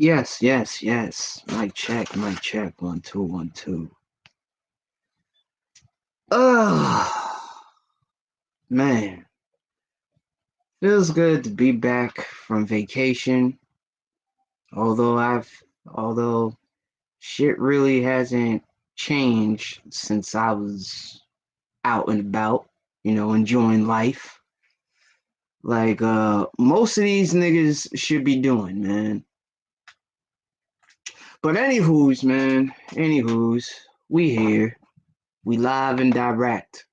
Yes, yes, yes. Mic check, mic check. 1 2 1 2. Man, feels good to be back from vacation. Although shit really hasn't changed since I was out and about, enjoying life. Like most of these niggas should be doing, man. But anywho's, we here. We live and direct.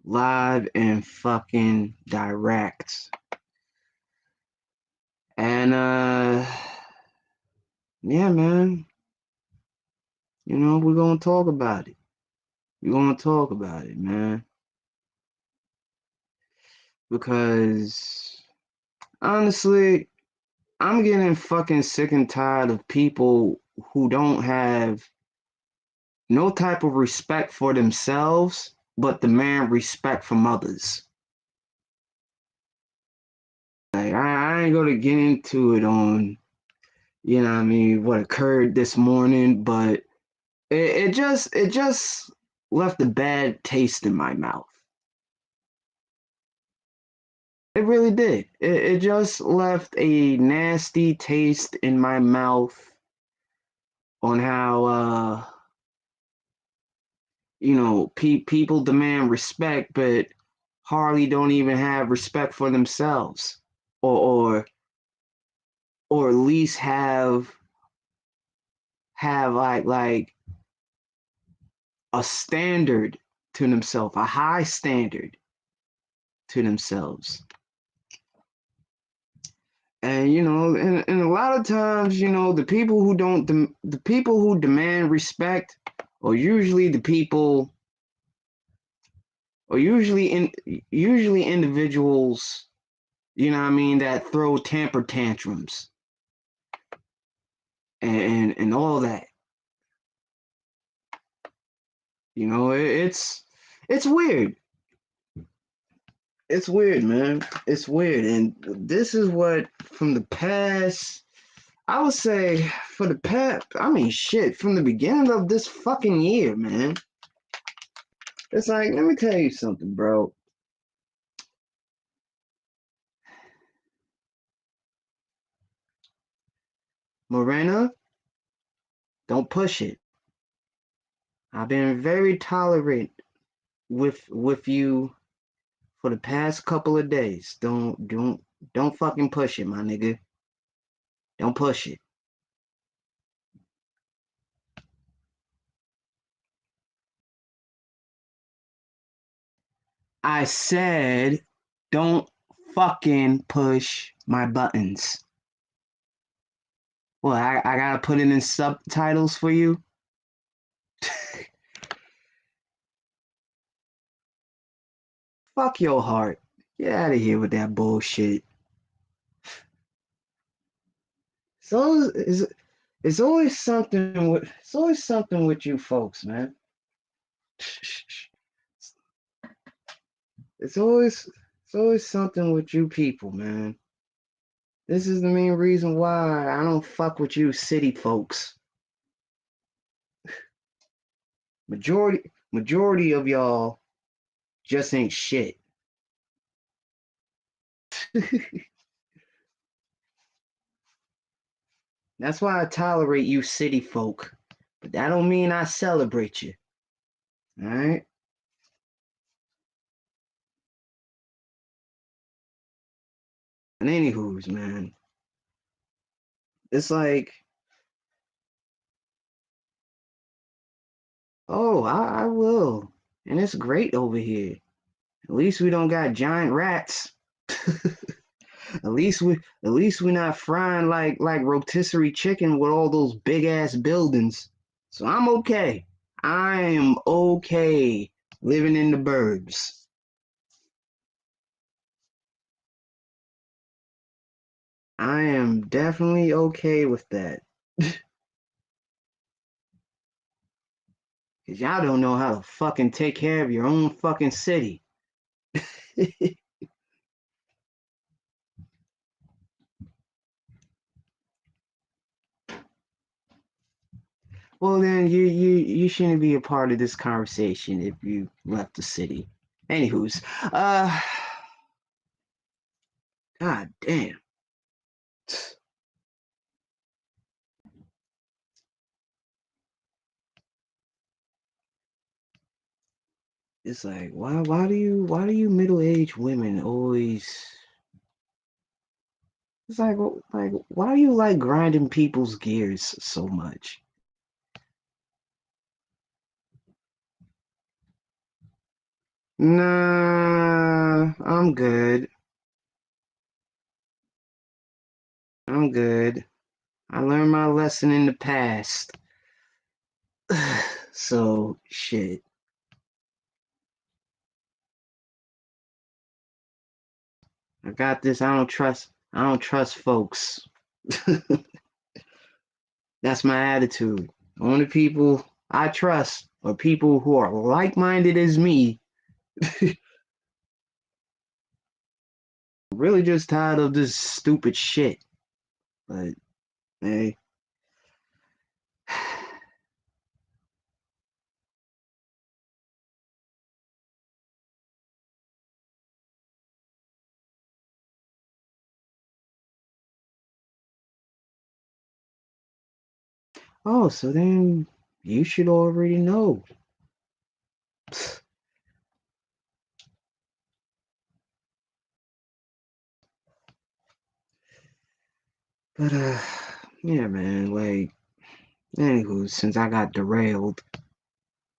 Live and fucking direct. And yeah, man. We're gonna talk about it. We're gonna talk about it, man. Because honestly, I'm getting fucking sick and tired of people who don't have no type of respect for themselves, but demand respect from others. Like I ain't gonna get into it on, what occurred this morning, but it just left a bad taste in my mouth. It really did. It just left a nasty taste in my mouth on how people demand respect, but hardly don't even have respect for themselves, or or or at least have like a standard to themselves, a high standard to themselves. And and a lot of times, the people who don't the people who demand respect are usually the people, or usually individuals, what I mean, that throw temper tantrums and all that. It's weird. It's weird, man. It's weird. And this is what, from the past, I would say, for the past, I mean, shit, from the beginning of this fucking year, man. It's like, let me tell you something, bro. Morena, don't push it. I've been very tolerant with you for the past couple of days. Don't fucking push it, my nigga. Don't push it. I said, don't fucking push my buttons. Well, I gotta put it in subtitles for you. Fuck your heart. Get out of here with that bullshit. So it's always something with you folks, man. It's always something with you people, man. This is the main reason why I don't fuck with you city folks. Majority of y'all just ain't shit. That's why I tolerate you city folk. But that don't mean I celebrate you. Alright? And anywho's, man. It's like, oh, I will. And it's great over here. At least we don't got giant rats. At least we're not frying like rotisserie chicken with all those big ass buildings. So I'm okay. I am okay living in the burbs. I am definitely okay with that. Cause y'all don't know how to fucking take care of your own fucking city. Well, then you shouldn't be a part of this conversation if you left the city. Anywho's, god damn. It's like, why do you middle-aged women always, it's like why do you like grinding people's gears so much? Nah, I'm good. I'm good. I learned my lesson in the past. So shit. I got this. I don't trust folks. That's my attitude. Only people I trust are people who are like-minded as me. Really just tired of this stupid shit. But hey, Oh, so then you should already know. But yeah, man. Like, anywho, since I got derailed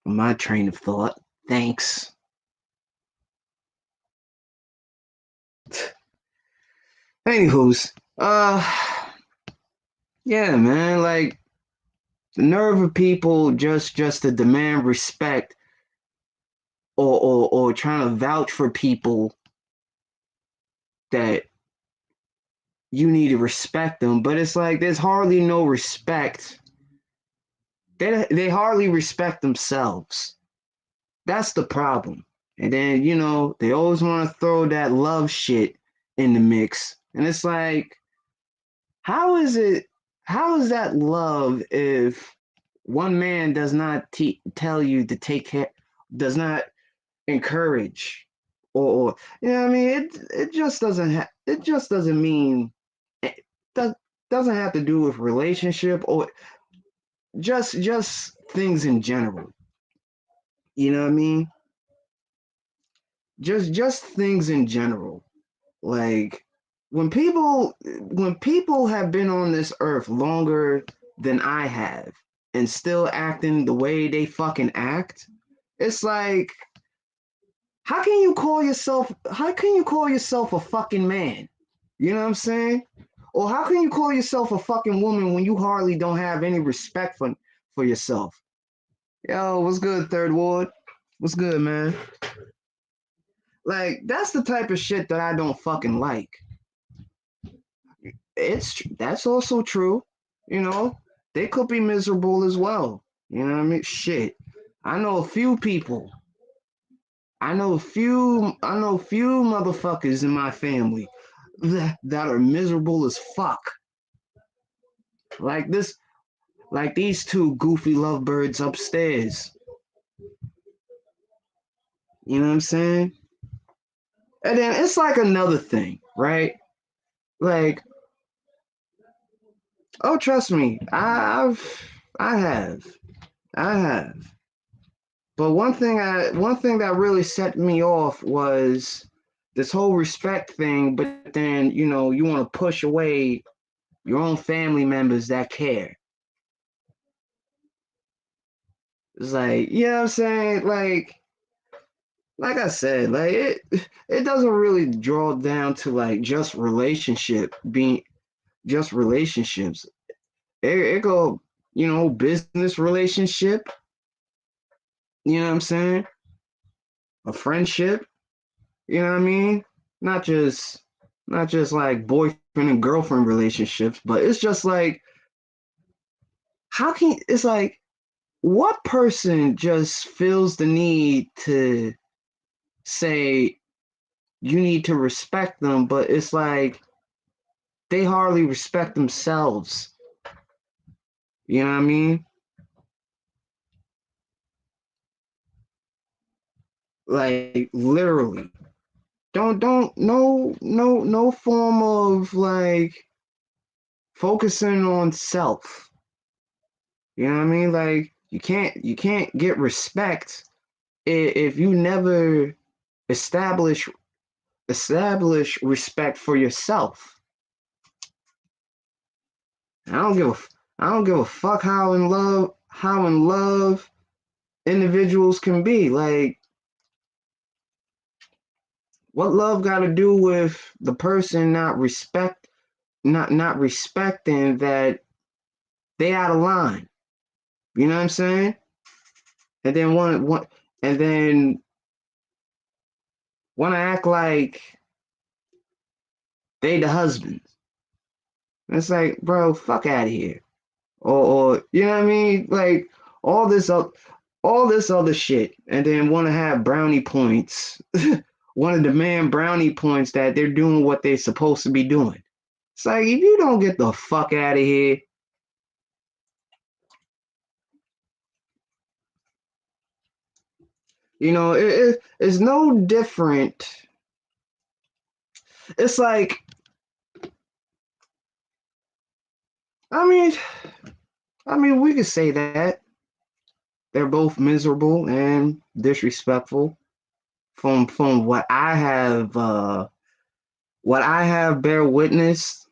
from my train of thought, thanks. Anywho's, yeah, man. Like the nerve of people just to demand respect or trying to vouch for people that you need to respect them, but it's like there's hardly no respect. They hardly respect themselves. That's the problem. And then, they always want to throw that love shit in the mix. And it's like, how is it, how is that love if one man does not tell you to take care, does not encourage, or I mean, it just it just doesn't mean, it does, doesn't have to do with relationship or just things in general. You know what I mean? Just things in general. Like when people have been on this earth longer than I have and still acting the way they fucking act, it's like how can you call yourself a fucking man? You know what I'm saying? Or how can you call yourself a fucking woman when you hardly don't have any respect for yourself? Yo, what's good, Third Ward? What's good, man? Like, that's the type of shit that I don't fucking like. That's also true. You know, they could be miserable as well. You know what I mean? Shit. I know a few people. I know a few motherfuckers in my family that are miserable as fuck. Like this, like these two goofy lovebirds upstairs. You know what I'm saying? And then it's like another thing, right? Like, oh, trust me, I have, I have. But one thing that really set me off was this whole respect thing. But then you want to push away your own family members that care. It's like, you know what I'm saying? Like I said, like it doesn't really draw down to like just relationship being just relationships. It go, business relationship, you know what I'm saying? A friendship, you know what I mean? Not just not just like boyfriend and girlfriend relationships, but it's just like it's like what person just feels the need to say you need to respect them, but it's like they hardly respect themselves. You know what I mean? Like literally. Don't no form of like focusing on self. You know what I mean? Like you can't get respect if you never establish respect for yourself. I don't give a I don't give a fuck how in love individuals can be. Like what love got to do with the person not respecting that they out of line. You know what I'm saying? And then one and then want to act like they the husband. It's like, bro, fuck out of here. Or you know what I mean? Like all this all this other shit, and then want to have brownie points. Want to demand brownie points that they're doing what they're supposed to be doing. It's like if you don't get the fuck out of here, it's no different. It's like, I mean, I mean, we could say that they're both miserable and disrespectful from what I have bear witness.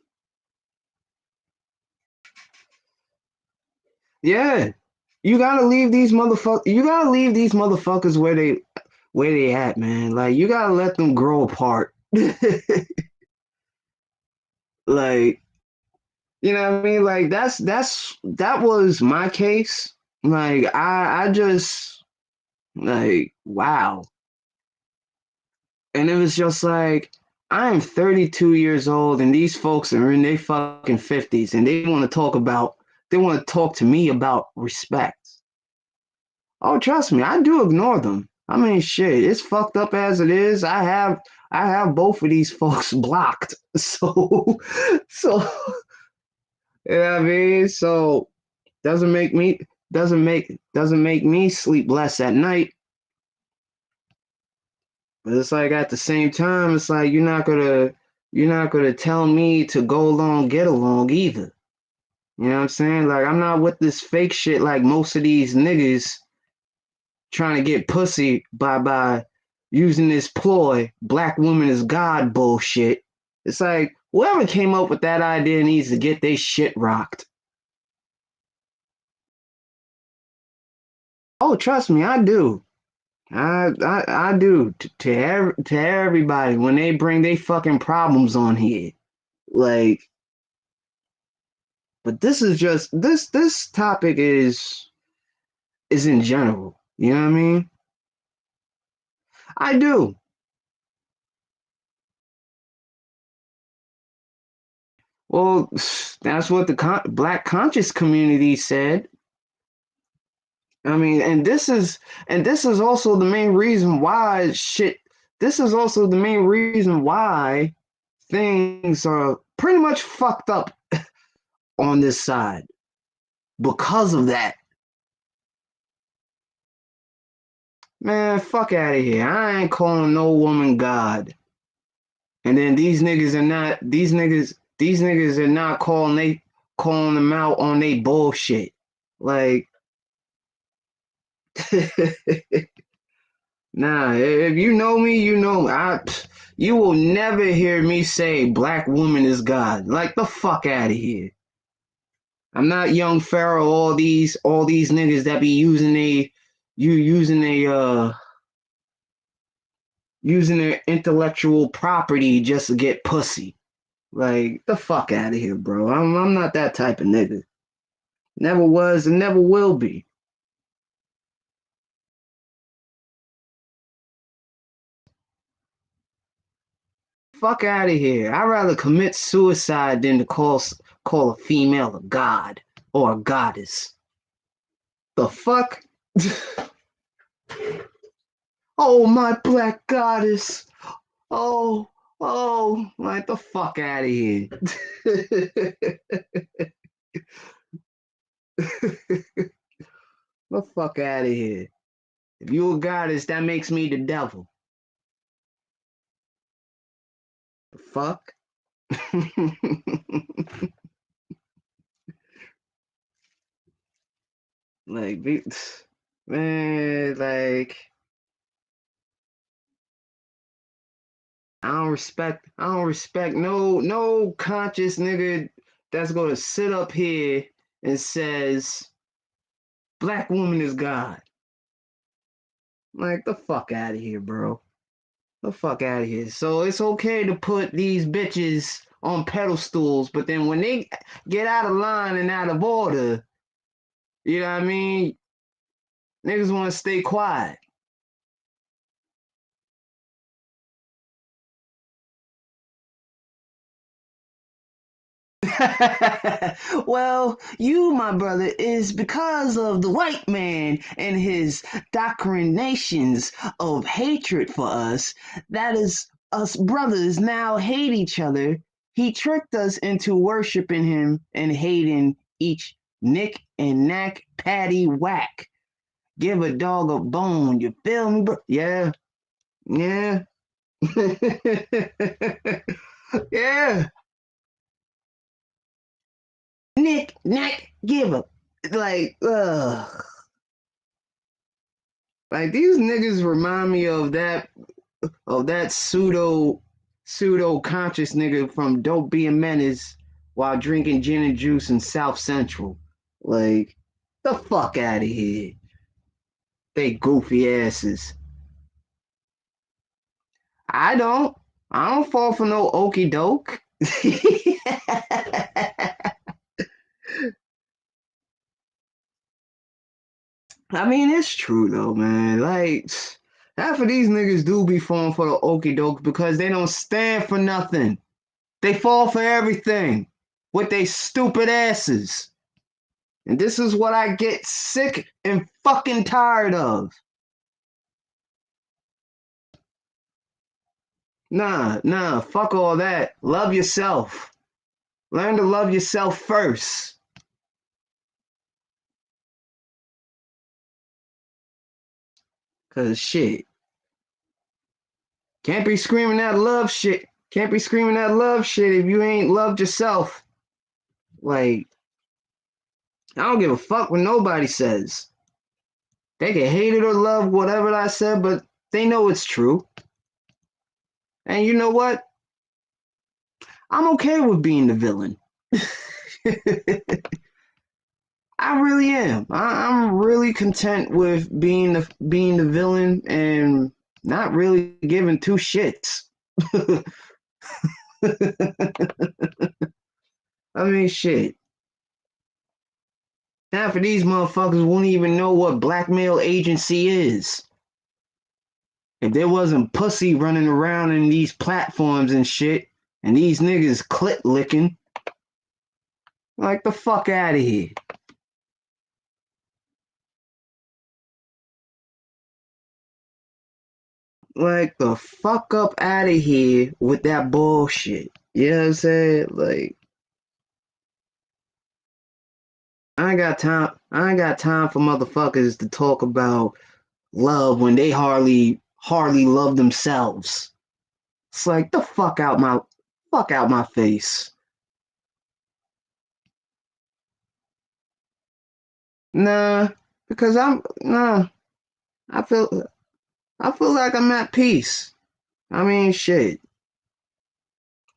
Yeah, you gotta leave these motherfuckers where they at, man. Like you gotta let them grow apart. Like, you know what I mean? Like that was my case. Like I just like wow. And it was just like I am 32 years old and these folks are in their fucking 50s and they want to talk to me about respect. Oh, trust me, I do ignore them. I mean, shit, it's fucked up as it is. I have both of these folks blocked. So you know what I mean? So doesn't make me doesn't make me sleep less at night. But it's like at the same time, it's like you're not gonna tell me to go along, get along either. You know what I'm saying? Like I'm not with this fake shit like most of these niggas trying to get pussy by using this ploy, black woman is God bullshit. It's like whoever came up with that idea needs to get their shit rocked. Oh, trust me, I do. I do to everybody when they bring their fucking problems on here. Like, but this is just this topic is in general. You know what I mean? I do. Well, that's what the black conscious community said. I mean, and this is also the main reason why shit. This is also the main reason why things are pretty much fucked up on this side because of that. Man, fuck out of here. I ain't calling no woman God. And then these niggas are not calling them out on they bullshit. Like nah, if you know me, you know me. You will never hear me say black woman is God. Like the fuck out of here. I'm not young Pharaoh, all these niggas that be using their intellectual property just to get pussy. Like the fuck out of here, bro. I'm not that type of nigga. Never was and never will be. Fuck out of here. I'd rather commit suicide than to call a female a god or a goddess. The fuck? Oh, my black goddess. Oh, oh, like the fuck out of here. The fuck out of here. If you a goddess, that makes me the devil. The fuck? Like, man, like, I don't respect no conscious nigga that's gonna sit up here and says black woman is God. Like the fuck out of here, bro. The fuck out of here. So it's okay to put these bitches on pedestals, but then when they get out of line and out of order, you know what I mean? Niggas want to stay quiet. Well, you, my brother, is because of the white man and his doctrinations of hatred for us. That is, us brothers now hate each other. He tricked us into worshiping him and hating each nick and knack, patty, whack. Give a dog a bone. You feel me, bro? Yeah, yeah, yeah. Nick, knack, give up. Like, ugh. Like these niggas remind me of that pseudo conscious nigga from Dope Being Menace while drinking gin and juice in South Central. Like, the fuck out of here. They goofy asses. I don't. I don't fall for no okey doke. I mean, it's true though, man. Like, half of these niggas do be falling for the okey doke because they don't stand for nothing. They fall for everything with they stupid asses. And this is what I get sick and fucking tired of. Nah, fuck all that. Love yourself. Learn to love yourself first. Cause shit. Can't be screaming that love shit. Can't be screaming that love shit if you ain't loved yourself. Like, I don't give a fuck what nobody says. They can hate it or love whatever I said, but they know it's true. And you know what? I'm okay with being the villain. I really am. I'm really content with being the villain and not really giving two shits. I mean, shit. Half of these motherfuckers won't even know what blackmail agency is. If there wasn't pussy running around in these platforms and shit, and these niggas clit licking, like the fuck out of here. Like the fuck up out of here with that bullshit. You know what I'm saying? Like I ain't got time for motherfuckers to talk about love when they hardly love themselves. It's like the fuck out my face. Nah, because I feel I feel like I'm at peace. I mean shit.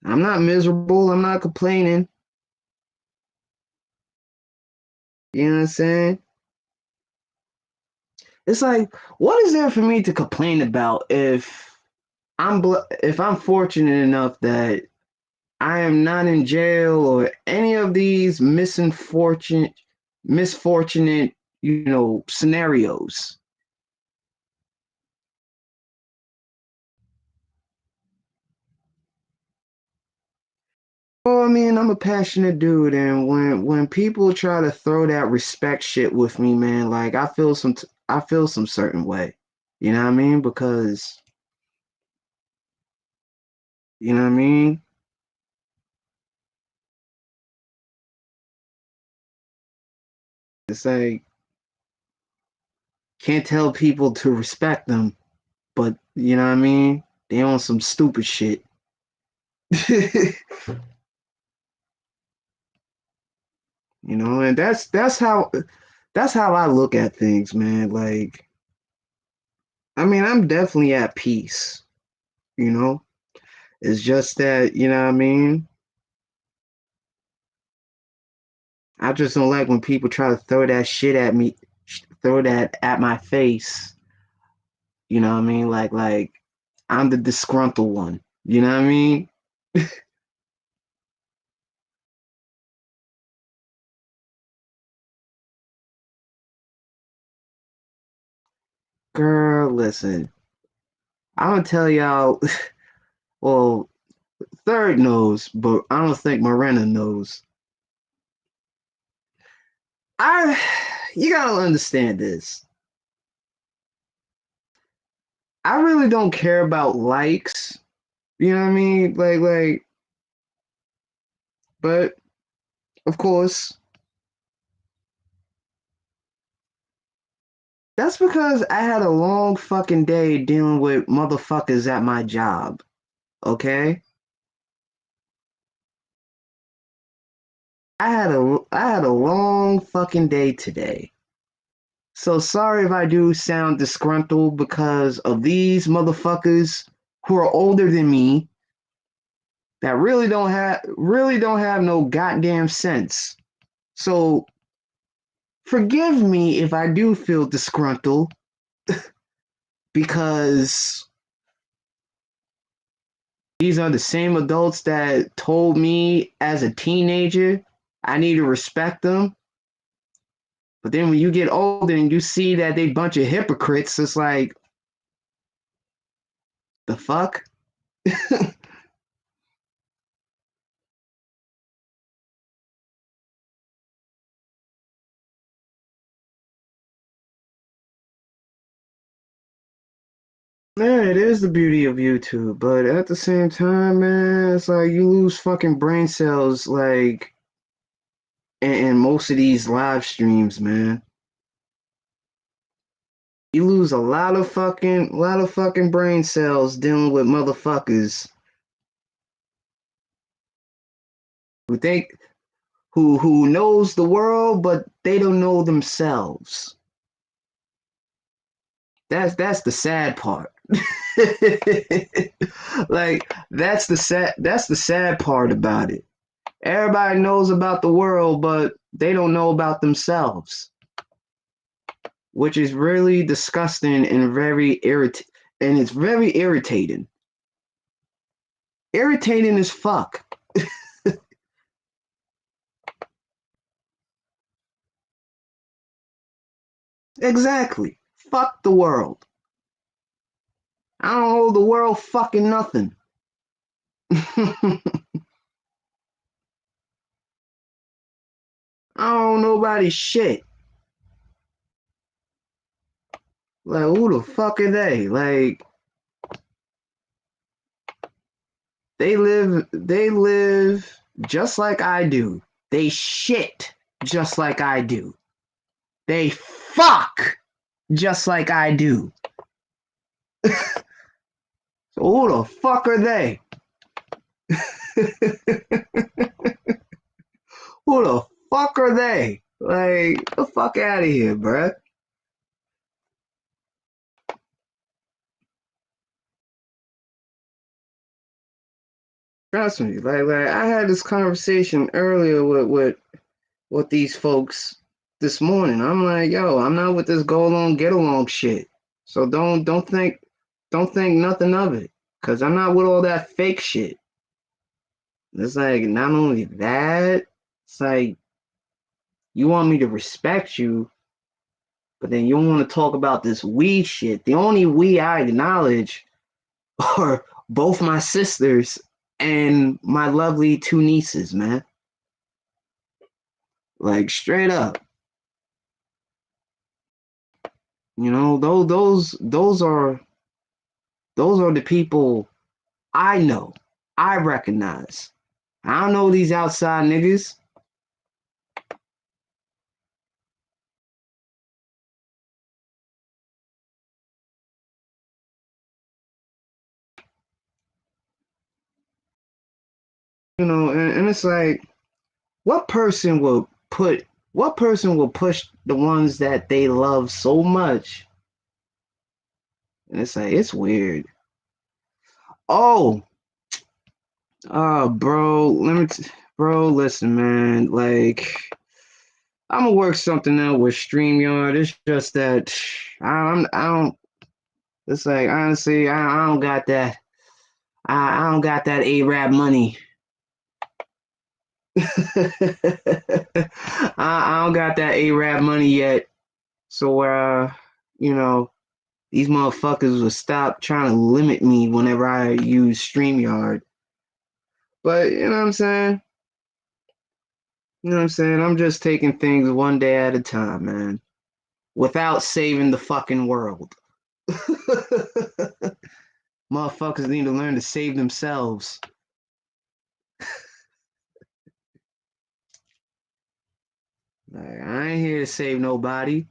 I'm not miserable, I'm not complaining. You know what I'm saying? It's like, what is there for me to complain about if I'm fortunate enough that I am not in jail or any of these misfortunate, scenarios. Well, I mean, I'm a passionate dude, and when people try to throw that respect shit with me, man, like I feel some certain way. You know what I mean? Because you know what I mean? It's like can't tell people to respect them, but you know what I mean? They on some stupid shit. And that's how I look at things, man. Like, I mean, I'm definitely at peace, you know? It's just that, you know what I mean? I just don't like when people try to throw that shit at me, throw that at my face. You know what I mean? Like I'm the disgruntled one. You know what I mean? Girl, listen. I'm gonna tell y'all, well, Third knows, but I don't think Morena knows. I you gotta understand this. I really don't care about likes. You know what I mean? But of course, that's because I had a long fucking day dealing with motherfuckers at my job. Okay? I had a long fucking day today. So sorry if I do sound disgruntled because of these motherfuckers who are older than me that really don't have no goddamn sense. So forgive me if I do feel disgruntled because these are the same adults that told me as a teenager I need to respect them. But then when you get older and you see that they bunch of hypocrites, it's like the fuck? Man, it is the beauty of YouTube, but at the same time, man, it's like you lose fucking brain cells like in most of these live streams, man. You lose a lot of fucking brain cells dealing with motherfuckers who think who knows the world, but they don't know themselves. That's the sad part. Like that's the sad part about it. Everybody knows about the world, but they don't know about themselves, which is really disgusting and it's very irritating. Irritating as fuck. Exactly. Fuck the world. I don't hold the world fucking nothing. I don't know nobody shit. Like who the fuck are they? Like they live just like I do. They shit just like I do. They fuck just like I do. So who the fuck are they? Who the fuck are they? Like, get the fuck out of here, bruh. Trust me. Like I had this conversation earlier with these folks this morning. I'm like, yo, I'm not with this go along, get along shit. So don't think nothing of it. Cause I'm not with all that fake shit. It's like not only that, it's like you want me to respect you, but then you don't want to talk about this we shit. The only we I acknowledge are both my sisters and my lovely two nieces, man. Like straight up. You know, those are the people I know. I recognize. I don't know these outside niggas. You know, and it's like what person will put what person will push the ones that they love so much? And it's like it's weird. Oh, bro, bro, listen, man. Like, I'm gonna work something out with StreamYard. It's just that I don't. It's like honestly, I don't got that. I don't got that Arab money. I don't got that Arab money yet. So you know, these motherfuckers will stop trying to limit me whenever I use StreamYard. But you know what I'm saying? You know what I'm saying? I'm just taking things one day at a time, man. Without saving the fucking world. Motherfuckers need to learn to save themselves. Like, I ain't here to save nobody.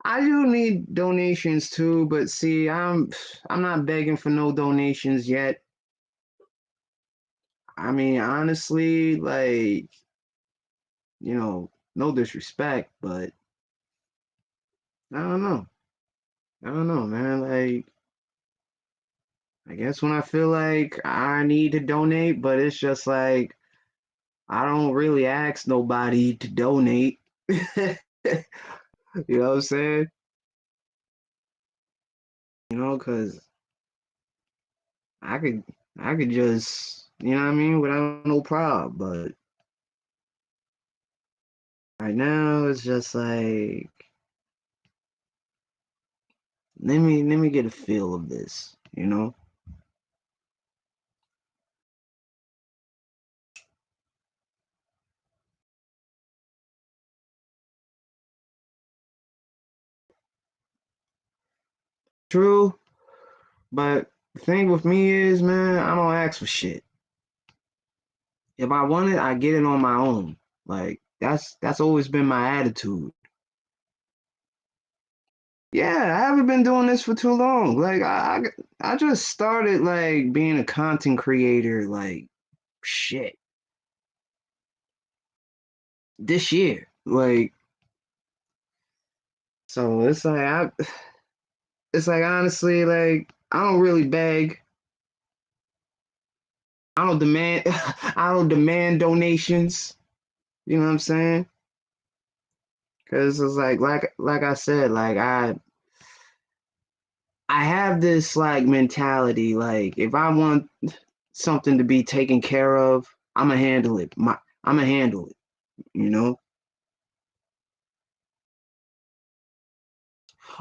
I do need donations too, but see, I'm not begging for no donations yet. I mean, honestly, like, no disrespect, but I don't know. I don't know, man. Like, I guess when I feel like I need to donate, but it's just like I don't really ask nobody to donate. You know what I'm saying? Because I could I could just, you know what I mean, without no problem. But right now it's just like let me get a feel of this. True, but the thing with me is, man, I don't ask for shit. If I want it, I get it on my own. Like that's always been my attitude. Yeah, I haven't been doing this for too long. Like I just started like being a content creator like shit this year. Like so it's like honestly like I don't really beg. I don't demand I don't demand donations. You know what I'm saying? Cuz it's like I said like I have this like mentality like if I want something to be taken care of, I'm gonna handle it. I'm gonna handle it, you know?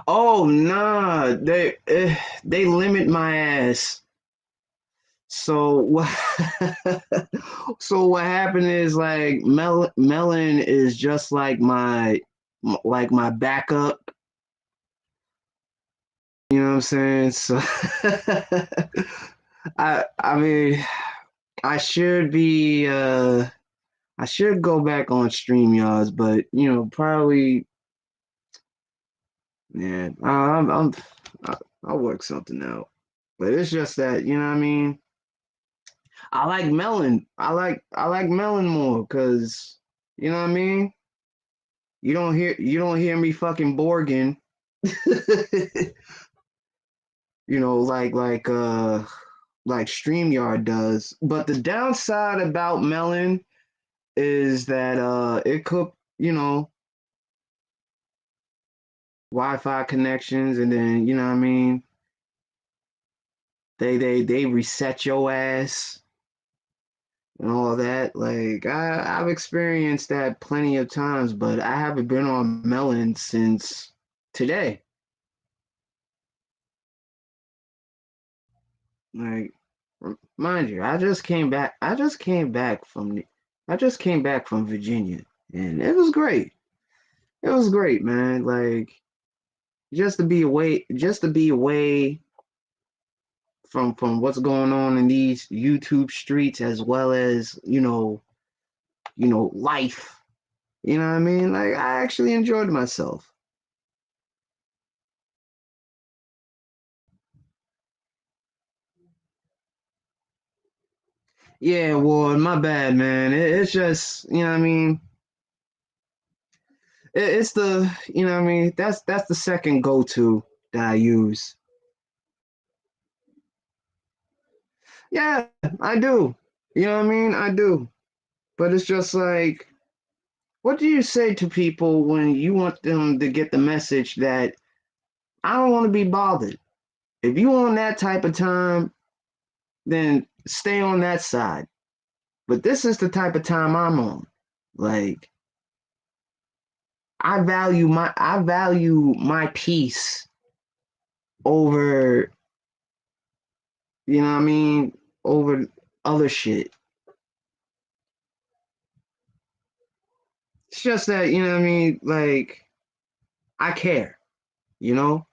Oh nah, they limit my ass. So what? So what happened is like Melon is just like my backup. You know what I'm saying? So I mean I should be I should go back on StreamYards, but probably yeah I'll work something out. But it's just that you know what I mean. I like Melon. I like Melon more because you know what I mean. You don't hear me fucking Borgin. Like StreamYard does. But the downside about Melon is that it could Wi-Fi connections and then you know what I mean they reset your ass and all that. Like I've experienced that plenty of times, but I haven't been on Melon since today. Like, mind you, I just came back from Virginia, and it was great. It was great, man. Like, just to be away from what's going on in these YouTube streets, as well as life. You know what I mean? Like, I actually enjoyed myself. Yeah, well, my bad, man. It's just, you know what I mean? It's the, you know what I mean? That's the second go-to that I use. Yeah, I do. You know what I mean? I do. But it's just like, what do you say to people when you want them to get the message that I don't want to be bothered? If you on that type of time, then stay on that side. But this is the type of time I'm on. Like, I value my peace over, you know what I mean, over other shit. It's just that, you know what I mean, like I care, you know?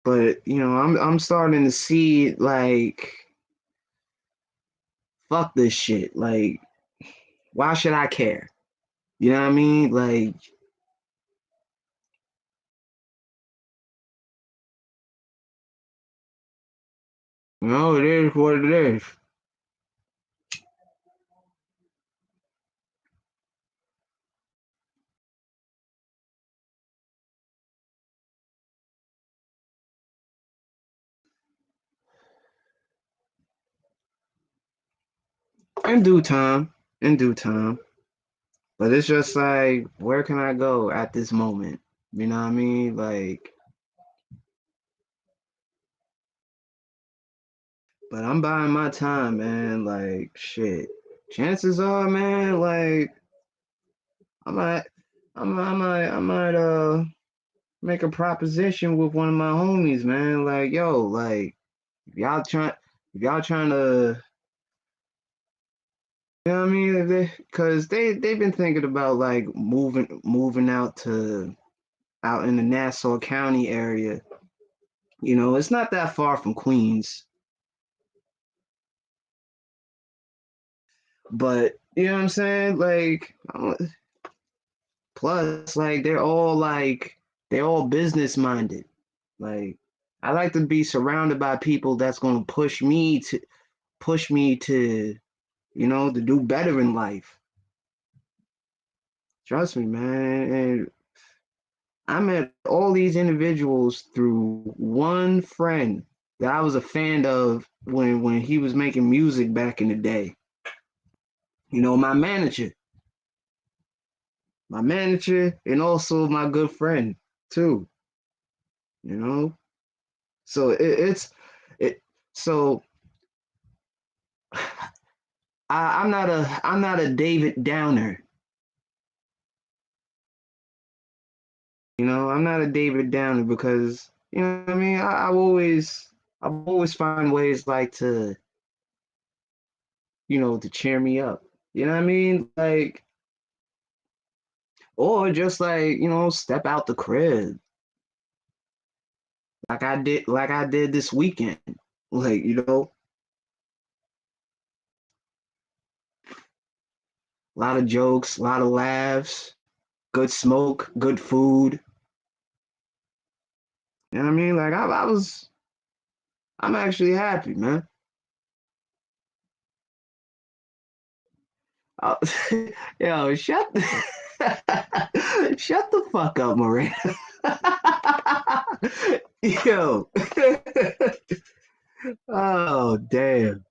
But, I'm starting to see like fuck this shit. Like, why should I care? You know what I mean? Like, No, it is what it is. In due time. In due time. But it's just like, where can I go at this moment? You know what I mean? Like, but I'm buying my time, man. Like, shit. Chances are, man, like, I might, I might make a proposition with one of my homies, man. Like, yo, like, if y'all trying, if y'all trying to, you know what I mean? Because they've been thinking about like moving out in the Nassau County area. You know, it's not that far from Queens, but you know what I'm saying? Like, plus, like, they're all business minded. Like, I like to be surrounded by people that's gonna push me to, you know, to do better in life. Trust me, man. And I met all these individuals through one friend that I was a fan of when he was making music back in the day. You know, my manager, and also my good friend too. You know, so it's it. So I'm not a David Downer. You know, I'm not a David Downer because you know what I mean. I've always find ways like to to cheer me up. You know what I mean? Like, or just like step out the crib like I did this weekend. Like a lot of jokes, a lot of laughs, good smoke, good food. You know what I mean? Like I'm actually happy, man. Uh, yo, shut the fuck up, Miranda. Yo, oh damn,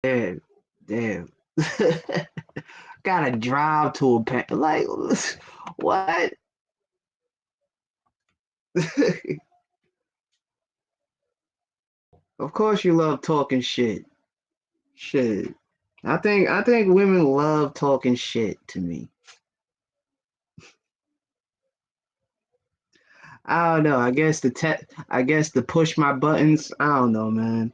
damn, damn. Gotta drive to a pen. Like, what? Of course you love talking shit. Shit. I think women love talking shit to me. I don't know. I guess the push my buttons. I don't know, man.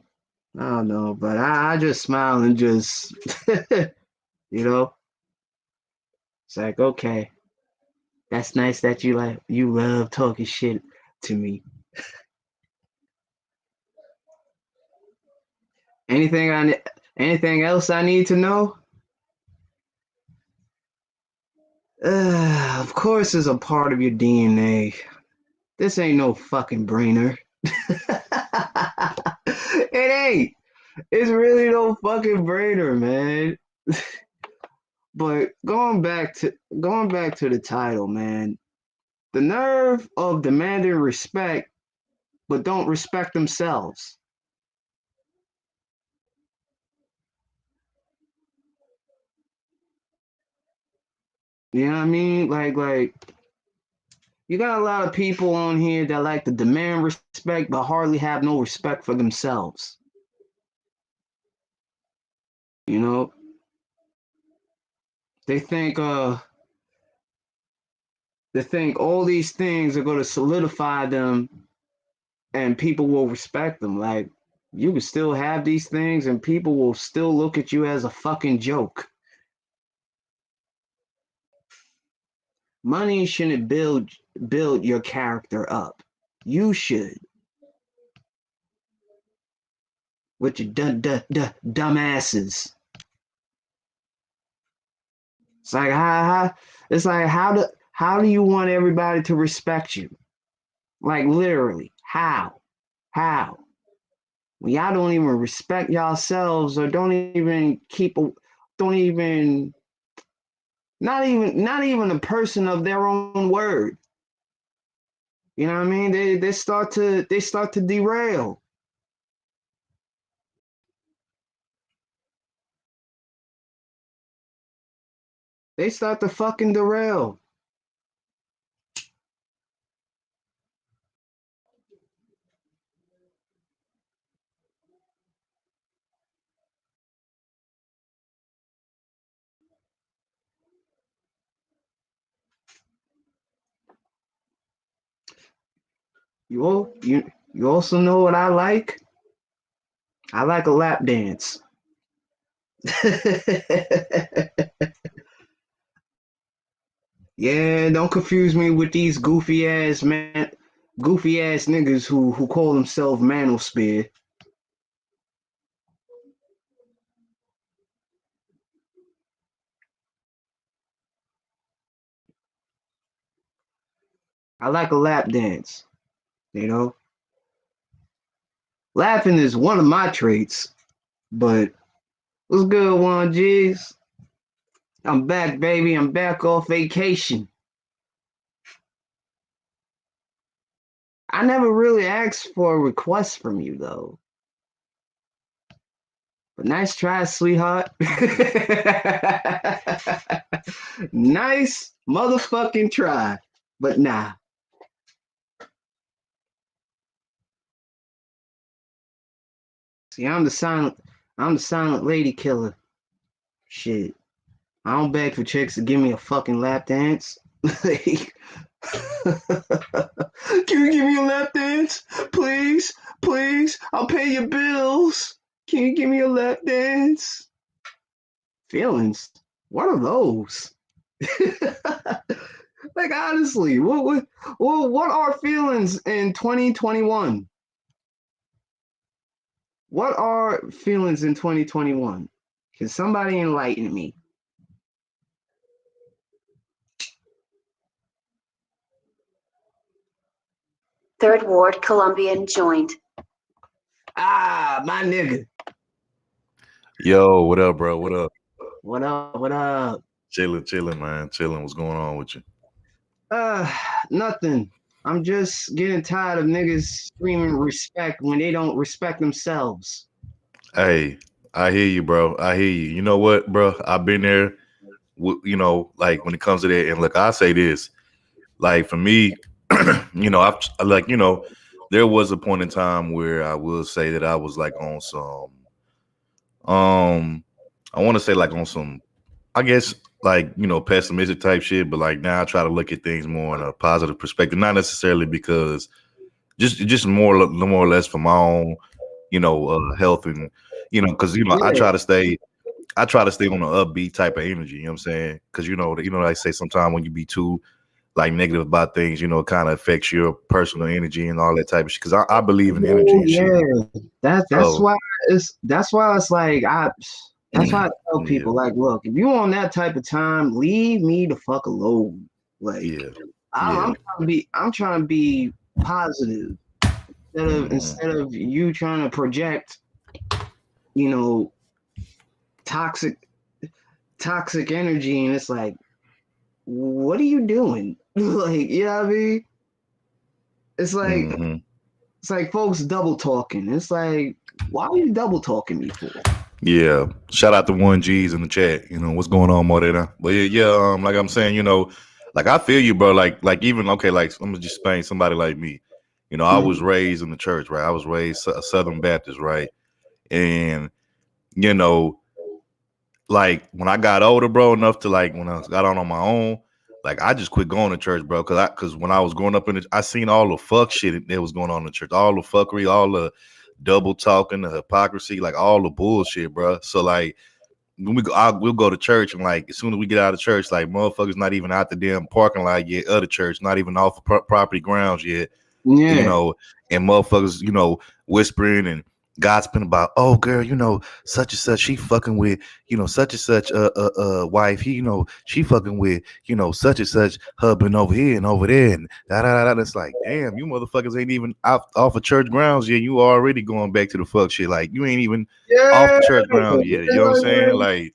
I don't know, but I just smile and just you know, it's like okay, that's nice that you love talking shit to me. Anything anything else I need to know? Of course, it's a part of your DNA. This ain't no fucking brainer. It ain't. It's really no fucking brainer, man. But going back to the title, man. The nerve of demanding respect, but don't respect themselves. You know what I mean? Like you got a lot of people on here that like to demand respect, but hardly have no respect for themselves. You know, they think uh they think all these things are going to solidify them and people will respect them. Like, you can still have these things and people will still look at you as a fucking joke. Money shouldn't build your character up. You should, with your dumbasses. It's like how do you want everybody to respect you? Like, literally, how? How? When y'all don't even respect yourselves or don't even not even a person of their own word. You know what I mean? They start to derail. They start to fucking derail. You also know what I like? I like a lap dance. Yeah, don't confuse me with these goofy ass niggas who call themselves manosphere. I like a lap dance, you know? Laughing is one of my traits, but what's good, 1Gs? I'm back, baby. I'm back off vacation. I never really asked for a request from you, though. But nice try, sweetheart. Nice motherfucking try. But nah. See, I'm the silent lady killer. Shit. I don't beg for chicks to give me a fucking lap dance. Like, can you give me a lap dance? Please, please, I'll pay your bills. Can you give me a lap dance? Feelings? What are those? Like honestly, what are feelings in 2021? What are feelings in 2021? Can somebody enlighten me? Third Ward Colombian joined. Ah, my nigga. Yo, what up, bro? What up? What up? What up? Chilling, man. Chilling. What's going on with you? Uh, nothing. I'm just getting tired of niggas screaming respect when they don't respect themselves. Hey, I hear you, bro. I hear you. You know what, bro? I've been there. You know, like when it comes to that, and look, I say this, like for me, you know, there was a point in time where I will say that I was like on some, I want to say like on some, I guess like pessimistic type shit, but like now I try to look at things more in a positive perspective, not necessarily because just more or less for my own health and because Yeah, I try to stay on the upbeat type of energy. You know what I'm saying? Because I say sometimes when you be too like negative about things, it kind of affects your personal energy and all that type of shit. Because I believe in energy oh, and shit. yeah. So That's why it's like that's why I tell yeah, people like, look, if you on that type of time, leave me the fuck alone. Like yeah, I'm yeah. I'm trying to be positive Hmm. instead of you trying to project, you know, toxic toxic energy, and it's like, what are you doing? Like, you know what I mean? It's like Hmm. it's like folks double talking. It's like, why are you double talking me for? Yeah. Shout out to 1Gs in the chat. What's going on, Morena? But yeah, like I'm saying, like I feel you, bro. Like even okay, like I'm gonna just explain somebody like me. I was Mhm. raised in the church, right? I was raised a Southern Baptist, right? And you know, like when I got older, bro, enough to like when I got on my own, like I just quit going to church, bro. Cause when I was growing up I seen all the fuck shit that was going on in the church, all the fuckery, all the double talking, the hypocrisy, like all the bullshit, bro. So like when we'll go to church and like as soon as we get out of church, like motherfuckers not even out the damn parking lot yet of the church, not even off property grounds yet, you Yeah, know, and motherfuckers, whispering and gossiping about, oh girl, such and such, she fucking with, such and such wife, she fucking with, such and such husband over here and over there, and da da da da. It's like, damn, you motherfuckers ain't even off of church grounds yet. You already going back to the fuck shit. Like, you ain't even off the church grounds yet. You know what I'm saying? Like,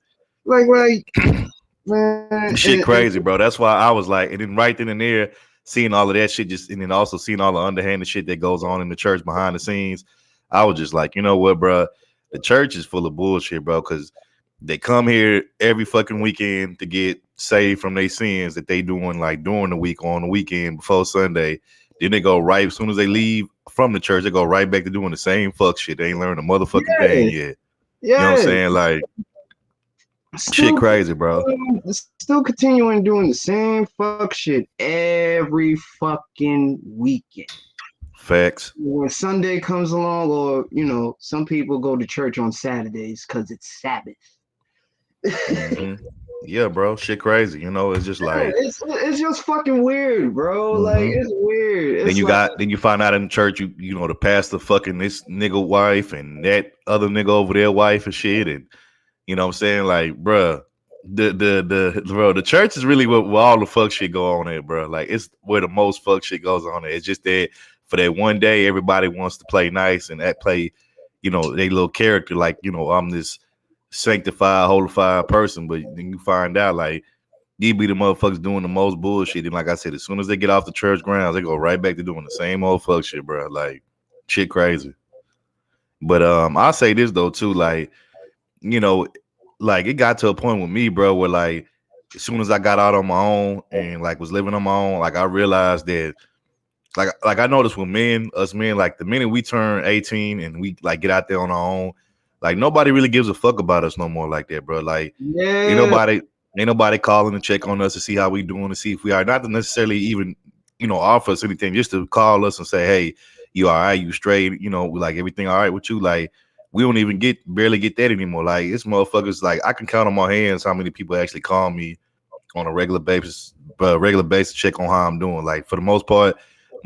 man, Shit crazy, bro. That's why I was like, and then right then and there, seeing all of that shit, and then also seeing all the underhanded shit that goes on in the church behind the scenes, I was just like, you know what, bro? The church is full of bullshit, bro, because they come here every fucking weekend to get saved from their sins that they doing like during the week or on the weekend before Sunday. Then they go right as soon as they leave from the church, they go right back to doing the same fuck shit. They ain't learned a motherfucking thing yet. You know what I'm saying? Like, shit crazy, bro. Still continuing doing the same fuck shit every fucking weekend. Facts. When Sunday comes along, or some people go to church on Saturdays because it's Sabbath. Mm-hmm. Yeah, bro, shit crazy. It's just like it's just fucking weird, bro. Mm-hmm. Like, it's weird. It's then you find out in the church, the pastor fucking this nigga wife and that other nigga over there wife and shit, and you know what I'm saying, like, bro, the church is really where all the fuck shit go on there, bro. Like, it's where the most fuck shit goes on there. It's just that for that one day, everybody wants to play nice and play, they little character, like, I'm this sanctified, holified person, but then you find out like you be the motherfuckers doing the most bullshit. And like I said, as soon as they get off the church grounds, they go right back to doing the same old fuck shit, bro. Like, shit crazy. But I'll say this though too, like, like it got to a point with me, bro, where like as soon as I got out on my own and like was living on my own, like I realized that like I noticed with us men, like the minute we turn 18 and we like get out there on our own, like nobody really gives a fuck about us no more like that, bro. Like, ain't nobody calling to check on us to see how we doing, to see if we are, not to necessarily even, offer us anything, just to call us and say, hey, you all right, you straight, like everything all right with you. Like, we don't even barely get that anymore. Like, it's motherfuckers, like I can count on my hands how many people actually call me on a regular basis, check on how I'm doing. Like, for the most part,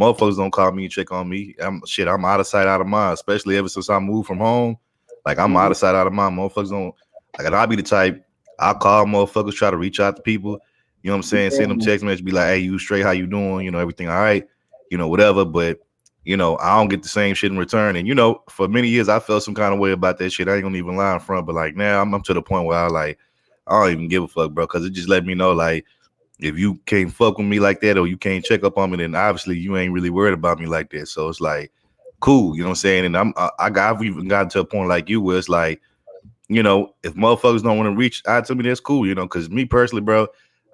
motherfuckers don't call me and check on me. I'm out of sight, out of mind, especially ever since I moved from home. Like, I'm out of sight, out of mind. Motherfuckers don't, like, and I'll be the type, I'll call motherfuckers, try to reach out to people, you know what I'm saying? Send them text message, be like, hey, you straight, how you doing? Everything all right, whatever. But, I don't get the same shit in return. And, for many years, I felt some kind of way about that shit. I ain't gonna even lie in front, but like now I'm to the point where I don't even give a fuck, bro. Cause it just let me know, like, if you can't fuck with me like that, or you can't check up on me, then obviously you ain't really worried about me like that. So it's like, cool, you know what I'm saying? And I've even gotten to a point like you where it's like, if motherfuckers don't want to reach out to me, that's cool, because me personally, bro,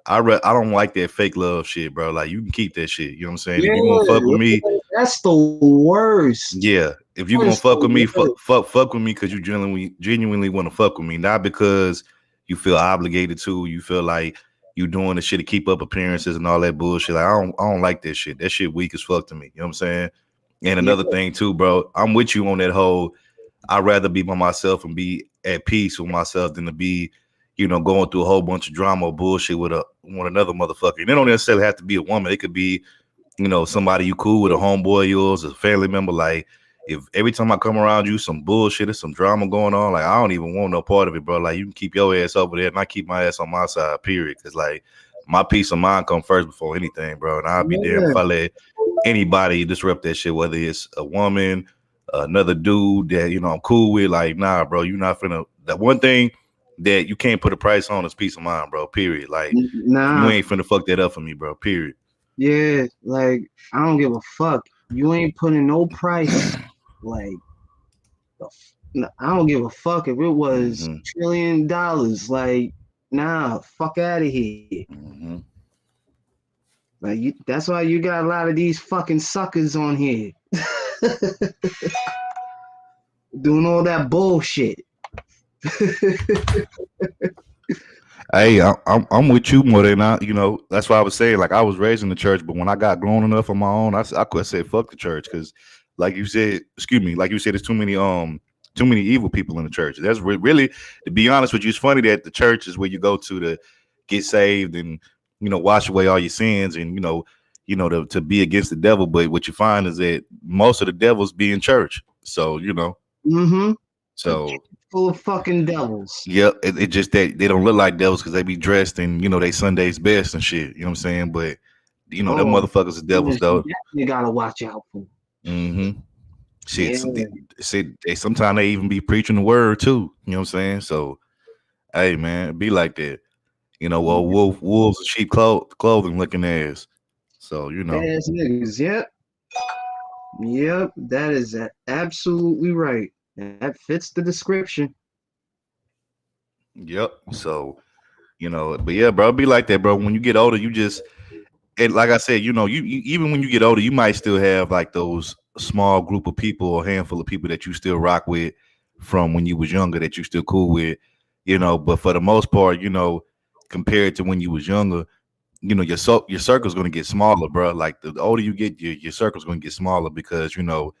I don't like that fake love shit, bro. Like, you can keep that shit, you know what I'm saying? Yeah, if you gonna fuck with me, that's the worst. Yeah, if you gonna fuck with me, fuck with me because you genuinely want to fuck with me, not because you feel obligated to. You feel like you doing the shit to keep up appearances and all that bullshit. Like, I don't like that shit. That shit weak as fuck to me. You know what I'm saying? And another thing too, bro, I'm with you on that whole, I'd rather be by myself and be at peace with myself than to be, going through a whole bunch of drama or bullshit with another motherfucker. And it don't necessarily have to be a woman. It could be, somebody you cool with, a homeboy of yours, a family member. Like, if every time I come around you, some bullshit or some drama going on, like, I don't even want no part of it, bro. Like, you can keep your ass over there and I keep my ass on my side, period. Because, like, my peace of mind come first before anything, bro. And I'll be damned if I let anybody disrupt that shit, whether it's a woman, another dude that, I'm cool with. Like, nah, bro, you're not finna. That one thing that you can't put a price on is peace of mind, bro, period. Like, nah, you ain't finna fuck that up for me, bro, period. Yeah, like, I don't give a fuck. You ain't putting no price. Like, I don't give a fuck if it was $1 trillion. Like, nah, fuck out of here. Like, that's why you got a lot of these fucking suckers on here doing all that bullshit. Hey, I'm with you more than that's why I was saying, like, I was raised in the church, but when I got grown enough on my own, I could say fuck the church, because like you said, there's too many evil people in the church. That's really, to be honest with you, it's funny that the church is where you go to get saved and wash away all your sins and to be against the devil. But what you find is that most of the devils be in church. So Mm-hmm. So Full of fucking devils. yeah, it just that they don't look like devils because they be dressed in, you know, they Sunday's best and shit. You know what I'm saying? But you know, them Oh, motherfuckers are devils though. you gotta watch out for. Mm-hmm. Shit, Yeah. so they sometimes they even be preaching the word too. You know what I'm saying? So hey man, it be like that. You know, well, wolves and sheep clothing looking ass. So you know. Ass niggas. Yep. Yep. That is absolutely right. That fits the description. Yep. So, you know, but yeah, bro, be like that, bro. When you get older, you just and like I said, you know, you even when you get older, you might still have like those small group of people or handful of people that you still rock with from when you was younger that you still cool with, you know. But for the most part, you know, compared to when you was younger, you know, your circle's gonna get smaller, bro. Like the older you get, your circle's gonna get smaller because you know,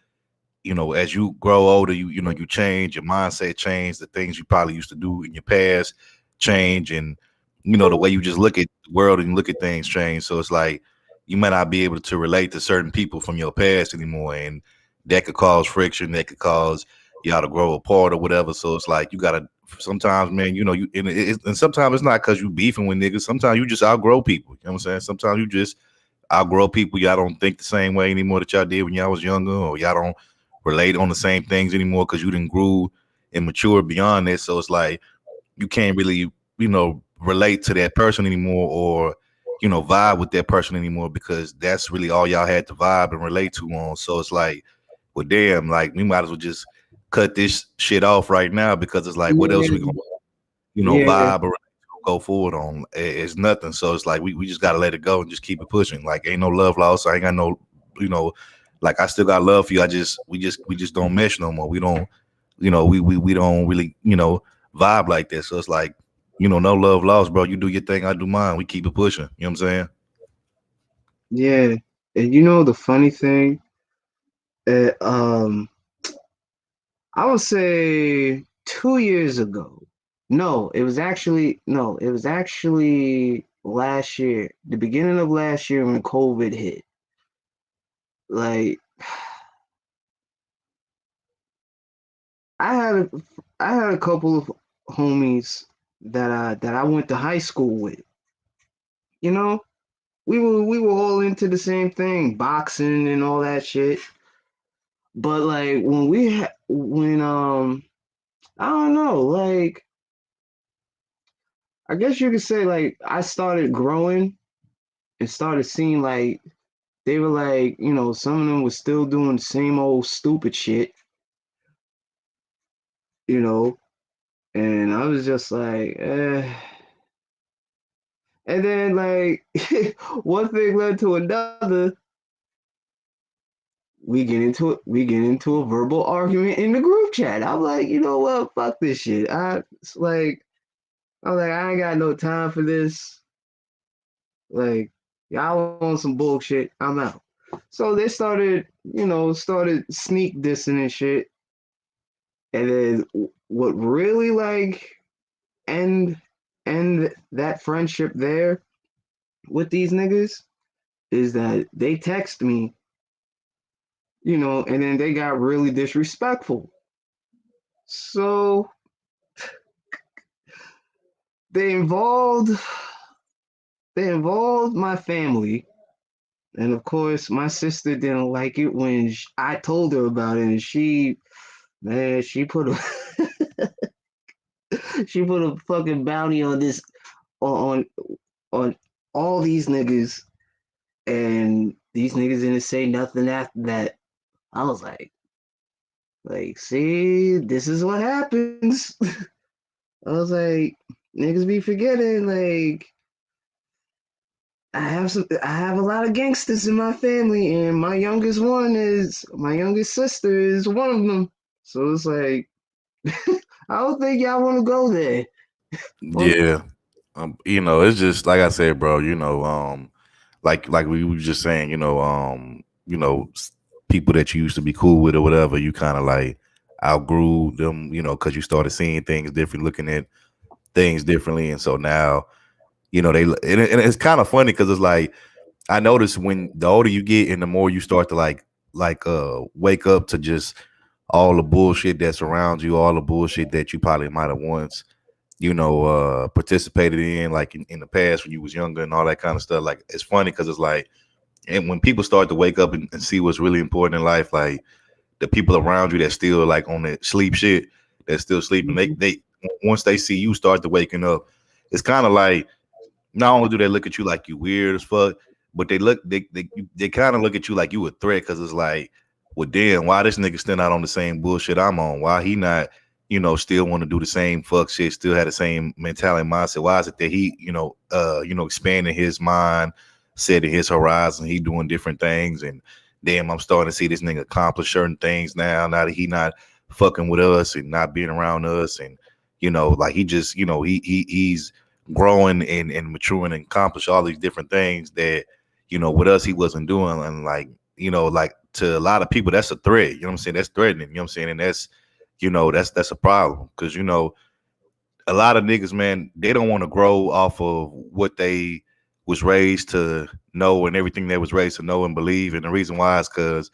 as you grow older, you know, you change, your mindset change, the things you probably used to do in your past change, and you know, the way you just look at the world and look at things change. So it's like you might not be able to relate to certain people from your past anymore, and that could cause friction, that could cause y'all to grow apart or whatever. So it's like you gotta sometimes, man, you know, and sometimes it's not because you beefing with niggas. Sometimes you just outgrow people. You know what I'm saying? Sometimes you just outgrow people. Y'all don't think the same way anymore that y'all did when y'all was younger, or y'all don't relate on the same things anymore because you didn't grew and mature beyond this. So it's like you can't really, you know, relate to that person anymore or, you know, vibe with that person anymore because that's really all y'all had to vibe and relate to on. So it's like, well, damn, like we might as well just cut this shit off right now because it's like, what else we gonna, you know, Yeah. vibe or go forward on? It's nothing. So it's like we just gotta let it go and just keep it pushing. Like ain't no love lost. I ain't got no, you know, like I still got love for you. We just don't mesh no more. We don't, you know, we don't really, you know, vibe like this. So it's like, you know, no love lost, bro. You do your thing, I do mine. We keep it pushing. You know what I'm saying? Yeah. And you know the funny thing, uh, um, I would say 2 years ago. No, it was actually last year, the beginning of last year when COVID hit. Like I had a I had a couple of homies that I went to high school with. You know, we were all into the same thing, boxing and all that shit. But like when I don't know, like I guess you could say like I started growing and started seeing like they were like, you know, some of them were still doing the same old stupid shit, you know, and I was just like, eh. And then like one thing led to another. We get into a verbal argument in the group chat. I'm like, you know what? Fuck this shit. I'm like, I ain't got no time for this. Like, y'all want some bullshit? I'm out. So they started sneak dissing and shit. And then what really like end end that friendship there with these niggas is that they text me, and then they got really disrespectful. So they involved they involved my family, and of course my sister didn't like it when I told her about it, and she put a she put a fucking bounty on this on on all these niggas, and these niggas didn't say nothing after that. I was like, see, this is what happens. I was like, niggas be forgetting, like, I have a lot of gangsters in my family, and my youngest sister is one of them. So it's like, I don't think y'all want to go there. Yeah. You know, it's just like I said, bro, you know, like we were just saying, you know, people that you used to be cool with or whatever, you kind of like outgrew them, you know, because you started seeing things different, looking at things differently, and so now, you know, and it's kind of funny because it's like I notice when the older you get and the more you start to like wake up to just all the bullshit that's around you, all the bullshit that you probably might have once, participated in, like in the past when you was younger and all that kind of stuff. Like it's funny because it's like, and when people start to wake up and see what's really important in life, like the people around you that still like on that sleep shit, that's still sleeping, they once they see you start to waking up, it's kind of like not only do they look at you like you weird as fuck, but they kind of look at you like you a threat because it's like, well, damn, why this nigga still not on the same bullshit I'm on? Why he not, still want to do the same fuck shit, still had the same mentality mindset? Why is it that he, expanding his mind, setting his horizon, he doing different things, and damn, I'm starting to see this nigga accomplish certain things now that he not fucking with us and not being around us, and like he just, he's growing and maturing and accomplish all these different things that with us he wasn't doing. And like like to a lot of people that's a threat, you know what I'm saying, that's threatening, you know what I'm saying, and that's that's a problem because a lot of niggas, man, they don't want to grow off of what they was raised to know and everything they was raised to know and believe. And the reason why is because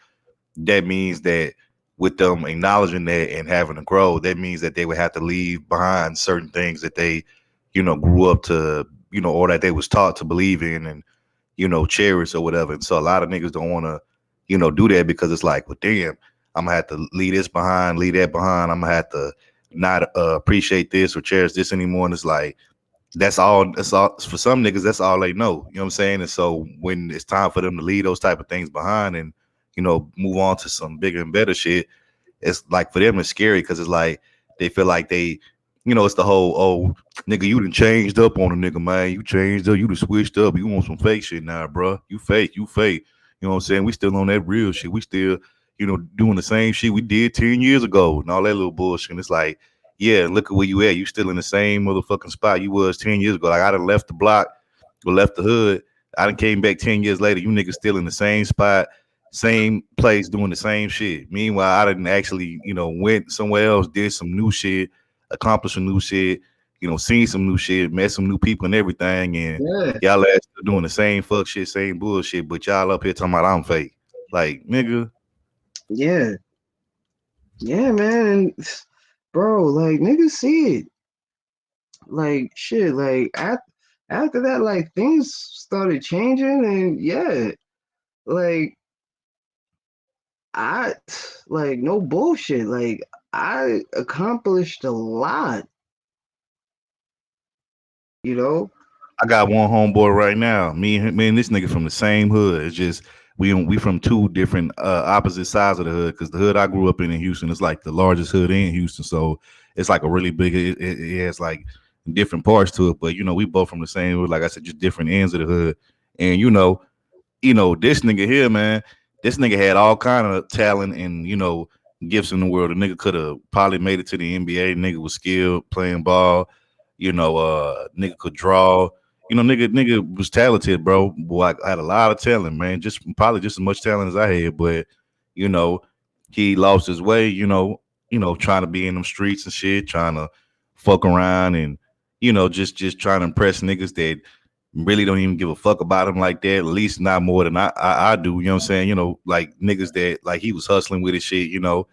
that means that with them acknowledging that and having to grow, that means that they would have to leave behind certain things that they grew up to, or that they was taught to believe in and, cherish or whatever. And so a lot of niggas don't want to, do that because it's like, well, damn, I'm gonna have to leave this behind, leave that behind. I'm gonna have to not appreciate this or cherish this anymore. And it's like, that's all for some niggas, that's all they know. You know what I'm saying? And so when it's time for them to leave those type of things behind and, move on to some bigger and better shit, it's like for them it's scary because it's like they feel like they, it's the whole, oh, nigga, you done changed up on a nigga, man. You changed up, you done switched up. You want some fake shit now, bro. You fake. You know what I'm saying? We still on that real shit. We still, doing the same shit we did 10 years ago and all that little bullshit. And it's like, yeah, look at where you at. You still in the same motherfucking spot you was 10 years ago. Like I done left the block or left the hood. I done came back 10 years later. You niggas still in the same spot, same place, doing the same shit. Meanwhile, I didn't actually, went somewhere else, did some new shit, accomplished some new shit, seen some new shit, met some new people and everything. And y'all are still doing the same fuck shit, same bullshit, but y'all up here talking about I'm fake. Like, nigga. Yeah. Yeah, man. And bro, like niggas see it. Like shit, like after that, like things started changing, and yeah, like I like no bullshit. Like I accomplished a lot, I got one homeboy right now. Me and this nigga from the same hood. It's just we from two different opposite sides of the hood because the hood I grew up in Houston is like the largest hood in Houston. So it's like a really big. It has like different parts to it, but we both from the same hood. Like I said, just different ends of the hood. And this nigga here, man. This nigga had all kind of talent and gifts in the world. The nigga could have probably made it to the NBA. Nigga was skilled playing ball. Nigga could draw. Nigga was talented, bro. Boy, I had a lot of talent, man. Just probably just as much talent as I had, but he lost his way. Trying to be in them streets and shit, trying to fuck around and just trying to impress niggas that really don't even give a fuck about him like that. At least not more than I do. You know what I'm saying? Like niggas that like he was hustling with his shit. And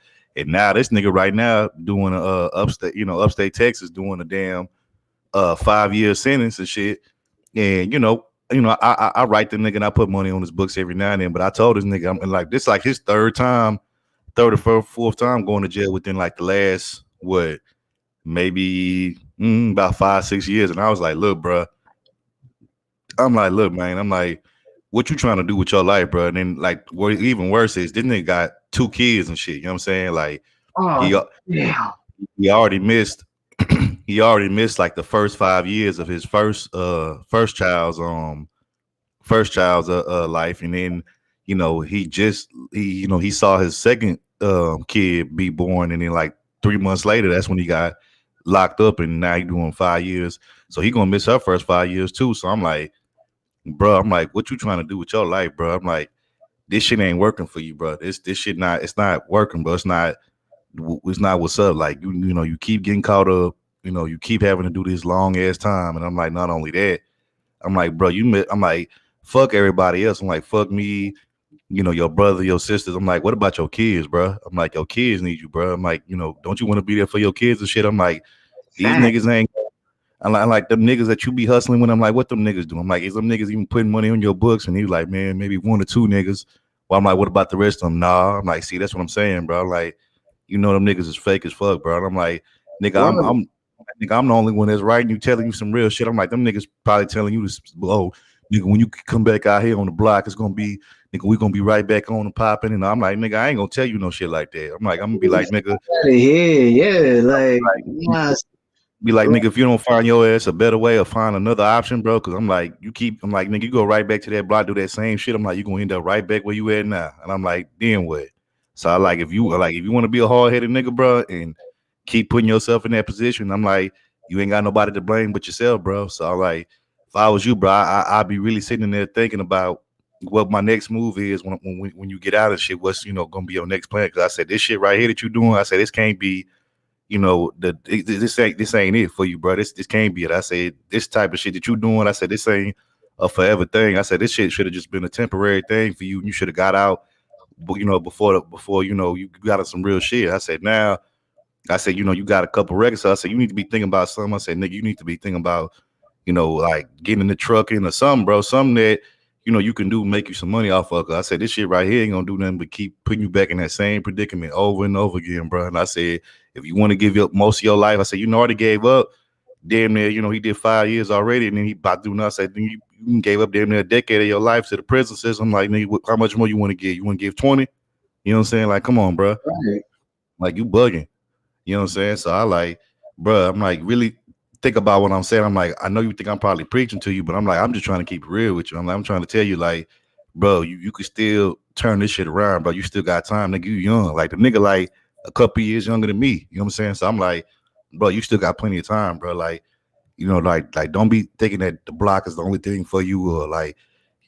now this nigga right now doing upstate Texas doing a damn 5-year sentence and shit. And I write the nigga and I put money on his books every now and then. But I told this nigga, I'm like, this like his third or fourth time going to jail within like the last maybe about 5-6 years. And I was like, look, bro. I'm like, look, man. I'm like, what you trying to do with your life, bro? And then like, what even worse is this nigga got 2 kids and shit. You know what I'm saying? Like, he already missed. He already missed like the first 5 years of his first child's life, and then he saw his second kid be born, and then like 3 months later, that's when he got locked up, and now he doing 5 years. So he gonna miss her first 5 years too. So I'm like, bro, what you trying to do with your life, bro? I'm like, this shit ain't working for you, bro. This shit it's not working, bro. It's not what's up. Like you keep getting caught up. You keep having to do this long ass time. And I'm like, not only that, I'm like, bro, I'm like, fuck everybody else. I'm like, fuck me, your brother, your sisters. I'm like, what about your kids, bro? I'm like, your kids need you, bro. I'm like, don't you want to be there for your kids and shit? I'm like, these Fact. niggas ain't. I'm like them niggas that you be hustling with. I'm like, what them niggas do? I'm like, is them niggas even putting money on your books? And he was like, man, maybe one or two niggas. Well, I'm like, what about the rest of them? Nah. I'm like, see, that's what I'm saying, bro. I'm like, them niggas is fake as fuck, bro. And I'm like, nigga, Word. I'm the only one that's writing you, telling you some real shit. I'm like, them niggas probably telling you this, oh, nigga, when you come back out here on the block, it's gonna be, nigga, we gonna be right back on and popping. And I'm like, nigga, I ain't gonna tell you no shit like that. I'm like, I'm gonna be like, nigga, Yeah, like, nah, be like, nigga, if you don't find your ass a better way or find another option, bro, because I'm like, I'm like, nigga, you go right back to that block, do that same shit. I'm like, you gonna end up right back where you at now. And I'm like, then what? So I like, if you want to be a hard headed nigga, bro, and keep putting yourself in that position, I'm like, you ain't got nobody to blame but yourself, bro. So I'm like, if I was you, bro, I'd be really sitting there thinking about what my next move is when you get out of shit. What's gonna be your next plan? Because I said this shit right here that you doing, I said this can't be. This ain't it for you, bro. This can't be it. I said this type of shit that you doing. I said this ain't a forever thing. I said this shit should have just been a temporary thing for you. You should have got out, but before you got on some real shit. I said now. I said you got a couple records. So I said you need to be thinking about something. I said nigga, you need to be thinking about like getting in the truck in or something, bro. Something that you can do, make you some money off of. I said this shit right here ain't gonna do nothing but keep putting you back in that same predicament over and over again, bro. And I said, if you want to give up most of your life, I said you already gave up damn near, he did 5 years already, and then he about to do nothing. I said you gave up damn near a decade of your life to the prison system. Like, nigga, how much more you want to give? You want to give 20? You know what I'm saying? Like, come on, bro. right. Like, you bugging. You know what I'm saying? So I like, bro, I'm like, really think about what I'm saying. I'm like, I know you think I'm probably preaching to you, but I'm like, I'm just trying to keep it real with you. I'm trying to tell you, like, bro, you could still turn this shit around, bro. You still got time, nigga. You young. Like, the nigga, like, a couple years younger than me. You know what I'm saying? So I'm like, bro, you still got plenty of time, bro. Like, like don't be thinking that the block is the only thing for you, or like,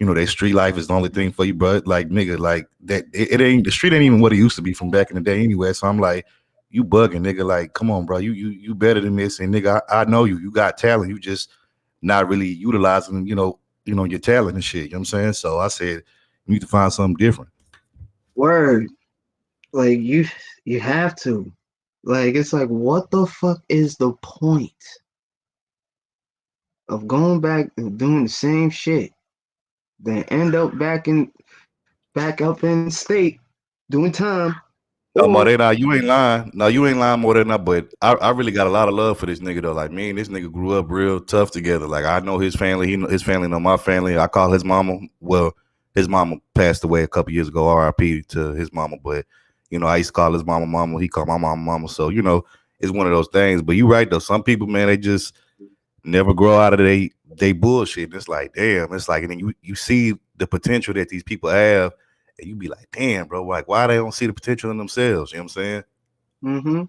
that street life is the only thing for you, bro. Like, nigga, like that it ain't, the street ain't even what it used to be from back in the day anyway. So I'm like, you bugging, nigga. Like, come on, bro. You better than this. And nigga, I know you. You got talent. You just not really utilizing, your talent and shit. You know what I'm saying? So I said, you need to find something different. Word. Like, you have to. Like, it's like, what the fuck is the point of going back and doing the same shit, then end up back up in state doing time? No, Or Morena, you ain't lying. No, you ain't lying, Morena. But I really got a lot of love for this nigga though. Like, me and this nigga grew up real tough together. Like, I know his family. His family know my family. I call his mama. Well, his mama passed away a couple years ago. R.I.P. to his mama. But I used to call his mama mama. He called my mama mama. So it's one of those things. But you right though. Some people, man, they just never grow out of they bullshit. And it's like, damn. It's like, and then you see the potential that these people have. And you be like, damn, bro, like, why they don't see the potential in themselves? You know what I'm saying? mm-hmm.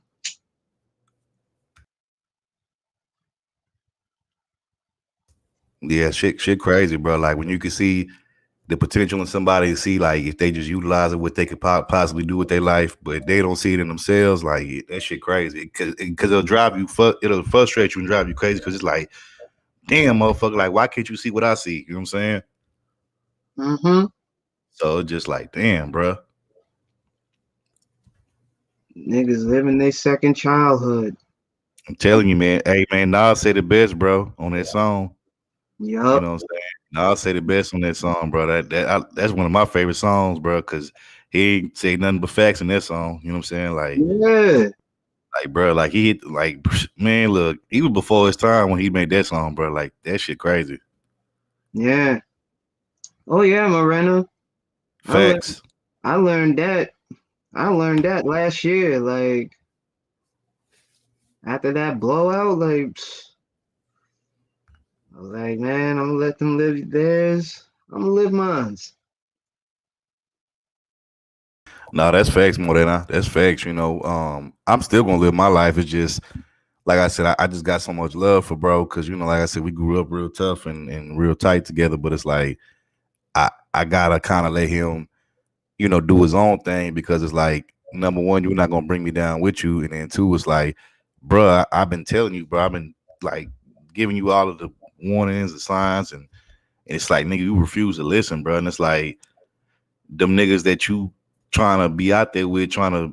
Yeah, shit crazy, bro. Like, when you can see the potential in somebody, see, like, if they just utilize it, what they could possibly do with their life, but they don't see it in themselves, like, that shit crazy. Because it'll drive you, it'll frustrate you and drive you crazy, because it's like, damn, motherfucker, like, why can't you see what I see? You know what I'm saying? Mm-hmm. So it's just like, damn, bro. Niggas living their second childhood. I'm telling you, man. Hey, man, Nas said the best, bro, on that song. Yup. You know what I'm saying? Nas said the best on that song, bro. That's one of my favorite songs, bro, because he ain't say nothing but facts in that song. You know what I'm saying? Like, Yeah. like, bro, like, he hit, like, man, look, he was before his time when he made that song, bro. Like, that shit crazy. Yeah. Oh yeah, Morena. Facts. I learned that. I learned that last year. Like, after that blowout, like, I was like, man, I'm gonna let them live theirs. I'm gonna live mine's. No, that's facts, Morena. That's facts. I'm still gonna live my life. It's just, like I said, I just got so much love for bro, because like I said, we grew up real tough and real tight together. But it's like, I gotta kind of let him, do his own thing, because it's like, number one, you're not gonna bring me down with you, and then two, it's like, bro, I've been telling you, bro, I've been like giving you all of the warnings, the signs, and it's like, nigga, you refuse to listen, bro, and it's like, them niggas that you trying to be out there with, trying to,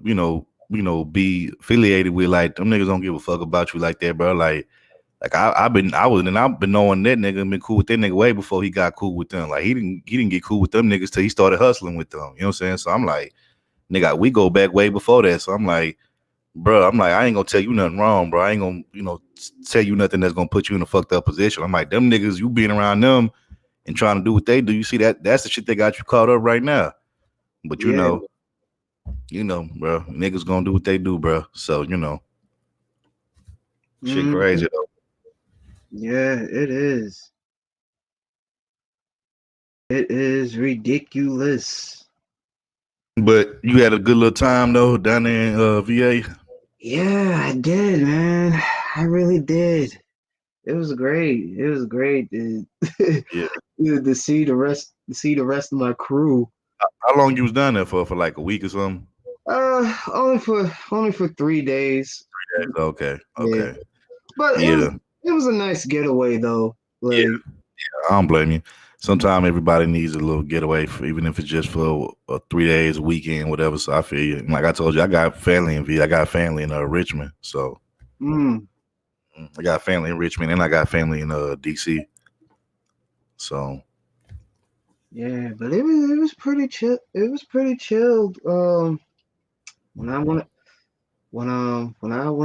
be affiliated with, like them niggas don't give a fuck about you like that, bro. Like I've been knowing that nigga and been cool with that nigga way before he got cool with them. Like he didn't get cool with them niggas till he started hustling with them. You know what I'm saying? So I'm like, nigga, we go back way before that. So I'm like, bro, I ain't gonna tell you nothing wrong, bro. I ain't gonna, tell you nothing that's gonna put you in a fucked up position. I'm like, them niggas, you being around them and trying to do what they do, you see that's the shit that got you caught up right now. But you know, bro, niggas gonna do what they do, bro. So shit crazy though. Yeah, it is. It is ridiculous. But you had a good little time though down there in VA. Yeah, I did, man. I really did. It was great. It was great to, Yeah. to see the rest of my crew. How long you was down there for like a week or something? Only for 3 days. Okay. Yeah. But it was a nice getaway though. Like, yeah, I don't blame you. Sometimes everybody needs a little getaway, even if it's just for 3 days, a weekend, whatever. So I feel you. And like I told you, I got family in I got family in Richmond. So I got family in Richmond and I got family in DC. So yeah, but it was pretty chill. It was pretty chilled. When I went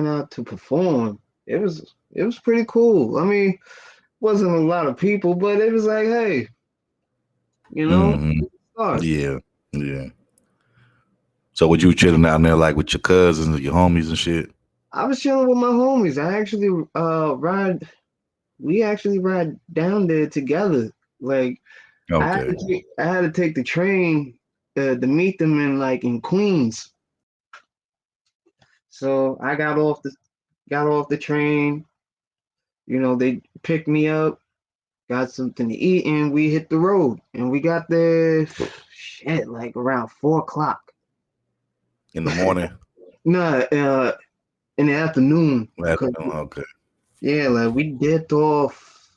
out to perform, it was pretty cool. I mean, wasn't a lot of people, but it was like, hey, yeah. So would you chilling out there like with your cousins and your homies and shit? I was chilling with my homies. We actually ride down there together. Like, okay. I had to take the train to meet them in Queens. So I got off the train. They picked me up, got something to eat, and we hit the road. And we got there, like around 4:00 in the morning. No, in the afternoon. Okay. Yeah, like we dipped off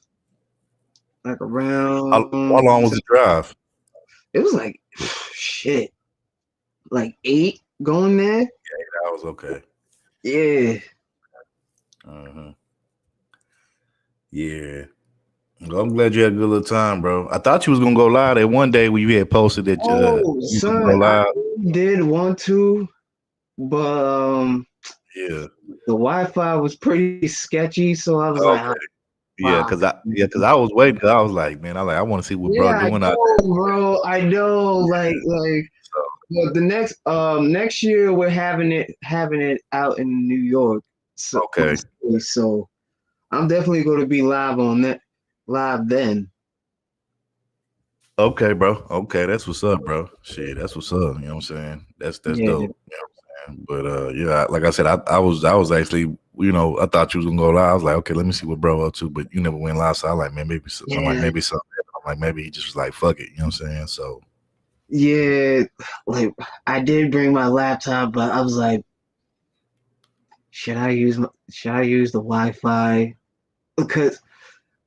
like around. How long was the drive? It was like like 8 going there. Yeah, 8 hours. Okay. Yeah. Yeah. Well, I'm glad you had a good little time, bro. I thought you was gonna go live that one day when you had posted that you son, go live. I did want to, but yeah, the Wi-Fi was pretty sketchy, so I was like, yeah, because I was waiting. Cause I was like, man, I want to see what bro doing out there. Bro, I know, like. Well, the next year we're having it out in New York. So, okay. So I'm definitely going to be live then. Okay, bro. Okay, that's what's up, bro. Shit, that's what's up. You know what I'm saying? That's dope. You know what I'm saying? But yeah, like I said, I was actually, I thought you was gonna go live. I was like, okay, let me see what bro up to, but you never went live. So I like, man, maybe something. I'm like, maybe he just was like, fuck it. You know what I'm saying? So. Yeah, like I did bring my laptop, but I was like, should I use the Wi-Fi? Because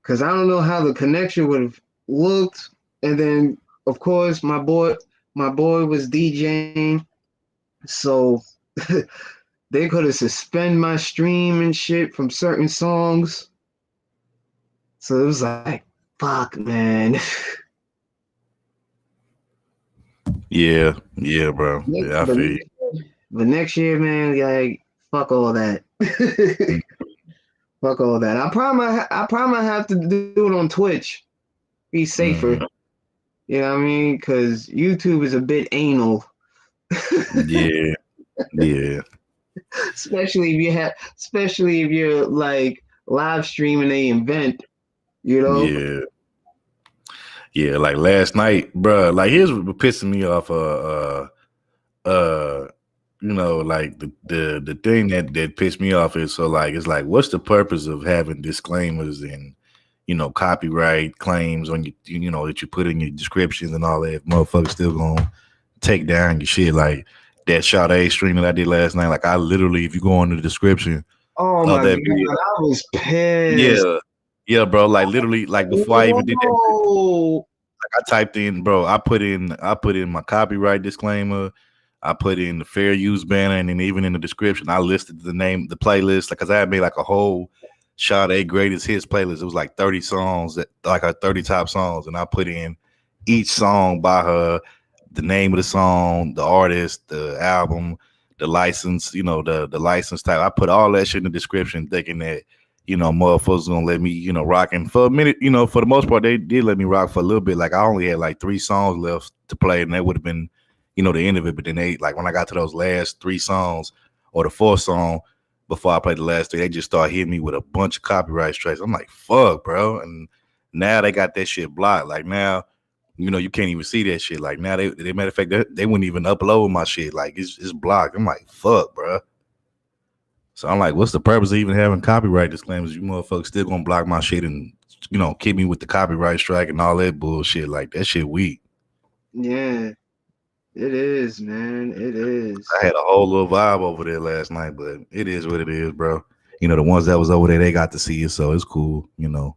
I don't know how the connection would have looked. And then of course my boy was DJing, so they could have suspended my stream and shit from certain songs. So it was like, fuck, man. Yeah, bro. Yeah, I feel you. But next year, man, like, fuck all that. Fuck all that. I probably have to do it on Twitch. Be safer. You know what I mean? Because YouTube is a bit anal. Yeah. Especially if you're like live streaming an event, Yeah. Yeah, like last night, bro. Like here's what pissing me off. Like the thing that pissed me off is so like it's like, what's the purpose of having disclaimers and copyright claims on you that you put in your descriptions and all that? Motherfuckers still gonna take down your shit. Like that Sade stream that I did last night. Like I literally, if you go on the description, oh my god, video, I was pissed. Yeah, bro. Like literally, like before I even did that, I typed in, bro. I put in my copyright disclaimer. I put in the fair use banner, and then even in the description, I listed the name, the playlist, like, cause I had made like a whole Sade greatest hits playlist. It was like 30 songs, that like her 30 top songs, and I put in each song by her, the name of the song, the artist, the album, the license, you know, the license type. I put all that shit in the description, thinking that, you know, motherfuckers gonna let me, you know, rock. And for a minute, you know, for the most part, they did let me rock for a little bit. Like I only had like 3 songs left to play, and that would have been, you know, the end of it. But then they, like, when I got to those last 3 songs or the 4th song before I played the last 3, they just started hitting me with a bunch of copyright strikes. I'm like, fuck, bro. And now they got that shit blocked. Like now, you know, you can't even see that shit. Like now, they matter of fact, they wouldn't even upload my shit. Like it's blocked. I'm like, fuck, bro. So I'm like, what's the purpose of even having copyright disclaimers? You motherfuckers still gonna block my shit and, you know, keep me with the copyright strike and all that bullshit. Like that shit weak. Yeah, it is, man. It is. I had a whole little vibe over there last night, but it is what it is, bro. You know, the ones that was over there, they got to see it, so it's cool, you know.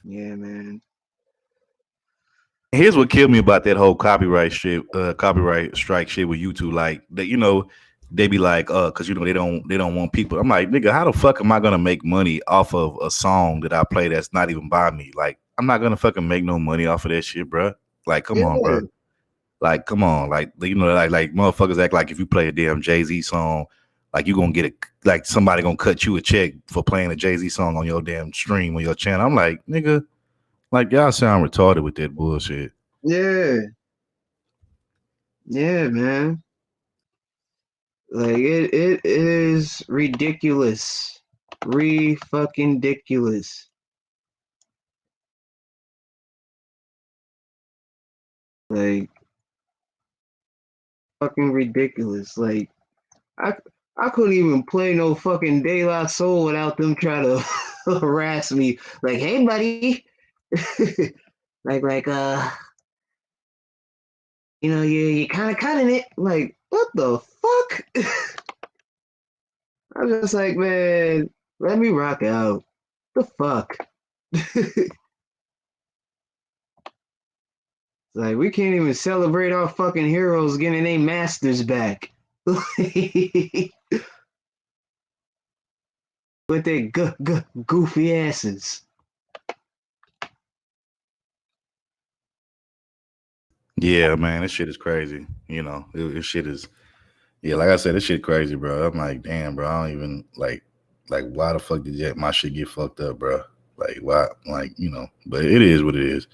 Yeah, man. Here's what killed me about that whole copyright strike shit with YouTube. Like that, you know, they be like, because you know they don't want people. I'm like, nigga, how the fuck am I gonna make money off of a song that I play that's not even by me? Like, I'm not gonna fucking make no money off of that shit, bro. Like, come on, bro. Like, come on, like, you know, like motherfuckers act like if you play a damn Jay-Z song, like you gonna get like somebody gonna cut you a check for playing a Jay-Z song on your damn stream on your channel. I'm like, nigga, like y'all sound retarded with that bullshit. Yeah. Yeah, man. Like it is ridiculous. Fucking ridiculous. Like fucking ridiculous. Like I couldn't even play no fucking De La Soul without them trying to harass me. Like, hey buddy. like you know, you kind of cutting it. Like, what the fuck? I'm just like, man, let me rock out. The fuck? Like, we can't even celebrate our fucking heroes getting their masters back. With their goofy asses. Yeah, man, this shit is crazy. You know, this shit is, yeah, like I said, this shit crazy, bro. I'm like, damn, bro, I don't even like why the fuck did my shit get fucked up, bro? Like, why? Like, you know, but it is what it is,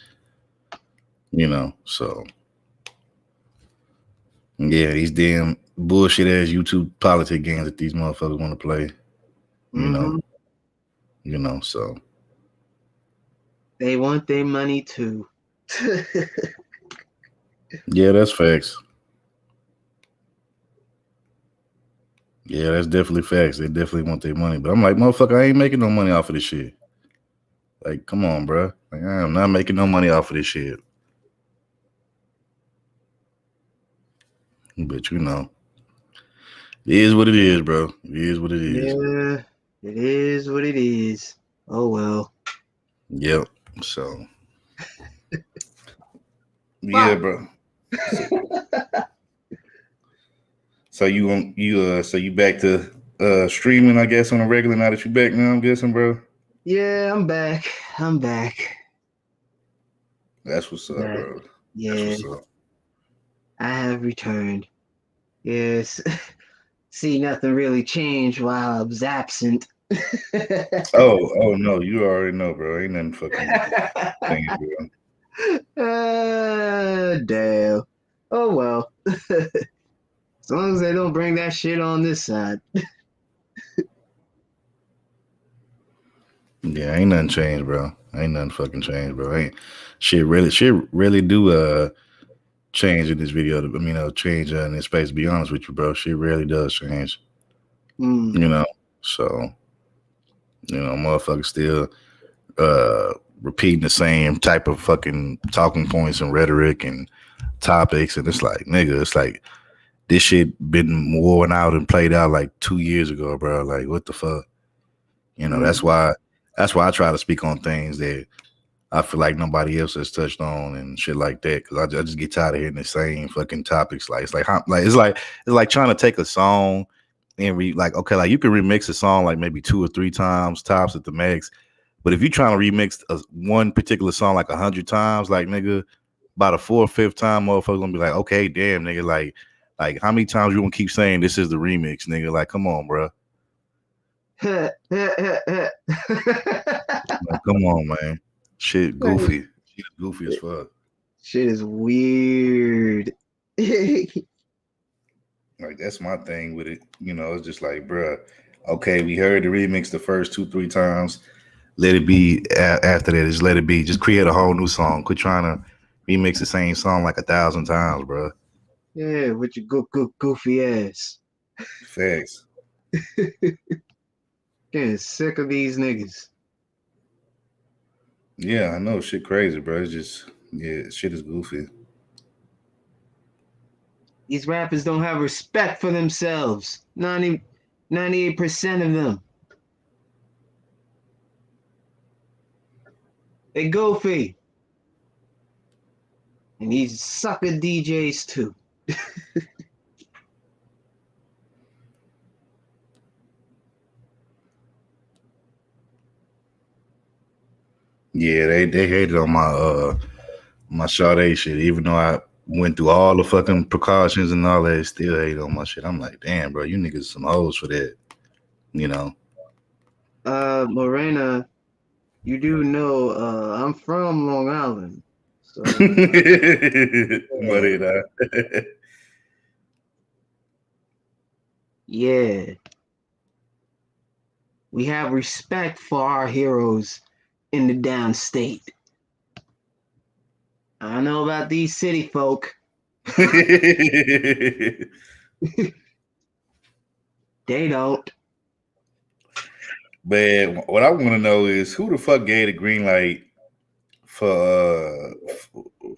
you know. So, yeah, these damn bullshit ass YouTube politic games that these motherfuckers want to play, you know, so they want their money too. Yeah, that's facts. Yeah, that's definitely facts. They definitely want their money. But I'm like, motherfucker, I ain't making no money off of this shit. Like, come on, bro. Like, I am not making no money off of this shit. But you know, it is what it is, bro. It is what it is. Yeah, it is what it is. Oh well. Yep. So yeah, bro. So you back to streaming, I guess, on a regular now that you back now, I'm guessing, bro. Yeah, I'm back. That's what's up, bro. Yeah. That's what's up. I have returned. Yes. See, nothing really changed while I was absent. Oh no, you already know, bro. Ain't nothing fucking thing, bro. Damn. Oh well. As long as they don't bring that shit on this side. Yeah, ain't nothing changed, bro. Ain't nothing fucking changed, bro. Ain't shit really do change in this video. I mean, change in this space. To be honest with you, bro, shit really does change. You know, so you know, motherfuckers still repeating the same type of fucking talking points and rhetoric and topics, and it's like, nigga, it's like this shit been worn out and played out like 2 years ago, bro. Like, what the fuck? You know, that's why I try to speak on things that I feel like nobody else has touched on and shit like that. Cause I just get tired of hearing the same fucking topics. Like it's like trying to take a song and like okay, like you can remix a song like maybe 2 or 3 times tops at the max. But if you're trying to remix one particular song like 100 times, like nigga, by the 4th or 5th time, motherfuckers gonna be like, okay, damn, nigga, like how many times you gonna keep saying this is the remix, nigga? Like, come on, bro. Like, come on, man. Shit, goofy. Shit goofy as fuck. Shit is weird. Like that's my thing with it. You know, it's just like, bro. Okay, we heard the remix the first 2-3 times. Let it be. After that, just let it be. Just create a whole new song. Quit trying to remix the same song like 1,000 times, bro. Yeah, with your goofy ass. Facts. Getting sick of these niggas. Yeah, I know. Shit crazy, bro. It's just, yeah, shit is goofy. These rappers don't have respect for themselves. 98% of them. They goofy. And these sucker DJs too. Yeah, they hated on my Sade shit, even though I went through all the fucking precautions and all that, they still hate on my shit. I'm like, damn, bro, you niggas some hoes for that. You know. Morena, you do know I'm from Long Island. So yeah. We have respect for our heroes in the downstate. I don't know about these city folk. They don't. But what I want to know is who the fuck gave the green light for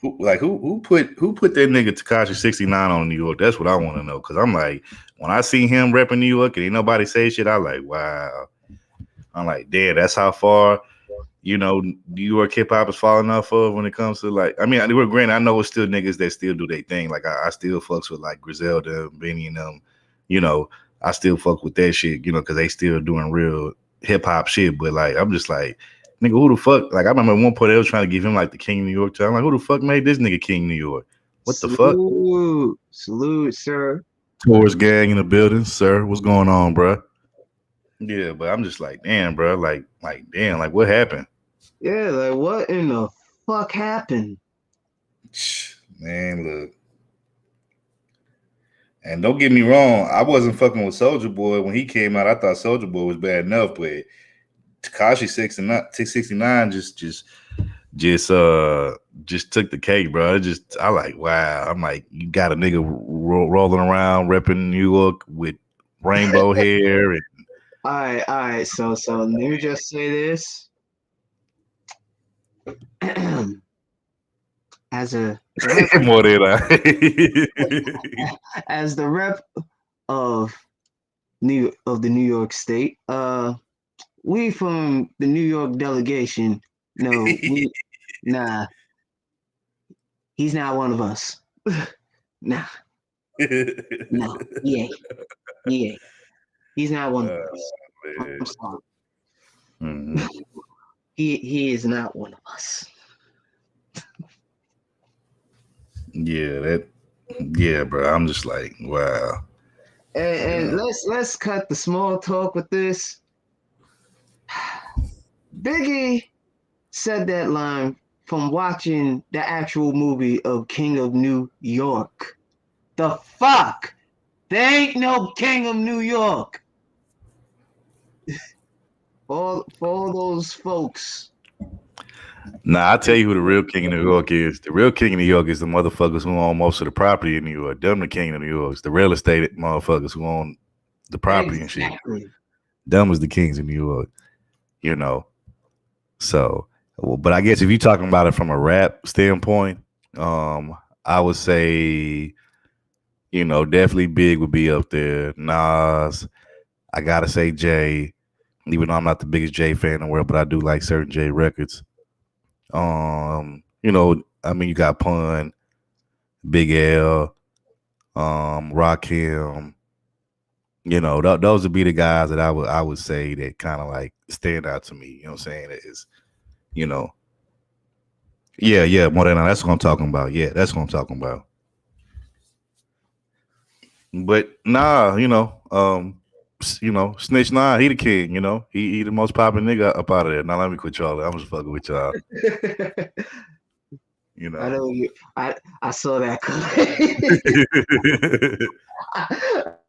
who put that nigga Tekashi 69 on New York? That's what I want to know. Cause I'm like, when I see him repping New York and ain't nobody say shit, I like, wow. I'm like, damn, that's how far, you know, New York hip hop is falling off of when it comes to like, I mean, we're granted, I know it's still niggas that still do their thing. Like I still fucks with like Griselda, Benny and them, you know, I still fuck with that shit, you know, cause they still doing real hip hop shit. But like, I'm just like, nigga, who the fuck? Like, I remember at one point they was trying to give him like the King of New York. I'm like, who the fuck made this nigga King New York? What the fuck? Salute, sir. Tours gang in the building, sir. What's going on, bro? Yeah, but I'm just like, damn, bro. Like, damn, like, what happened? Yeah, like, what in the fuck happened? Man, look. And don't get me wrong, I wasn't fucking with Soulja Boy when he came out. I thought Soulja Boy was bad enough, but Tekashi 69 just took the cake, bro. I like, wow. I'm like, you got a nigga rolling around repping New York with rainbow hair and all right. So let me just say this. As a as the rep of the New York State, we from the New York delegation, nah, he's not one of us. Nah. No, he ain't. He's not one of us. I'm sorry. Mm-hmm. He is not one of us. Yeah, bro. I'm just like, wow. And let's cut the small talk with this. Biggie said that line from watching the actual movie of King of New York. The fuck? There ain't no King of New York. For all those folks. Nah, I'll tell you who the real King of New York is. The real King of New York is the motherfuckers who own most of the property in New York. Them the King of New York. It's the real estate motherfuckers who own the property and shit. Them is the kings of New York. You know. So, but I guess if you're talking about it from a rap standpoint, I would say, you know, definitely Big would be up there. Nas, I gotta say Jay, even though I'm not the biggest Jay fan in the world, but I do like certain Jay records. You know, I mean, you got Pun, Big L, Rakim. You know, those would be the guys that I would say that kind of like stand out to me. You know what I'm saying? That is, you know, yeah, Morena. That's what I'm talking about. Yeah, that's what I'm talking about. But nah, Snitch Nine, he the king. You know, he the most popular nigga up out of there. Now let me quit y'all. I'm just fucking with y'all. You I know. know you. I saw that clip.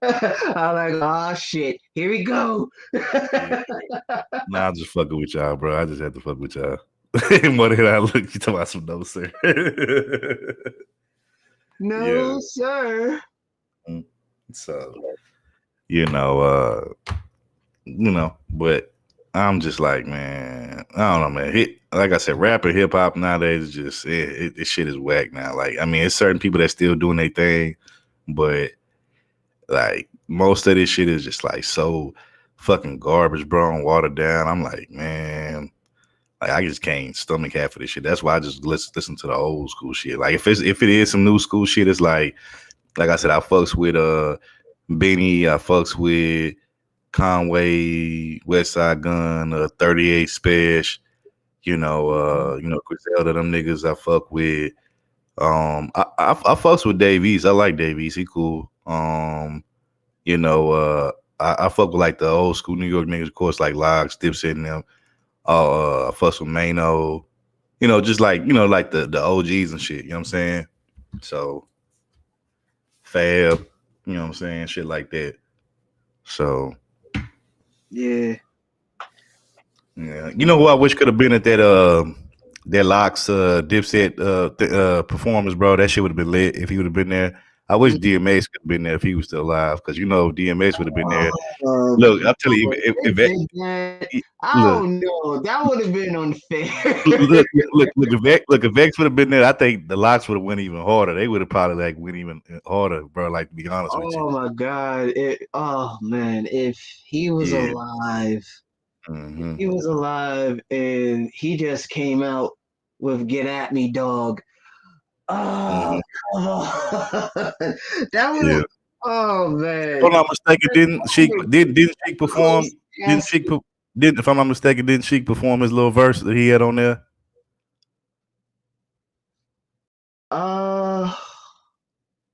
I'm like, oh shit, here we go. Yeah. Nah, I'm just fucking with y'all, bro. I just had to fuck with y'all. More than I look, you talking about some no, sir. No, Yeah. sir. So, you know, but I'm just like, man, I don't know, man. Like I said, rap and hip hop nowadays is just this shit is whack now. Like, I mean, it's certain people that still doing their thing, but like most of this shit is just like so fucking garbage, bro, and watered down. I'm like, man, like I just can't stomach half of this shit. That's why I just listen to the old school shit. Like if it is some new school shit, it's like I said, I fucks with Benny, I fucks with Conway, West Side Gun, 38 Special, Griselda, them niggas I fuck with. I fucks with Dave East. I like Dave East. He cool. I fuck with like the old school New York niggas, of course, like Lox, Dipset and them. I fucks with Mano. Just like, like the OGs and shit, you know what I'm saying? So Fab, you know what I'm saying? Shit like that. So Yeah. yeah. You know who I wish could have been at that Lox Dipset performance, bro? That shit would have been lit if he would have been there. I wish DMX could have been there if he was still alive, because DMX would have been there. Look, I'm telling you, I don't know. That would have been unfair. If Vex would have been there, I think the Lox would have went even harder. They would have probably like went even harder, bro. Like, to be honest with you. Oh my god! Oh man, if he was alive, Mm-hmm. if he was alive, and he just came out with "Get at Me, Dog." Oh, that was. Yeah. Oh man! If I'm not mistaken, didn't Sheik perform? Yes. If I'm not mistaken, didn't Sheik perform his little verse that he had on there?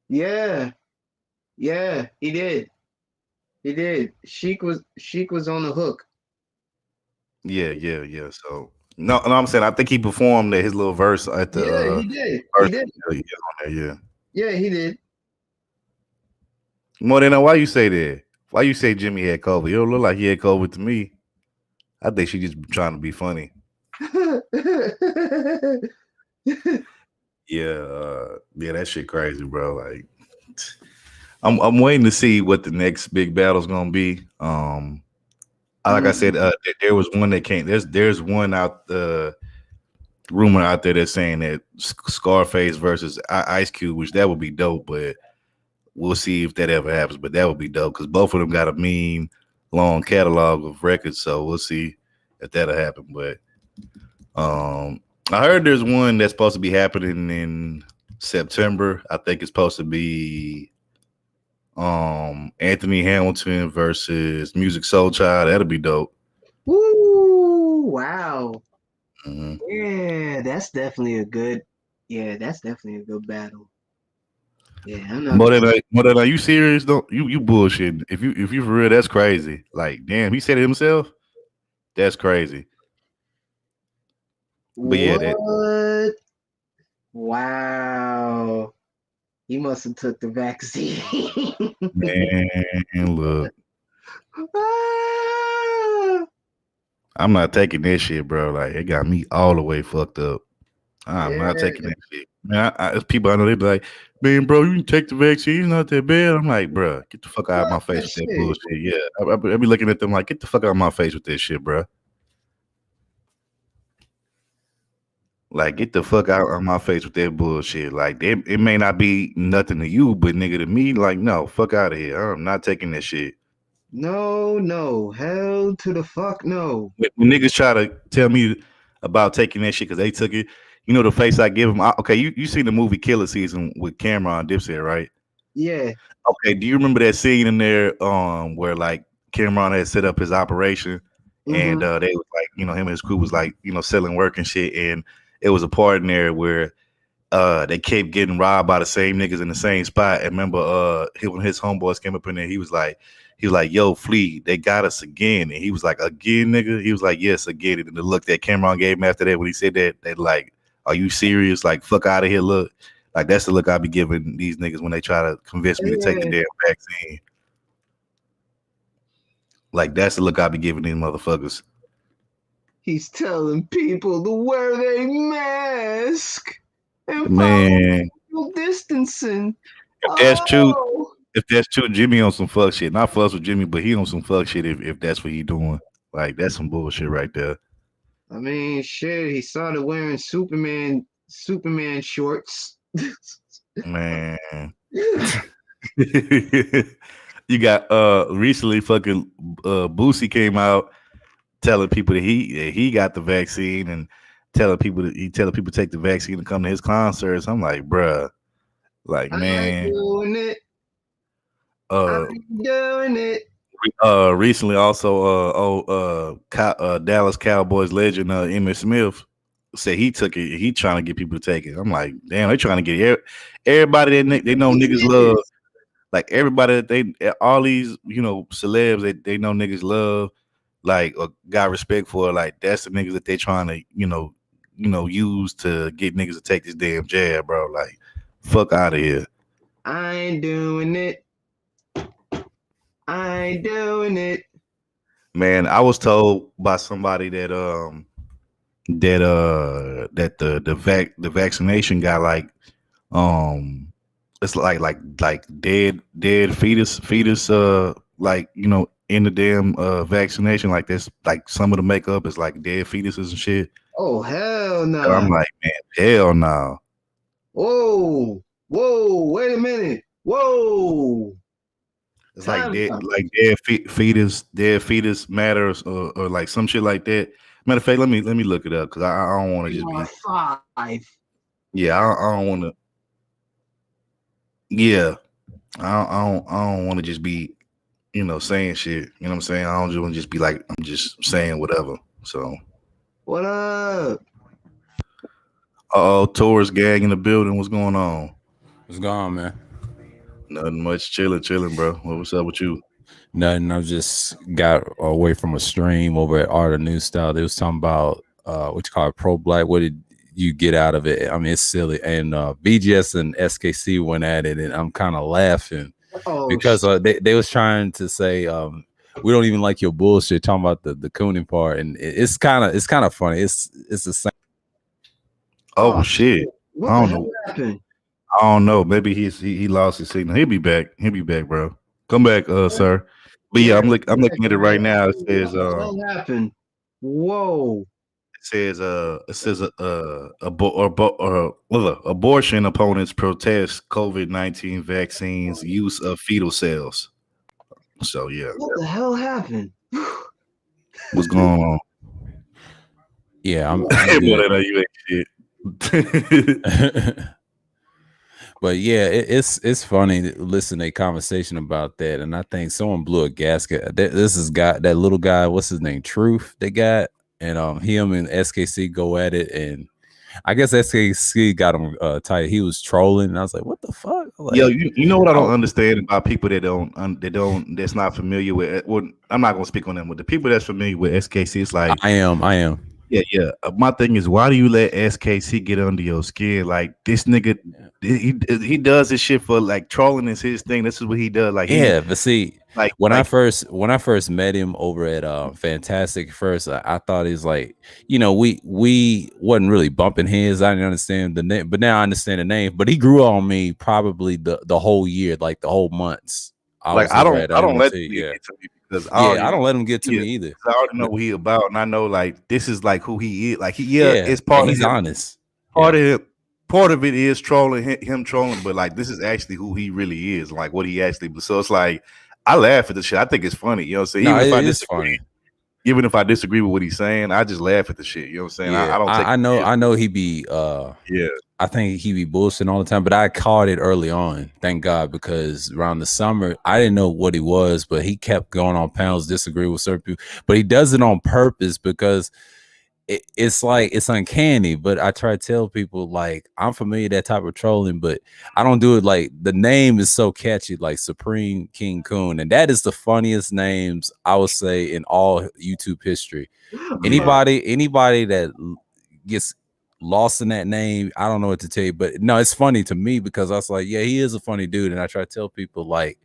Yeah, he did. He did. Sheik was on the hook. Yeah. So no, I'm saying I think he performed his little verse at the. Yeah, he did. He did. Yeah, he did. More than why you say that? Why you say Jimmy had COVID? You don't look like he had COVID to me. I think she just trying to be funny. Yeah, that shit crazy, bro. Like, I'm waiting to see what the next big battle's gonna be. Like I said, there was one that came. There's one rumor out there that's saying that Scarface versus Ice Cube, which that would be dope, but we'll see if that ever happens. But that would be dope because both of them got a mean long catalog of records, so we'll see if that'll happen. But I heard there's one that's supposed to be happening in September. I think it's supposed to be Anthony Hamilton versus Music Soul Child. That'll be dope. Woo! Wow. Mm-hmm. Yeah, that's definitely a good. Yeah, that's definitely a good battle. Yeah, I'm not. More are you serious? Don't you bullshit? If you for real, that's crazy. Like, damn, he said it himself. That's crazy. But what? Wow. He must have took the vaccine. Man, look. I'm not taking that shit, bro. Like, it got me all the way fucked up. I'm not taking that shit. Man, people I know, they be like, man, bro, you can take the vaccine. It's not that bad. I'm like, bro, get the fuck out of my face with that bullshit. Yeah, I be looking at them like, get the fuck out of my face with that shit, bro. Like, get the fuck out of my face with that bullshit. Like, it may not be nothing to you, but nigga, to me, like, no, fuck out of here. I'm not taking that shit. No, hell to the fuck no. When niggas try to tell me, about taking that shit because they took it. You know the face I give him. Okay, you seen the movie Killer Season with Cameron Dipset, right? Yeah. Okay, do you remember that scene in there where like Cameron had set up his operation and they was like, you know, him and his crew was like, you know, selling work and shit, and it was a part in there where they kept getting robbed by the same niggas in the same spot. And remember when his homeboys came up in there, he was like, yo, Flea, they got us again. And he was like, again, nigga? He was like, yes, again. And the look that Cameron gave him after that when he said that, they like, are you serious? Like, fuck out of here, look. Like, that's the look I be giving these niggas when they try to convince me to take the damn vaccine. Like, that's the look I be giving these motherfuckers. He's telling people to wear their mask and Man, follow distancing. If that's true, Jimmy on some fuck shit. Not fuss with Jimmy, but he on some fuck shit if that's what he doing. Like, that's some bullshit right there. I mean, shit, he started wearing Superman shorts. Man. You got recently fucking Boosie came out telling people that he got the vaccine and telling people to take the vaccine and come to his concerts. I'm like, bruh, like, man, I'm doing it. Recently also Dallas Cowboys legend Emmitt Smith said he took it. He trying to get people to take it. I'm like, damn, they trying to get everybody that they know niggas love. Like everybody that all these, you know, celebs that they know niggas love, like or got respect for, like that's the niggas that they trying to, you know, use to get niggas to take this damn jab, bro. Like, fuck out of here. I ain't doing it. I ain't doing it. Man, I was told by somebody that the vaccination got like it's like dead fetus like, you know, in the damn vaccination, like this, like some of the makeup is like dead fetuses and shit. Oh hell no. So I'm like, man, hell no. Whoa, wait a minute. Whoa. It's like dead fetus matters or like some shit like that. Matter of fact, let me look it up because I don't want to just be 5. Yeah, I don't want to. Yeah, I don't want to just be, you know, saying shit. You know what I'm saying? I don't just want to just be like I'm just saying whatever. So what up? Tourist gang in the building. What's going on? What's going on, man? Nothing much. Chilling, bro. What's up with you? Nothing. I just got away from a stream over at Art of New Style. They was talking about what you call it, pro-black. What did you get out of it? I mean, it's silly. And BGS and SKC went at it, and I'm kind of laughing because they was trying to say we don't even like your bullshit. Talking about the cooning part, and it's kind of funny. It's the same. Oh shit! What I don't the know. happened? I don't know. Maybe he lost his signal. He'll be back, bro. Come back, sir. But yeah, I'm looking at it right now. It says what happened? Whoa. It says abortion opponents protest COVID-19 vaccines use of fetal cells. So yeah. What the hell happened? What's going on? Yeah, I'm you ain't shit. But yeah, it's funny to listen to a conversation about that, and I think someone blew a gasket. This is that little guy. What's his name? Truth. They got, and him and SKC go at it, and I guess SKC got him tight. He was trolling, and I was like, "What the fuck?" Like, yo, you know what I don't understand about people that's not familiar with. Well, I'm not gonna speak on them, but the people that's familiar with SKC, it's like I am. Yeah. My thing is, why do you let SKC get under your skin? Like this nigga, he does this shit for like trolling is his thing. This is what he does. Like but see, like when I first met him over at Fantastic, first I thought he's like, you know, we wasn't really bumping heads. I didn't understand the name, but now I understand the name. But he grew on me probably the whole year, like the whole months. I don't let him get to me because I don't let him get to me either. I already know what he about, and I know like this is like who he is. Like it's part he's of him. Honest. Part of it is trolling him trolling, but like this is actually who he really is, like what he actually. So it's like I laugh at the shit. I think it's funny. You know what I'm saying? No, it is funny. even if I disagree with what he's saying, I just laugh at the shit. You know what I'm saying? Yeah, I don't take I know. I know he be. yeah. I think he be bullshitting all the time, but I caught it early on. Thank God, because around the summer, I didn't know what he was, but he kept going on panels, disagree with certain people. But he does it on purpose because it's like it's uncanny. But I try to tell people like I'm familiar with that type of trolling, but I don't do it like the name is so catchy, like Supreme King Coon, and that is the funniest names I would say in all YouTube history. Anybody that gets lost in that name, I don't know what to tell you, but no, it's funny to me because I was like, yeah, he is a funny dude, and I try to tell people like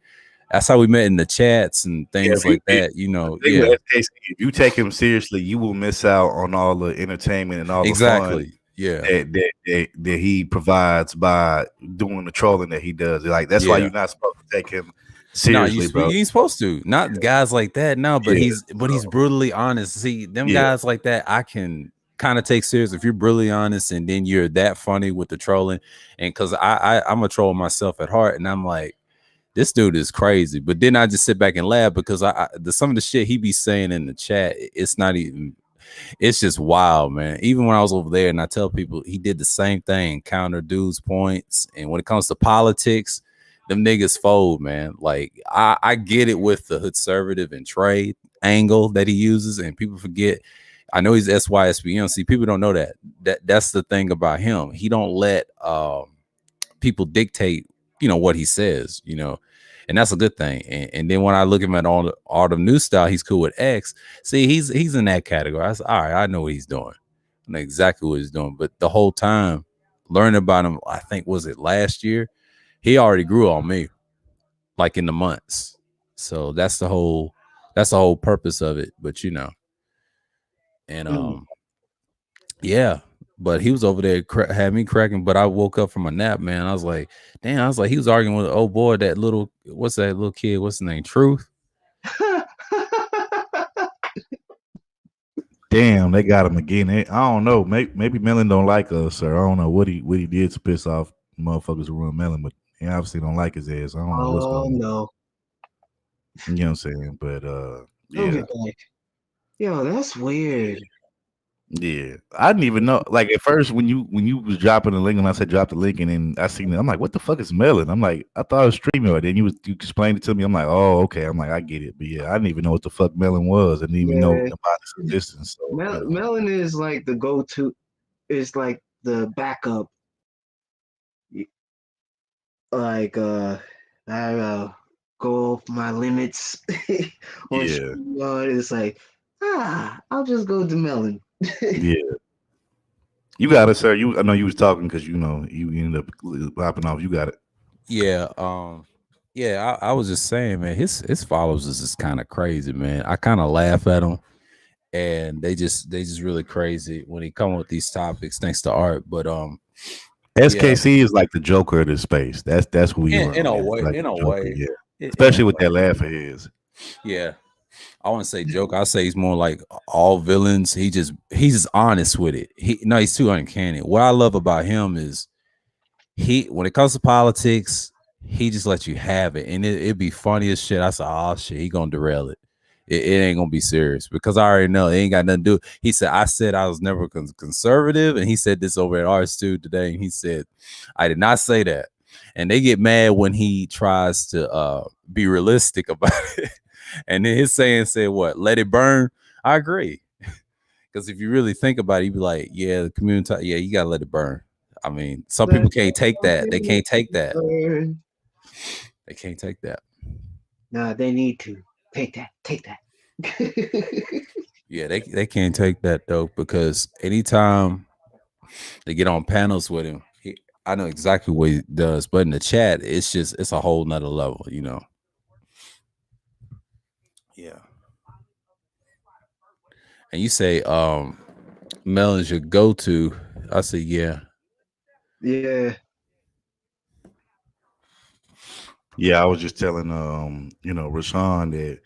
that's how we met in the chats and things like that. You know, yeah, if you take him seriously, you will miss out on all the entertainment and all the fun that he provides by doing the trolling that he does. Like that's why you're not supposed to take him seriously, bro. You ain't supposed to. Not guys like that. No, but he's brutally honest. See, them guys like that, I can kind of take serious if you're brutally honest and then you're that funny with the trolling. And because I'm a troll myself at heart, and I'm like, this dude is crazy. But then I just sit back and laugh because some of the shit he be saying in the chat, it's not even. It's just wild, man. Even when I was over there, and I tell people he did the same thing, counter dudes' points. And when it comes to politics, them niggas fold, man. Like I get it with the conservative and trade angle that he uses, and people forget. I know he's SYSBM. See, people don't know that. That's the thing about him. He don't let people dictate, what he says, and that's a good thing. And then when I look at him at all Art of New Style, he's cool with X. See, he's in that category. I said, all right, I know what he's doing. I know exactly what he's doing. But the whole time, learning about him, I think, was it last year? He already grew on me, like in the months. So that's the whole purpose of it. But and yeah. But he was over there, had me cracking. But I woke up from a nap, man. I was like, damn. I was like, he was arguing with oh boy, what's that little kid? What's his name? Truth. Damn, they got him again. I don't know. Maybe Melon don't like us, or I don't know what he did to piss off motherfuckers who run Melon, but he obviously don't like his ass. I don't know what's going on. No. You know what I'm saying? But yeah. Yo, that's weird. Yeah, I didn't even know. Like at first, when you was dropping the link, and I said drop the link, and then I seen it, I'm like, what the fuck is Melon? I'm like, I thought it was StreamYard. Then you explained it to me. I'm like, oh, okay. I'm like, I get it. But yeah, I didn't even know what the fuck Melon was. I didn't even know about its existence. So, Melon is like the go-to. It's like the backup. Like I go off my limits. StreamYard, it's like I'll just go to Melon. Yeah, you got it, sir. I know you was talking because you ended up popping off. You got it. Yeah, I was just saying, man, his followers is just kind of crazy, man. I kind of laugh at them, and they just really crazy when he come up with these topics. Thanks to Art, but SKC is like the Joker of this space. That's who he is in a way, yeah. Especially with that laugh of his. Yeah. I wouldn't say joke. I say he's more like all villains. He's just honest with it. He's too uncanny. What I love about him is when it comes to politics, he just lets you have it, and it'd be funny as shit. I said, oh shit, he gonna derail it. It ain't gonna be serious because I already know it ain't got nothing to do. He said, I said I was never conservative, and he said this over at R2 today, and he said, I did not say that. And they get mad when he tries to be realistic about it. And then his saying said, what? Let it burn. I agree. Because if you really think about it, you'd be like, yeah, the community, yeah, you got to let it burn. I mean, some people can't take that. They can't take that. They can't take that. No, they need to take that. Yeah, they can't take that, though, because anytime they get on panels with him, I know exactly what he does. But in the chat, it's a whole nother level, Yeah. And you say Melon's your go-to. I say yeah. Yeah. Yeah, I was just telling Rashawn that,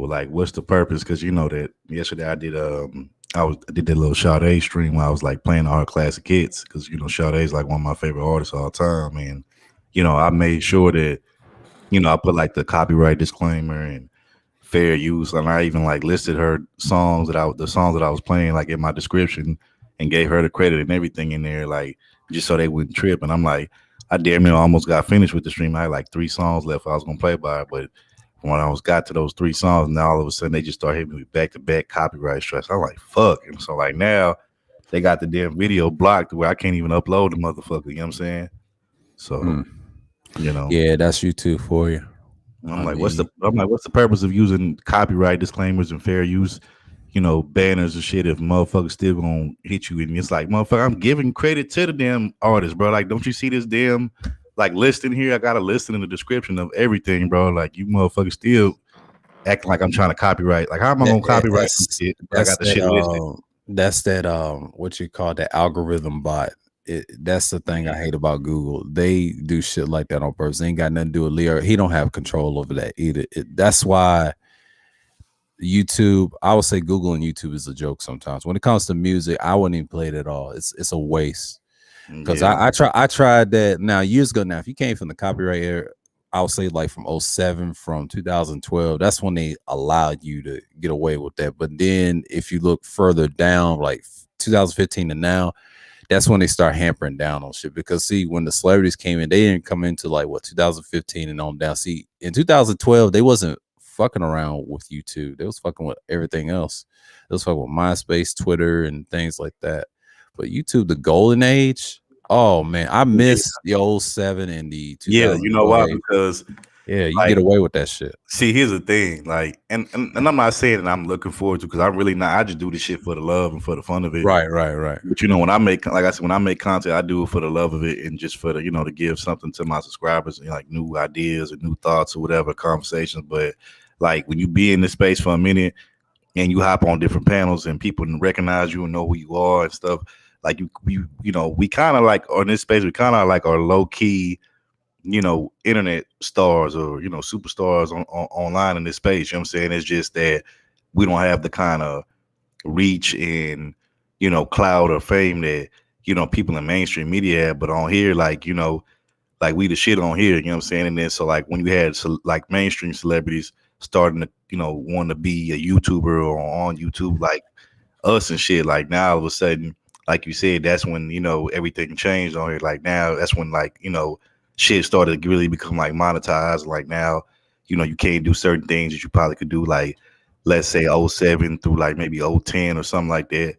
like what's the purpose? Because that yesterday I did did that little Sade stream where I was like playing all classic hits because Sade's like one of my favorite artists of all time. And I made sure that I put like the copyright disclaimer and fair use, and I even like listed her songs the songs that I was playing like in my description, and gave her the credit and everything in there, like just so they wouldn't trip. And I'm like, I damn near almost got finished with the stream. I had like 3 songs left I was gonna play by, but when I got to those 3 songs, now all of a sudden they just start hitting me back to back copyright strikes. I'm like, fuck. And so like now they got the damn video blocked where I can't even upload the motherfucker. You know what I'm saying? So you know, yeah, that's YouTube for you. I'm like, what's the purpose of using copyright disclaimers and fair use, you know, banners and shit if motherfuckers still gonna hit you? And it's like, motherfucker, I'm giving credit to the damn artist, bro. Like, don't you see this damn like listing here? I got a listing in the description of everything, bro. Like, you motherfuckers still acting like I'm trying to copyright. Like, how am I gonna copyright some shit? I got the shit listed. That's that what you call that algorithm bot. That's the thing I hate about Google. They do shit like that on purpose. They ain't got nothing to do with Leo. He don't have control over that either. That's why YouTube, I would say Google and YouTube is a joke sometimes. When it comes to music, I wouldn't even play it at all. It's a waste. Because I tried that now years ago. Now, if you came from the copyright era, I would say like from 07, from 2012, that's when they allowed you to get away with that. But then if you look further down, like 2015 to now, that's when they start hampering down on shit. Because see, when the celebrities came in, they didn't come into like 2015 and on down. See, in 2012, they wasn't fucking around with YouTube. They was fucking with everything else. They was fucking with MySpace, Twitter, and things like that. But YouTube, the golden age, oh man, I miss the 07 and the 2000. Yeah, you know why? Because you like, get away with that shit. See, here's the thing, like, and I'm not saying that I'm looking forward to, because I'm really not. I just do this shit for the love and for the fun of it. Right. But you know, when I make, like I said, when I make content, I do it for the love of it and just for the, you know, to give something to my subscribers and like new ideas and new thoughts or whatever, conversations. But like when you be in this space for a minute and you hop on different panels and people recognize you and know who you are and stuff, like you know, we kind of like on this space, we kind of like are low key, you know, internet stars or, you know, superstars on online in this space. You know what I'm saying? It's just that we don't have the kind of reach and, you know, cloud or fame that, you know, people in mainstream media have. But on here, like, you know, like we the shit on here, you know what I'm saying? And then so like when you had like mainstream celebrities starting to, you know, want to be a YouTuber or on YouTube like us and shit, like now all of a sudden, like you said, that's when, you know, everything changed on here. Like now that's when, like, you know, shit started to really become like monetized. Like now, you know, you can't do certain things that you probably could do, like let's say 07 through like maybe 010 or something like that.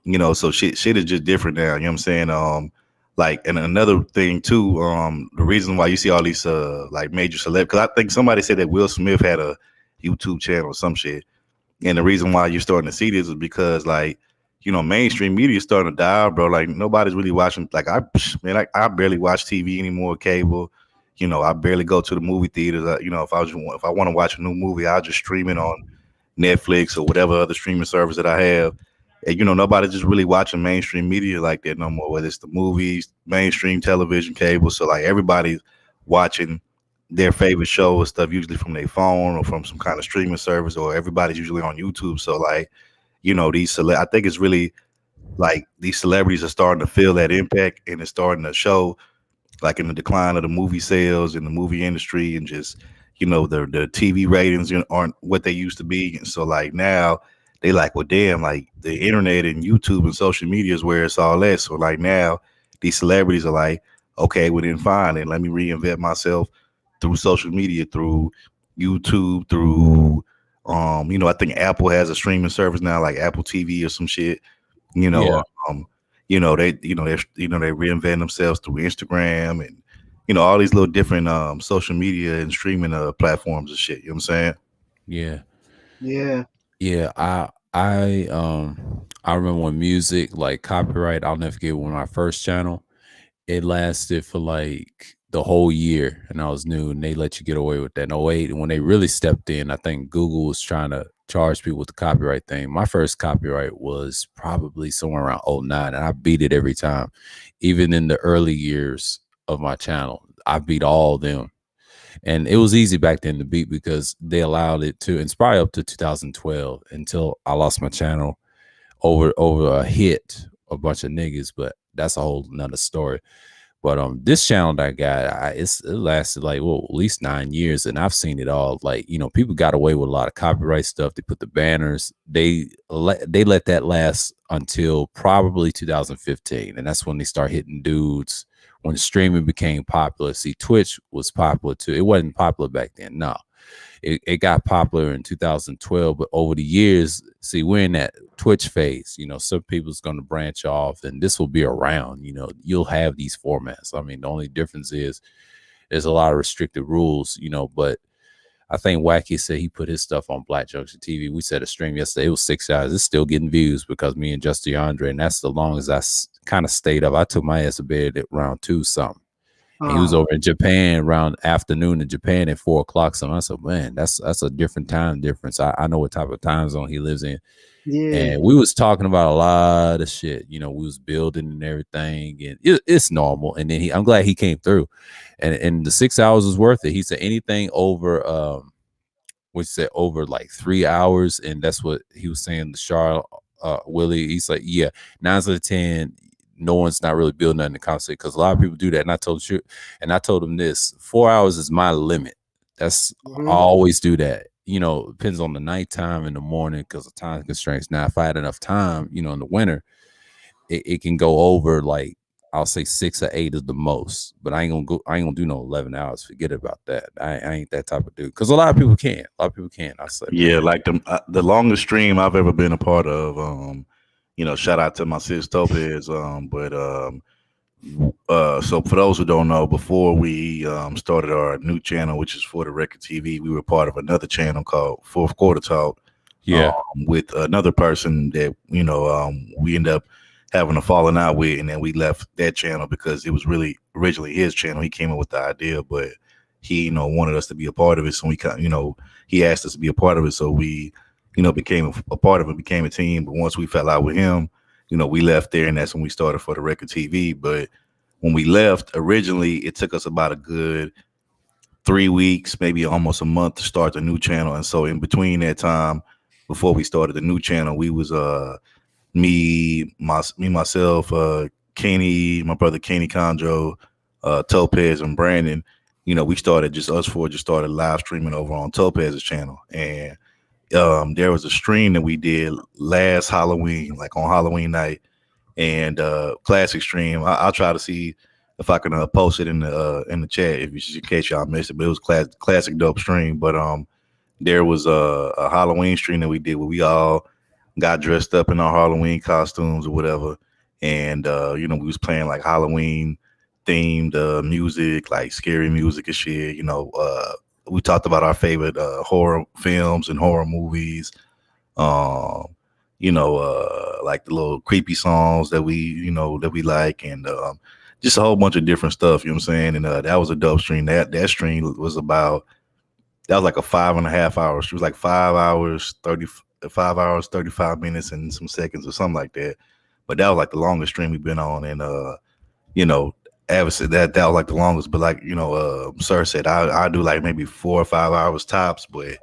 You know, so shit is just different now. You know what I'm saying? Like, and another thing too, the reason why you see all these like major celebs, because I think somebody said that Will Smith had a YouTube channel or some shit. And the reason why you're starting to see this is because, like, you know, mainstream media is starting to die out, bro. Like nobody's really watching. Like I barely watch TV anymore, cable. You know, I barely go to the movie theaters. You know, if I want to watch a new movie, I'll just stream it on Netflix or whatever other streaming service that I have. And you know, nobody's just really watching mainstream media like that no more. Whether it's the movies, mainstream television, cable. So like everybody's watching their favorite show or stuff, usually from their phone or from some kind of streaming service, or everybody's usually on YouTube. So like, you know, I think it's really like these celebrities are starting to feel that impact, and it's starting to show like in the decline of the movie sales in the movie industry, and just, you know, the TV ratings aren't what they used to be. And so like now they like, well, damn, like the internet and YouTube and social media is where it's all at. So like now these celebrities are like, okay, well then fine, and let me reinvent myself through social media, through YouTube, through you know, I think Apple has a streaming service now, like Apple TV or some shit. You know, Yeah. You know, they reinvent themselves through Instagram and, you know, all these little different social media and streaming platforms and shit. You know what I'm saying? Yeah. I remember when music, like copyright, I'll never forget when my first channel, it lasted for like the whole year, and I was new, and they let you get away with that. In 08, when they really stepped in, I think Google was trying to charge people with the copyright thing. My first copyright was probably somewhere around 09, and I beat it every time. Even in the early years of my channel, I beat all of them. And it was easy back then to beat because they allowed it to, and probably up to 2012 until I lost my channel over a hit, a bunch of niggas, but that's a whole nother story. But this channel that I got, it lasted like at least 9 years, and I've seen it all. Like, people got away with a lot of copyright stuff. They put the banners. They let that last until probably 2015, and that's when they start hitting dudes. When streaming became popular. See, Twitch was popular too. It wasn't popular back then. No, it got popular in 2012, but over the years, see, we're in that Twitch phase. Some people's going to branch off, and this will be around. You'll have these formats. I mean, the only difference is there's a lot of restricted rules, but I think Wacky said he put his stuff on Black Junction TV. We said a stream yesterday. It was 6 hours. It's still getting views because me and Just DeAndre, and that's the longest I kind of stayed up. I took my ass to bed at round 2 something. And he was over in Japan around afternoon in Japan at 4 o'clock. So I said, man, that's a different time difference. I know what type of time zone he lives in. Yeah. And we was talking about a lot of shit. We was building and everything, and it's normal. And then I'm glad he came through, and the 6 hours was worth it. He said anything over, over like 3 hours, and that's what he was saying. The Charlotte Willie, he's like, yeah, 9 out of 10. No one's not really building nothing to compensate, because a lot of people do that. And I told him this: 4 hours is my limit. That's I always do that. It depends on the nighttime and the morning because of time constraints. Now, if I had enough time, in the winter, it can go over, like, I'll say 6 or 8 is the most. But I ain't gonna do no 11 hours. Forget about that. I ain't that type of dude. Because a lot of people can. I say, yeah, like the longest stream I've ever been a part of. Shout out to my sis Topaz. So for those who don't know, before we started our new channel, which is For the Record TV, we were part of another channel called Fourth Quarter Talk. Yeah, with another person that we ended up having a falling out with, and then we left that channel because it was really originally his channel. He came up with the idea, but he wanted us to be a part of it, so we he asked us to be a part of it, so we became a part of it, became a team. But once we fell out with him, we left there, and that's when we started For the Record TV. But when we left, originally, it took us about a good 3 weeks, maybe almost a month to start the new channel. And so in between that time, before we started the new channel, we was myself, Kenny, my brother Kenny Condro, Topaz, and Brandon. We started just started live streaming over on Topaz's channel. And there was a stream that we did last Halloween, like on Halloween night, and classic stream. I'll try to see if I can post it in the chat in case y'all missed it. But it was classic dope stream. But there was a Halloween stream that we did where we all got dressed up in our Halloween costumes or whatever, and we was playing like Halloween themed music, like scary music and shit. We talked about our favorite horror films and horror movies, like the little creepy songs that we like, and just a whole bunch of different stuff. You know what I'm saying? And that was a dope stream. That stream was like a 5.5 hours. It was like 5 hours, 5 hours, 35 minutes and some seconds or something like that. But that was like the longest stream we've been on, and obviously that was like the longest, but like Sir said, I do like maybe 4 or 5 hours tops, but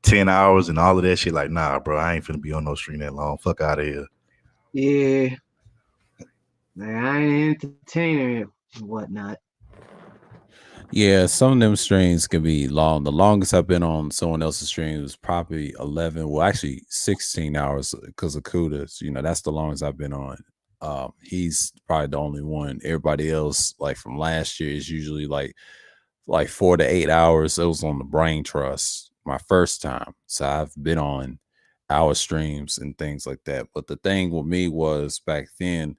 10 hours and all of that shit, like, nah, bro, I ain't finna be on no stream that long. Fuck out of here. Yeah, like, I ain't an entertainer and whatnot. Yeah, some of them streams can be long. The longest I've been on someone else's stream was probably 11, well, actually 16 hours because of Kudas. That's the longest I've been on. He's probably the only one. Everybody else, like from last year, is usually like 4 to 8 hours. It was on the Brain Trust my first time, so I've been on hour streams and things like that. But the thing with me was back then,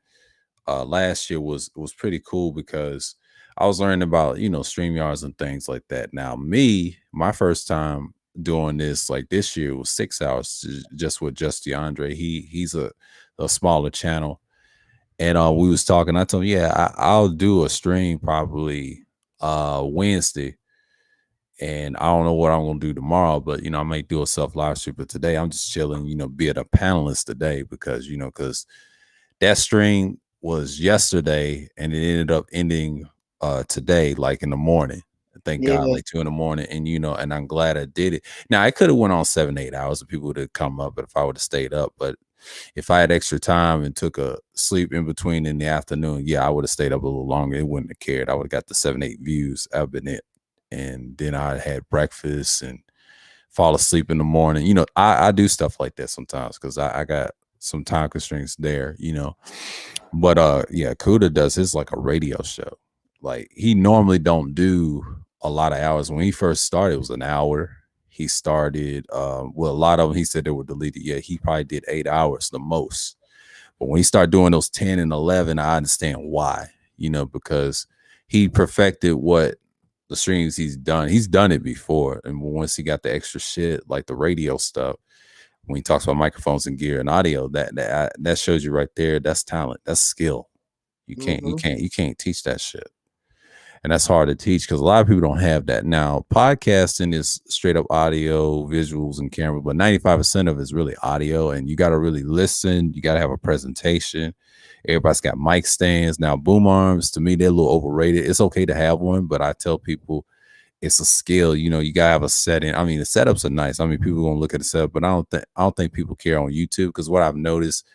last year was pretty cool because I was learning about StreamYards and things like that. Now, my first time doing this, like this year, was 6 hours just with Just DeAndre. He's a smaller channel. And we was talking. I told him, yeah, I'll do a stream probably Wednesday. And I don't know what I'm going to do tomorrow, but, I might do a self-live stream. But today I'm just chilling, being a panelist today because that stream was yesterday and it ended up ending today, like in the morning. Thank God, like 2 in the morning. And, and I'm glad I did it. Now, I could have went on 7, 8 hours and people would have come up, but if I would have stayed up, but If I had extra time and took a sleep in between in the afternoon, yeah, I would have stayed up a little longer. It wouldn't have cared. I would have got the 7-8 views. I've been it. And then I had breakfast and fall asleep in the morning. You know, I do stuff like that sometimes because I got some time constraints there, you know. But yeah, Kuda does his like a radio show. Like he normally don't do a lot of hours. When he first started, it was an hour. He started well, a lot of them he said they were deleted. Yeah, he probably did 8 hours the most. But when he started doing those 10 and 11, I understand why, you know, because he perfected what the streams he's done it before. And once he got the extra shit like the radio stuff, when he talks about microphones and gear and audio, that shows you right there. That's talent. That's skill. You can't teach that shit. And that's hard to teach because a lot of people don't have that. Now, podcasting is straight up audio, visuals, and camera, but 95% of it is really audio, and you got to really listen. You got to have a presentation. Everybody's got mic stands. Now, boom arms, to me, they're a little overrated. It's okay to have one, but I tell people it's a skill. You know, you got to have a setting. I mean, the setups are nice. I mean, people are going to look at the setup, but I don't think people care on YouTube because what I've noticed,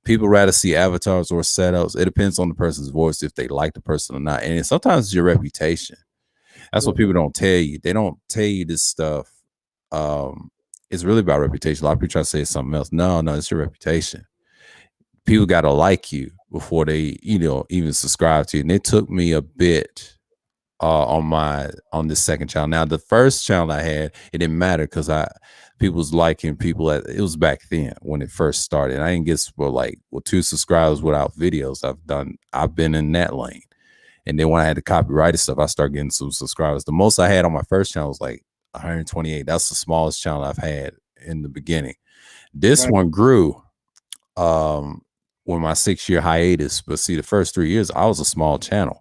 people rather see avatars or setups. It depends on the person's voice if they like the person or not. And sometimes it's your reputation. That's what people don't tell you. They don't tell you this stuff. It's really about reputation. A lot of people try to say it's something else. No, it's your reputation. People got to like you before they, you know, even subscribe to you. And it took me a bit on this second channel. Now, the first channel I had, it didn't matter because people was liking people it was back then when it first started. I didn't get 2 subscribers without videos. I've been in that lane. And then when I had the copyrighted stuff, I started getting some subscribers. The most I had on my first channel was like 128. That's the smallest channel I've had in the beginning. This one grew when my 6-year hiatus. But see, the first 3 years, I was a small channel.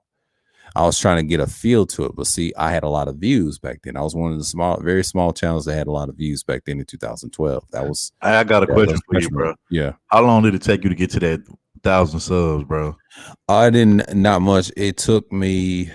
I was trying to get a feel to it, but see, I had a lot of views back then. I was one of the very small channels that had a lot of views back then in 2012. I got a question for you, bro. Yeah. How long did it take you to get to that 1,000 subs, bro? Not much. It took me,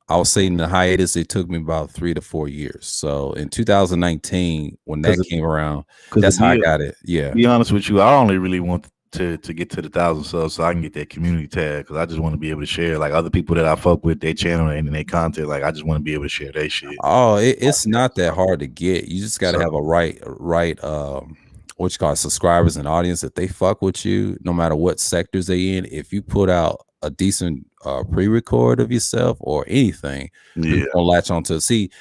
I was saying the hiatus, it took me about 3 to 4 years. So in 2019, when that came around, that's how I got it. Yeah. To be honest with you, I only really want to get to the 1,000 subs so I can get that community tag because I just want to be able to share like other people that I fuck with, their channel and their content. Like I just want to be able to share their shit. Oh, it's not that hard to get. You just got to have a right what you call it, subscribers and audience. If they fuck with you, no matter what sectors they in, if you put out a decent pre-record of yourself or anything, you're gonna latch on to. See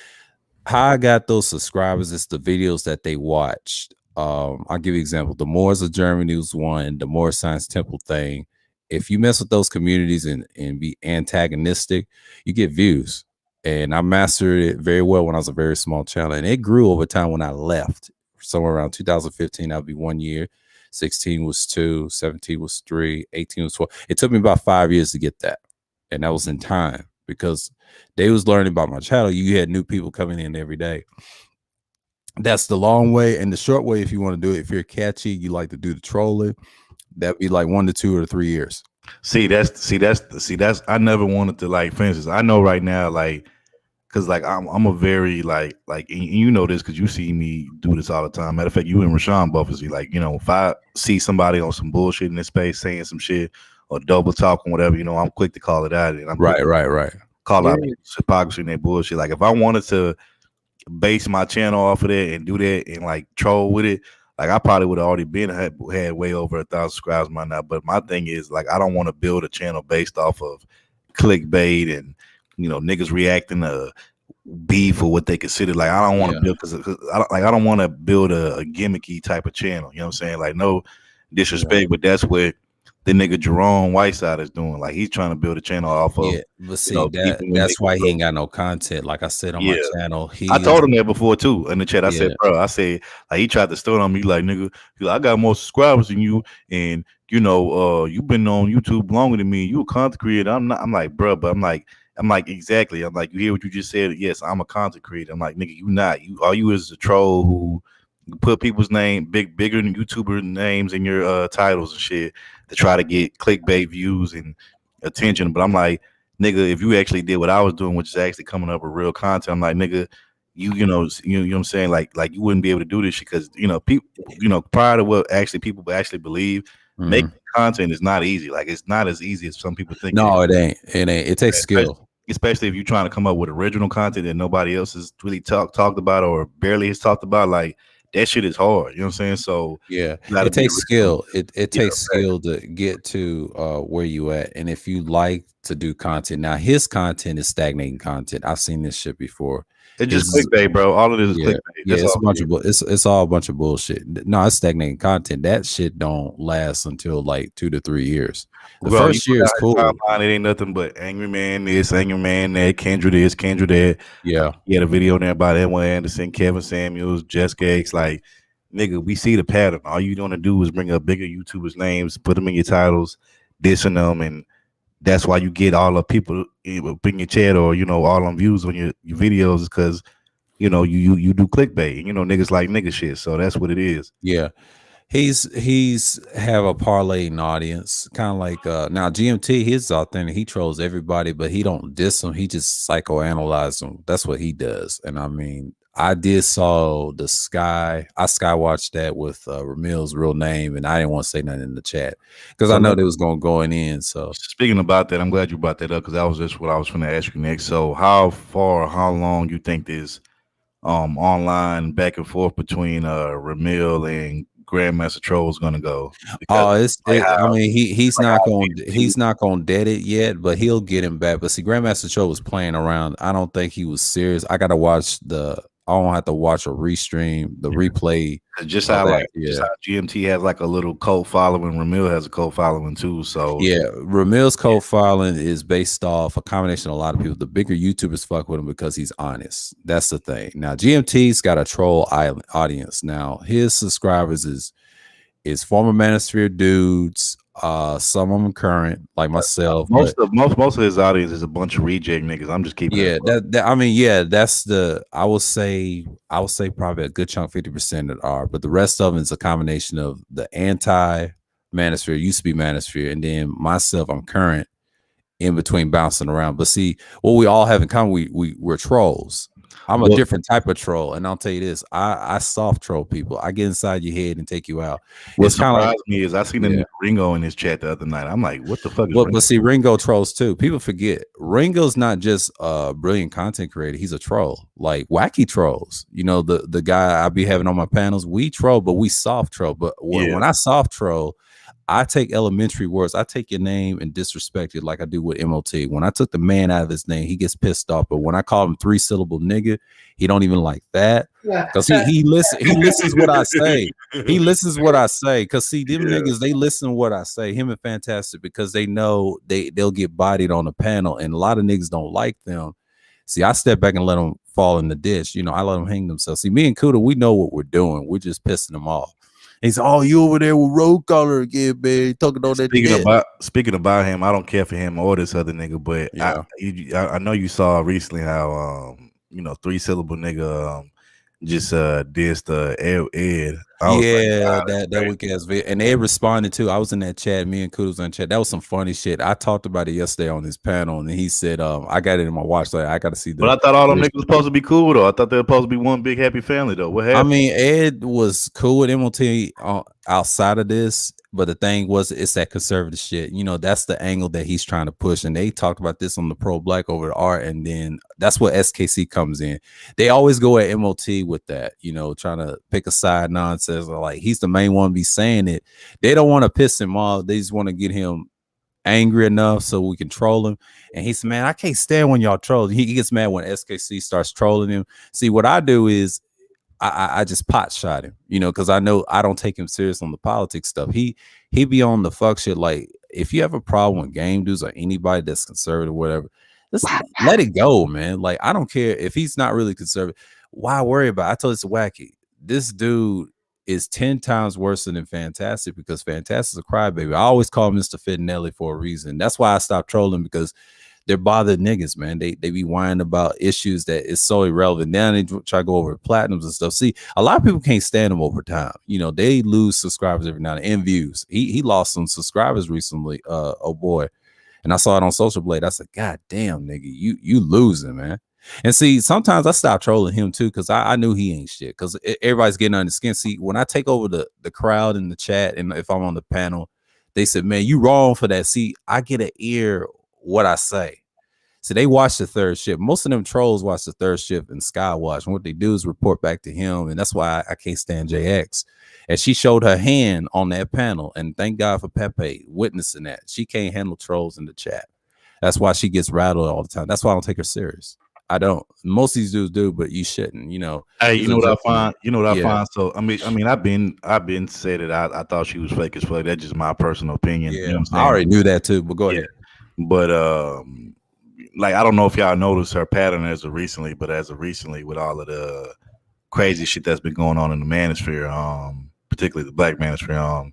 how I got those subscribers. It's the videos that they watched. I'll give you an example. The Moors of Germany was one, the Moor Science Temple thing. If you mess with those communities and be antagonistic, you get views. And I mastered it very well when I was a very small channel. And it grew over time when I left. Somewhere around 2015, that would be 1 year. 16 was 2, 17 was 3, 18 was 12. It took me about 5 years to get that. And that was in time because they was learning about my channel. You had new people coming in every day. That's the long way. And the short way, if you want to do it, if you're catchy, you like to do the trolling, that'd be like 1 to 2 or 3 years. That's I never wanted to, like, for instance, I know right now, like, because like I'm a very like and you know this because you see me do this all the time. Matter of fact, you and Rashawn both see, like, you know, if I see somebody on some bullshit in this space saying some shit or double talking, whatever, you know, I'm quick to call it out. And I'm right. Call out hypocrisy and that bullshit. Like if I wanted to base my channel off of that and do that and like troll with it, like I probably would have already had way over 1,000 subscribers by now. But my thing is, like, I don't want to build a channel based off of clickbait and, you know, niggas reacting to beef or what they consider. Like I don't want to build because I don't want to build a gimmicky type of channel. You know what I'm saying? Like no disrespect, but that's what the nigga Jerome Whiteside is doing. Like he's trying to build a channel off of. Yeah, but see, that's why he ain't got no content. Like I said on my channel, I told him that before too in the chat. I said, bro, like he tried to stone on me, like, nigga, I got more subscribers than you, and you know, you've been on YouTube longer than me. You a content creator. I'm not. I'm like, bro, but I'm like exactly. I'm like, you hear what you just said? Yes, I'm a content creator. I'm like, nigga, you not. All you is a troll who put people's name bigger than YouTuber names in your titles and shit to try to get clickbait views and attention. But I'm like, nigga, if you actually did what I was doing, which is actually coming up with real content, I'm like, nigga, you know what I'm saying, like you wouldn't be able to do this shit because people prior to what actually people actually believe, making content is not easy. Like it's not as easy as some people think. No, it ain't. It takes skill. Especially if you're trying to come up with original content that nobody else has really talked about or barely has talked about. Like that shit is hard. You know what I'm saying? So yeah, it takes skill. It takes skill to get to where you at. And if you like to do content, now his content is stagnating content. I've seen this shit before. It's just clickbait, bro. All of it is clickbait. Yeah, it's all a bunch of bullshit. No, it's stagnating content. That shit don't last until like 2 to 3 years. The first year is cool. It ain't nothing but angry man this, angry man that, Kendra this, Kendra that. Yeah. He had a video there about Edwin Anderson, Kevin Samuels, Jessica X. Like, nigga, we see the pattern. All you want to do is bring up bigger YouTubers' names, put them in your titles, dissing them, and that's why you get all the people in your chat or all them views on your videos is because you do clickbait. Niggas like nigga shit. So that's what it is. Yeah. He's have a parlaying audience, kind of like now GMT. He's authentic. He trolls everybody, but he don't diss them. He just psychoanalyze them. That's what he does. And I mean, I did saw the Sky. I skywatched that with Ramil's real name, and I didn't want to say nothing in the chat because I know they was going in. So speaking about that, I'm glad you brought that up because that was just what I was going to ask you next. So how long you think this online back and forth between Ramil and Grandmaster Troll is gonna go? I mean, he's not gonna dead it yet, but he'll get him back. But see, Grandmaster Troll was playing around. I don't think he was serious. I gotta watch I don't have to watch a restream, the replay. Just how GMT has like a little cult following, Ramil has a cult following too. So yeah, Ramil's cult following is based off a combination of a lot of people. The bigger YouTubers fuck with him because he's honest. That's the thing. Now GMT's got a troll audience. Now his subscribers is former Manosphere dudes. Some of them current, like myself. Most of his audience is a bunch of reject niggas. I'm just keeping. Yeah, that's I would say probably a good chunk, 50% that are, but the rest of them is a combination of the anti Manosphere, used to be Manosphere, and then myself. I'm current, in between, bouncing around. But see, what we all have in common, we're trolls. I'm a different type of troll, and I'll tell you this: I soft troll people. I get inside your head and take you out. What surprised me is I seen Ringo in his chat the other night. I'm like, what the fuck is Ringo? But see, Ringo trolls too. People forget Ringo's not just a brilliant content creator. He's a troll, like wacky trolls. The guy I be having on my panels, we troll, but we soft troll. But when I soft troll, I take elementary words. I take your name and disrespect it like I do with MOT. When I took the man out of his name, he gets pissed off. But when I call him 3-syllable nigga, he don't even like that. Because he listens what I say. He listens what I say. Because see, them niggas, they listen to what I say. Him and Fantastic, because they know they'll get bodied on the panel. And a lot of niggas don't like them. See, I step back and let them fall in the ditch. I let them hang themselves. See, me and Kuda, we know what we're doing. We're just pissing them off. He's you over there with Road Collar again, man. Talking on that. Speaking about him, I don't care for him or this other nigga, but I know you saw recently how 3-syllable nigga just dissed Ed. That weak ass video, and they responded too. I was in that chat. Me and Kudos was in the chat. That was some funny shit. I talked about it yesterday on this panel, and he said, "I got it in my watch. Like I got to see." But I thought all them niggas was supposed to be cool though. I thought they were supposed to be one big happy family though. What happened? I mean, Ed was cool with MOT outside of this, but the thing was, it's that conservative shit. That's the angle that he's trying to push, and they talked about this on the Pro Black over the art, and then that's what SKC comes in. They always go at MOT with that, trying to pick a side nonsense. Or like he's the main one be saying it. They don't want to piss him off. They just want to get him angry enough so we can troll him. And he said, man, I can't stand when y'all troll. He gets mad when SKC starts trolling him. See, what I do is I just pot shot him, because I know I don't take him serious on the politics stuff. He be on the fuck shit. Like if you have a problem with game dudes or anybody that's conservative, whatever, just let it go, man. Like I don't care if he's not really conservative. Why worry about it? I told this to Wacky. This dude is 10 times worse than Fantastic because Fantastic's a crybaby. I always call him Mr. Fittinelli for a reason. That's why I stopped trolling, because they're bothered niggas, man. They be whining about issues that is so irrelevant. Now they try to go over platinums and stuff. See, a lot of people can't stand them over time. They lose subscribers every now and then, and views. He lost some subscribers recently, oh boy. And I saw it on Social Blade. I said, God damn, nigga, you losing, man. And see, sometimes I stop trolling him too because I knew he ain't shit. Because everybody's getting under the skin. See, when I take over the crowd in the chat, and if I'm on the panel, they said, "Man, you wrong for that." See, I get an ear what I say. So they watch the third shift. Most of them trolls watch the third shift and Skywatch. And what they do is report back to him. And that's why I can't stand JX. And she showed her hand on that panel. And thank God for Pepe witnessing that. She can't handle trolls in the chat. That's why she gets rattled all the time. That's why I don't take her serious. I don't. Most of these dudes do, but you shouldn't. You know. Hey, you know what I find? You know what I find? So I mean, I've been said that I thought she was fake as fuck. That's just my personal opinion. Yeah, you know what I'm saying? I already knew that too. But go ahead. But like I don't know if y'all noticed her pattern as of recently, but as of recently, with all of the crazy shit that's been going on in the manosphere, particularly the black manosphere,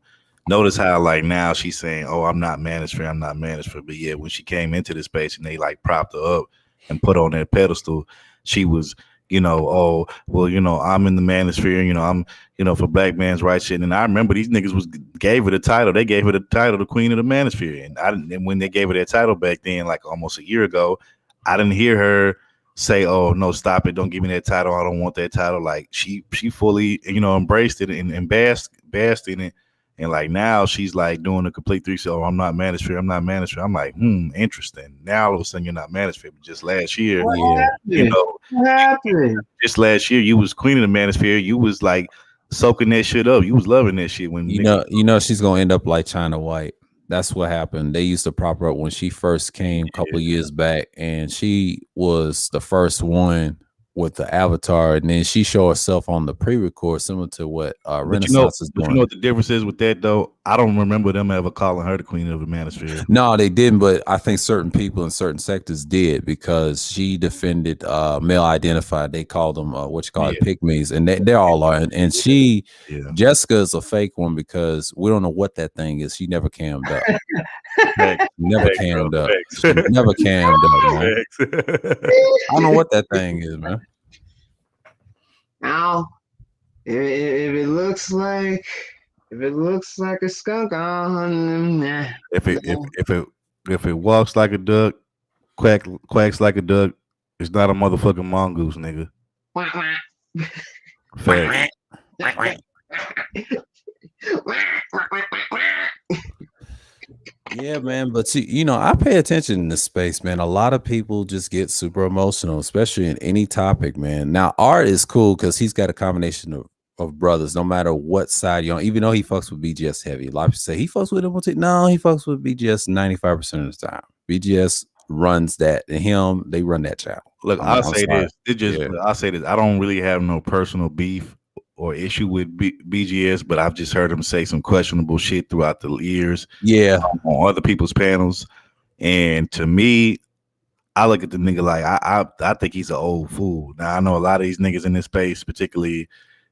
notice how like now she's saying, "Oh, I'm not manosphere, I'm not manosphere," but yeah, when she came into this space and they like propped her up and put on that pedestal, she was, you know, "Oh, well, you know, I'm in the manosphere, you know, I'm, you know, for black man's rights shit." And I remember these niggas gave her the title. They gave her the title, the Queen of the Manosphere. And when they gave her that title back then, like almost a year ago, I didn't hear her say, "Oh no, stop it! Don't give me that title. I don't want that title." Like she fully, you know, embraced it and basked in it. And like now she's like doing a complete 360. "Oh, I'm not manosphere. I'm not manosphere." I'm like, interesting. Now all of a sudden you're not manosphere. But just last year, you know, What happened? just last year you was queen of the manosphere. You was like soaking that shit up. You was loving that shit when you know she's gonna end up like China White. That's what happened. They used to prop her up when she first came a couple of years back, and she was the first one with the avatar, and then she showed herself on the pre-record, similar to what Renaissance is doing. You know what the difference is with that though? I don't remember them ever calling her the Queen of the Manosphere. No, they didn't, but I think certain people in certain sectors did because she defended male identified. They called them pygmies, and they all are. And she, Jessica, is a fake one because we don't know what that thing is. She never cammed up. Never cammed up. Never cammed up, man. I don't know what that thing is, man. Now, if it looks like a skunk, if it walks like a duck, quacks like a duck, it's not a motherfucking mongoose, nigga. Fact. Yeah, man. But see, you know, I pay attention in this space, man. A lot of people just get super emotional, especially in any topic, man. Now, Art is cool because he's got a combination of brothers, no matter what side you're on, even though he fucks with BGS heavy. A lot of people say he fucks with him. No, he fucks with BGS 95% of the time. BGS runs that, and they run that channel. Look, I'll say this. I'll say this. I don't really have no personal beef or issue with BGS, but I've just heard him say some questionable shit throughout the years. Yeah, on other people's panels, and to me, I look at the nigga like I think he's an old fool. Now I know a lot of these niggas in this space, particularly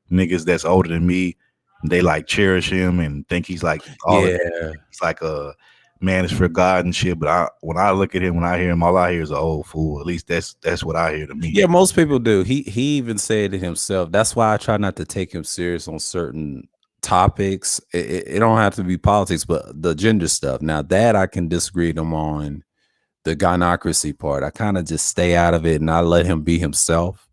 niggas that's older than me, they like cherish him and think he's like it's like a man is for God and shit. But when I look at him, when I hear him, all I hear is an old fool. At least that's what I hear to me. Yeah, most people do. He even said it himself. That's why I try not to take him serious on certain topics. It don't have to be politics, but the gender stuff. Now that I can disagree with him on the gynocracy part. I kind of just stay out of it and I let him be himself.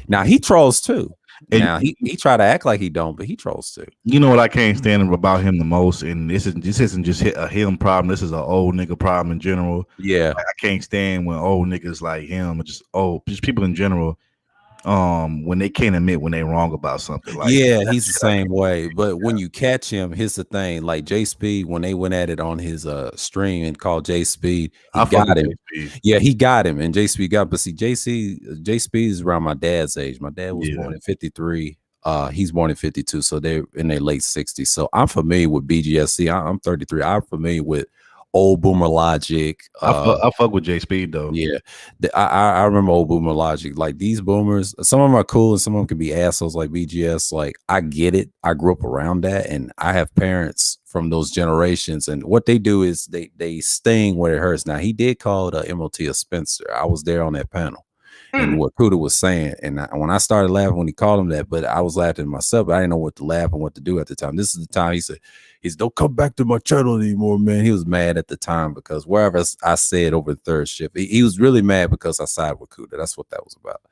Now he trolls too. Now he try to act like he don't, but he trolls too. You know what I can't stand about him the most, and this isn't just a him problem. This is an old nigga problem in general. Yeah, like, I can't stand when old niggas like him, or just people in general, when they can't admit when they wrong about something. Like he's the same way. But when you catch him, here's the thing: like J Speed, when they went at it on his stream and called J Speed, he got him. Yeah, he got him, and J Speed got. But see, J Speed is around my dad's age. My dad was born in 53. He's born in 52, so they're in their late 60s. So I'm familiar with BGSC. I'm 33. I'm familiar with old Boomer Logic. I fuck with J Speed though. Yeah, I remember old Boomer Logic. Like these boomers, some of them are cool and some of them can be assholes like BGS. Like I get it. I grew up around that, and I have parents from those generations, and what they do is they sting where it hurts. Now he did call the MOT a Spencer. I was there on that panel, and what Kuda was saying. And when I started laughing when he called him that, but I was laughing myself, but I didn't know what to laugh and what to do at the time. This is the time he said, don't come back to my channel anymore, man. He was mad at the time because wherever I said over the third shift, he was really mad because I sided with Kuda. That's what that was about.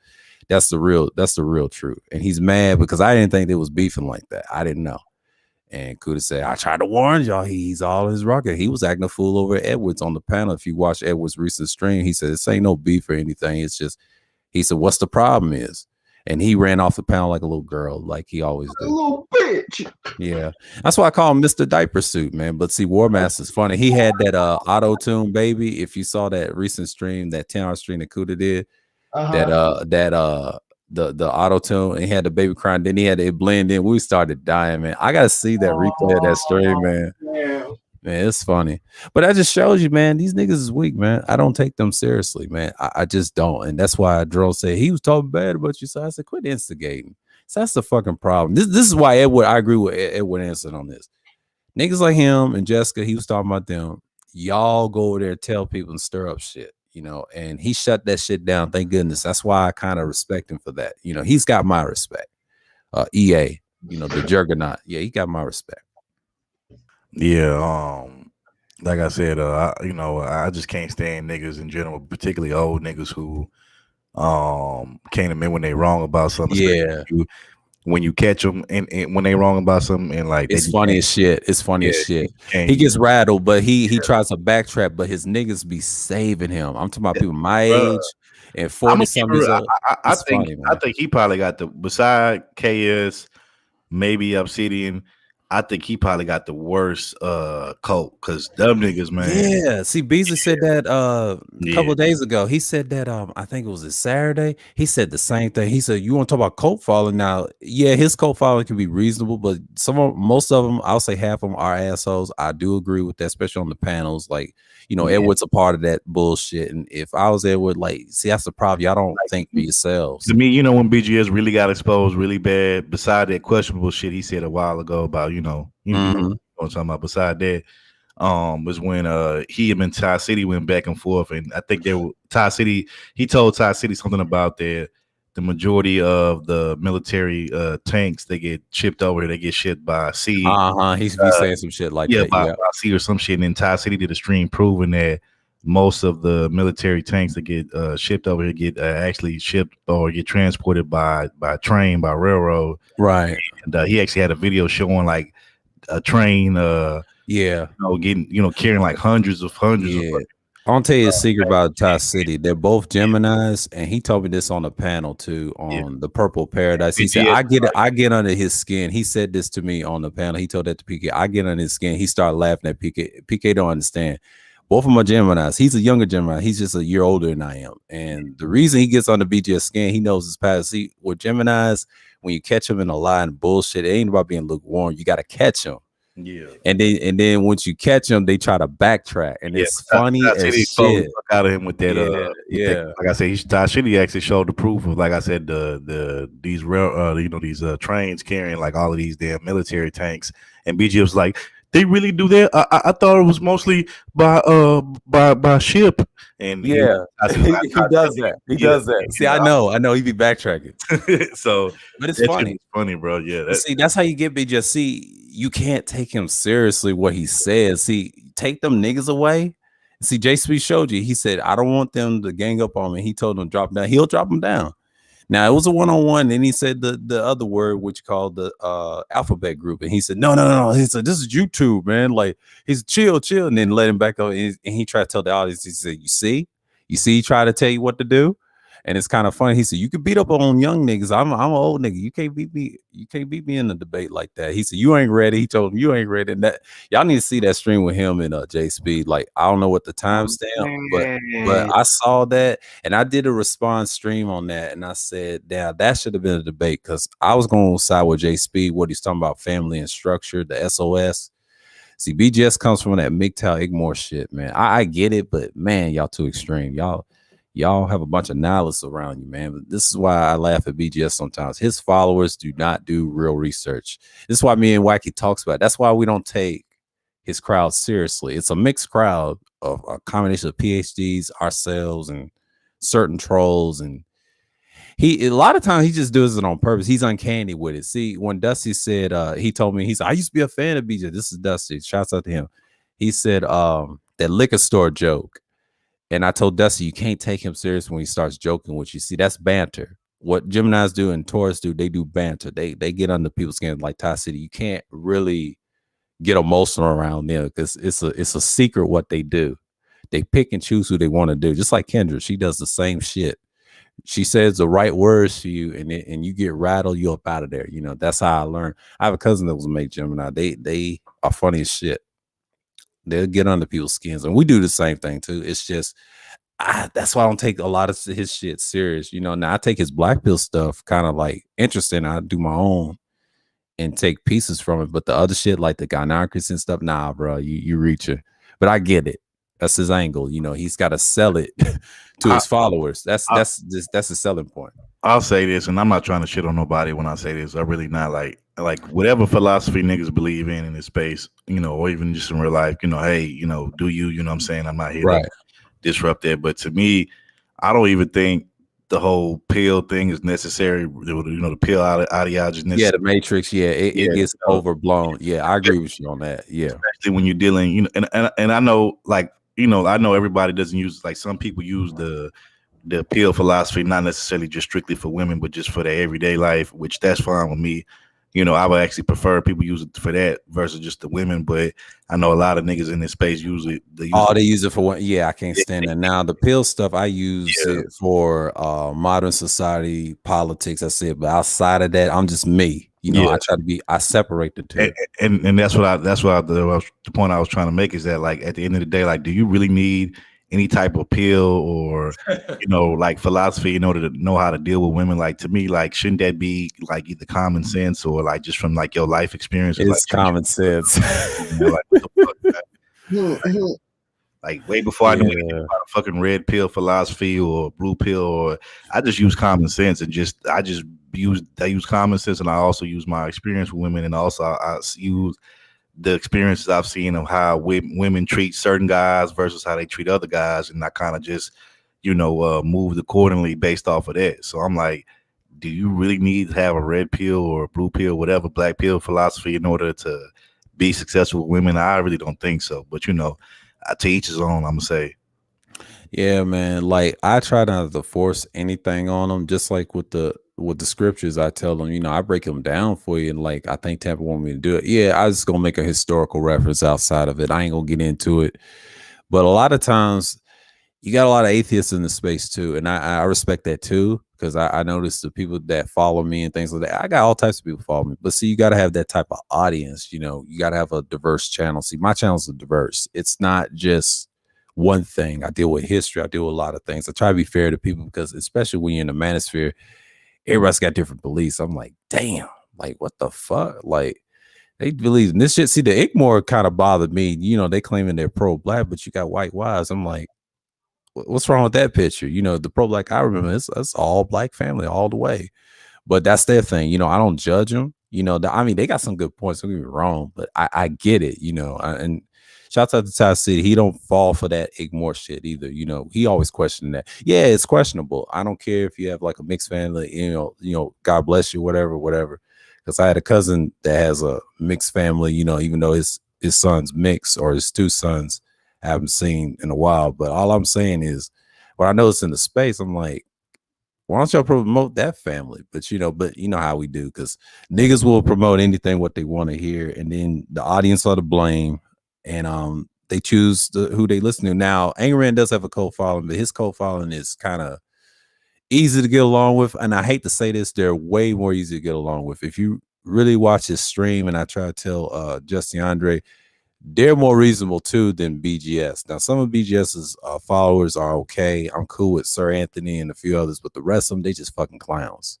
That's the real truth. And he's mad because I didn't think they was beefing like that. I didn't know. And Kuda said, I tried to warn y'all. He's all his rocket. He was acting a fool over Edwards on the panel. If you watch Edwards' recent stream, he said, this ain't no beef or anything. It's just, he said, what's the problem is? And he ran off the panel like a little girl, like he always does. A little bitch. Yeah. That's why I call him Mr. Diaper Suit, man. But see, War Master's funny. He had that auto-tune baby. If you saw that recent stream, that 10-hour stream that Kuda did, the auto-tune, and he had the baby crying, then he had it blend in. We started dying, man. I gotta see that replay of that stream, man. Man, it's funny. But that just shows you, man, these niggas is weak, man. I don't take them seriously, man. I just don't. And that's why Drone said he was talking bad about you. So I said, quit instigating. So that's the fucking problem. This is why I agree with Edward Anson on this. Niggas like him and Jessica, he was talking about them. Y'all go over there and tell people and stir up shit, you know, and he shut that shit down. Thank goodness. That's why I kind of respect him for that. You know, he's got my respect. EA, you know, the juggernaut. Yeah, he got my respect. Yeah, like I said, I just can't stand niggas in general, particularly old niggas who can't admit when they wrong about something. Yeah, when you catch them and when they wrong about something, and like it's funny as shit. It's funny as shit. He gets rattled, but he tries to backtrack, but his niggas be saving him. I'm talking about people my age and 40 something. I think he probably got beside KS, maybe Obsidian. I think he probably got the worst coat because them niggas, man. Yeah, see, Beasley said that a couple of days ago. He said that I think it was a Saturday. He said the same thing. He said, you want to talk about coat falling now? Yeah, his coat falling can be reasonable, but most of them, I'll say half of them are assholes. I do agree with that, especially on the panels. Like, you know, Edward's a part of that bullshit. And if I was Edward, like, see, that's the problem. Y'all don't think for yourselves. To me, you know, when BGS really got exposed really bad, beside that questionable shit he said a while ago about, you know what I'm talking about. Beside that, was when him and Ty City went back and forth, and I think Ty City. He told Ty City something about the majority of the military tanks they get shipped over. They get shipped by sea. He's be saying some shit like that. By sea or some shit. And then Ty City did a stream proving that most of the military tanks that get shipped over here get actually shipped or get transported by train, by railroad. Right. And he actually had a video showing like a train carrying like hundreds of I'll tell you a secret about Ty City. They're both Geminis, and he told me this on the panel too on the Purple Paradise. He said, I get under his skin. He said this to me on the panel. He told that to PK. I get under his skin. He started laughing at PK. PK don't understand. Both of them are Geminis. He's a younger Gemini. He's just a year older than I am. And the reason he gets on the BGS skin, he knows his past. See, with Geminis, when you catch them in a lie and bullshit, it ain't about being lukewarm. You got to catch them. Yeah. And then once you catch them, they try to backtrack. And it's funny as shit. Out of him with that. Like I said, Ty City actually showed the proof of, like I said, these trains carrying like all of these damn military tanks. And BG was like, they really do that? I thought it was mostly by ship. And he does that. He does that. See, I know he be backtracking. So, but it's funny. It's funny, bro. Yeah. See, that's how you get BG. See, you can't take him seriously what he says. See, take them niggas away. See, JSP showed you. He said, I don't want them to gang up on me. He told them to drop down. He'll drop them down. Now it was a one-on-one, and he said the other word, which called the alphabet group, and he said, no. He said, this is YouTube, man. Like, he's chill, and then let him back up. And he tried to tell the audience, he said, you see, he tried to tell you what to do. And it's kind of funny. He said, you can beat up on young niggas. I'm an old nigga. You can't beat me. You can't beat me in a debate like that. He said, you ain't ready. He told him, you ain't ready. And that y'all need to see that stream with him and J Speed. Like, I don't know what the timestamp, but I saw that, and I did a response stream on that, and I said, damn, that should have been a debate, because I was going to side with J Speed, what he's talking about, family and structure, the SOS. See, BGS comes from that MGTOW Igmore shit, man. I get it, but man, y'all too extreme. Y'all have a bunch of nihilists around you, man. But this is why I laugh at BGS sometimes. His followers do not do real research. This is why me and Wacky talks about it. That's why we don't take his crowd seriously. It's a mixed crowd of a combination of PhDs, ourselves, and certain trolls. And He a lot of times he just does it on purpose. He's uncanny with it. See, when Dusty said, he told me, I used to be a fan of BJ. This is Dusty. Shouts out to him. He said that liquor store joke. And I told Dusty, you can't take him serious when he starts joking with you. See, that's banter. What Geminis do and Taurus do, they do banter. They get under people's skin like Ty City. You can't really get emotional around them because it's a secret what they do. They pick and choose who they want to do. Just like Kendra, she does the same shit. She says the right words to you, and you get rattled, you up out of there. You know, that's how I learned. I have a cousin that was a mate Gemini. They are funny as shit. They'll get under people's skins, and we do the same thing too. It's just that's why I don't take a lot of his shit serious. You know, now I take his black pill stuff kind of like interesting. I do my own and take pieces from it, but the other shit like the gynocracy and stuff, nah, bro, you reach it. But I get it. That's his angle. You know, he's got to sell it to his followers. That's a selling point. I'll say this, and I'm not trying to shit on nobody when I say this. I'm really not like whatever philosophy niggas believe in this space, you know, or even just in real life, you know, hey, you know, do you know what I'm saying? I'm not here to disrupt that. But to me, I don't even think the whole pill thing is necessary. You know, the pill ideology is necessary. Yeah, the Matrix. Yeah, it gets overblown. Yeah, I agree with you on that. Yeah, especially when you're dealing, you know, and I know, like, you know, I know everybody doesn't use, like, some people use the pill philosophy not necessarily just strictly for women, but just for their everyday life, which that's fine with me. You know, I would actually prefer people use it for that versus just the women. But I know a lot of niggas in this space use it. They use it for what? Yeah, I can't stand that. Now the pill stuff, I use it for modern society, politics. That's it. But outside of that, I'm just me. You know, I separate the two. And that's the point I was trying to make is that, like, at the end of the day, like, do you really need any type of pill or, you know, like, philosophy in order to know how to deal with women? Like, to me, like, shouldn't that be like either common sense or like just from like your life experience? It's like common sense. You know, like, what the fuck, like, way before I knew anything about a fucking red pill philosophy or blue pill, or I just use common sense and I use common sense, and I also use my experience with women, and also I use the experiences I've seen of how women treat certain guys versus how they treat other guys, and I kind of just, you know, moved accordingly based off of that. So I'm like, do you really need to have a red pill or a blue pill, whatever, black pill philosophy in order to be successful with women? I really don't think so. But, you know, to each his own, I'm gonna say. Yeah, man. Like, I try not to force anything on them. Just like with the scriptures, I tell them, you know, I break them down for you. And like, I think Tampa want me to do it. Yeah, I just gonna make a historical reference outside of it. I ain't gonna get into it. But a lot of times, you got a lot of atheists in the space too, and I respect that too, because I notice the people that follow me and things like that. I got all types of people follow me, but see, you got to have that type of audience. You know, you got to have a diverse channel. See, my channels are diverse. It's not just one thing. I deal with history. I deal with a lot of things. I try to be fair to people because, especially when you're in the manosphere, everybody's got different beliefs. I'm like, damn, like, what the fuck? Like, they believe in this shit. See, the Igmore kind of bothered me. You know, they claiming they're pro-black, but you got white wives. I'm like, what's wrong with that picture? You know, the pro-black, I remember it's all black family all the way. But that's their thing. You know, I don't judge them. You know, I mean, they got some good points. Don't get me wrong, but I get it, you know. And shouts out to Ty City. He don't fall for that Igmore shit either. You know, he always questioning that. Yeah, it's questionable. I don't care if you have like a mixed family, you know, God bless you, whatever. Because I had a cousin that has a mixed family, you know, even though his son's mixed, or his two sons, I haven't seen in a while. But all I'm saying is, what I noticed in the space, I'm like, why don't y'all promote that family? But you know how we do, because niggas will promote anything what they want to hear, and then the audience are to blame, and they choose who they listen to. Now, Angerman does have a cult following, but his cult following is kind of easy to get along with, and I hate to say this, they're way more easy to get along with. If you really watch his stream, and I try to tell Justin Andre, they're more reasonable too than BGS. Now, some of BGS's followers are okay. I'm cool with Sir Anthony and a few others, but the rest of them, they just fucking clowns.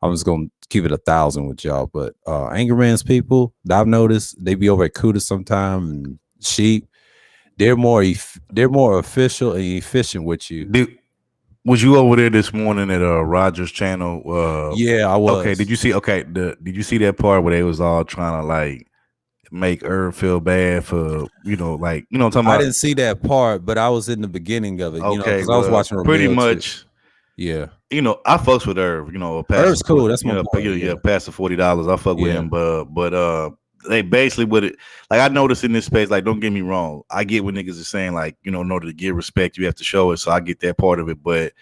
I'm just gonna keep it 1,000 with y'all. But Angerman's people that I've noticed, they be over at Kuda sometime and Sheep. They're more official and efficient with you. Was you over there this morning at Rogers channel? Yeah, I was. Okay, did you see? Okay, did you see that part where they was all trying to like make Herb feel bad for, you know, like, you know what I'm talking about? I didn't see that part, but I was in the beginning of it. Okay, you know, because I was watching pretty much. Yeah, you know, I fucks with Irv. You know, Irv's cool. That's my boy. yeah, past the $40. I fuck with Yeah. him, but they basically with it. Like I noticed in this space, like don't get me wrong, I get what niggas are saying. Like you know, in order to get respect, you have to show it. So I get that part of it, but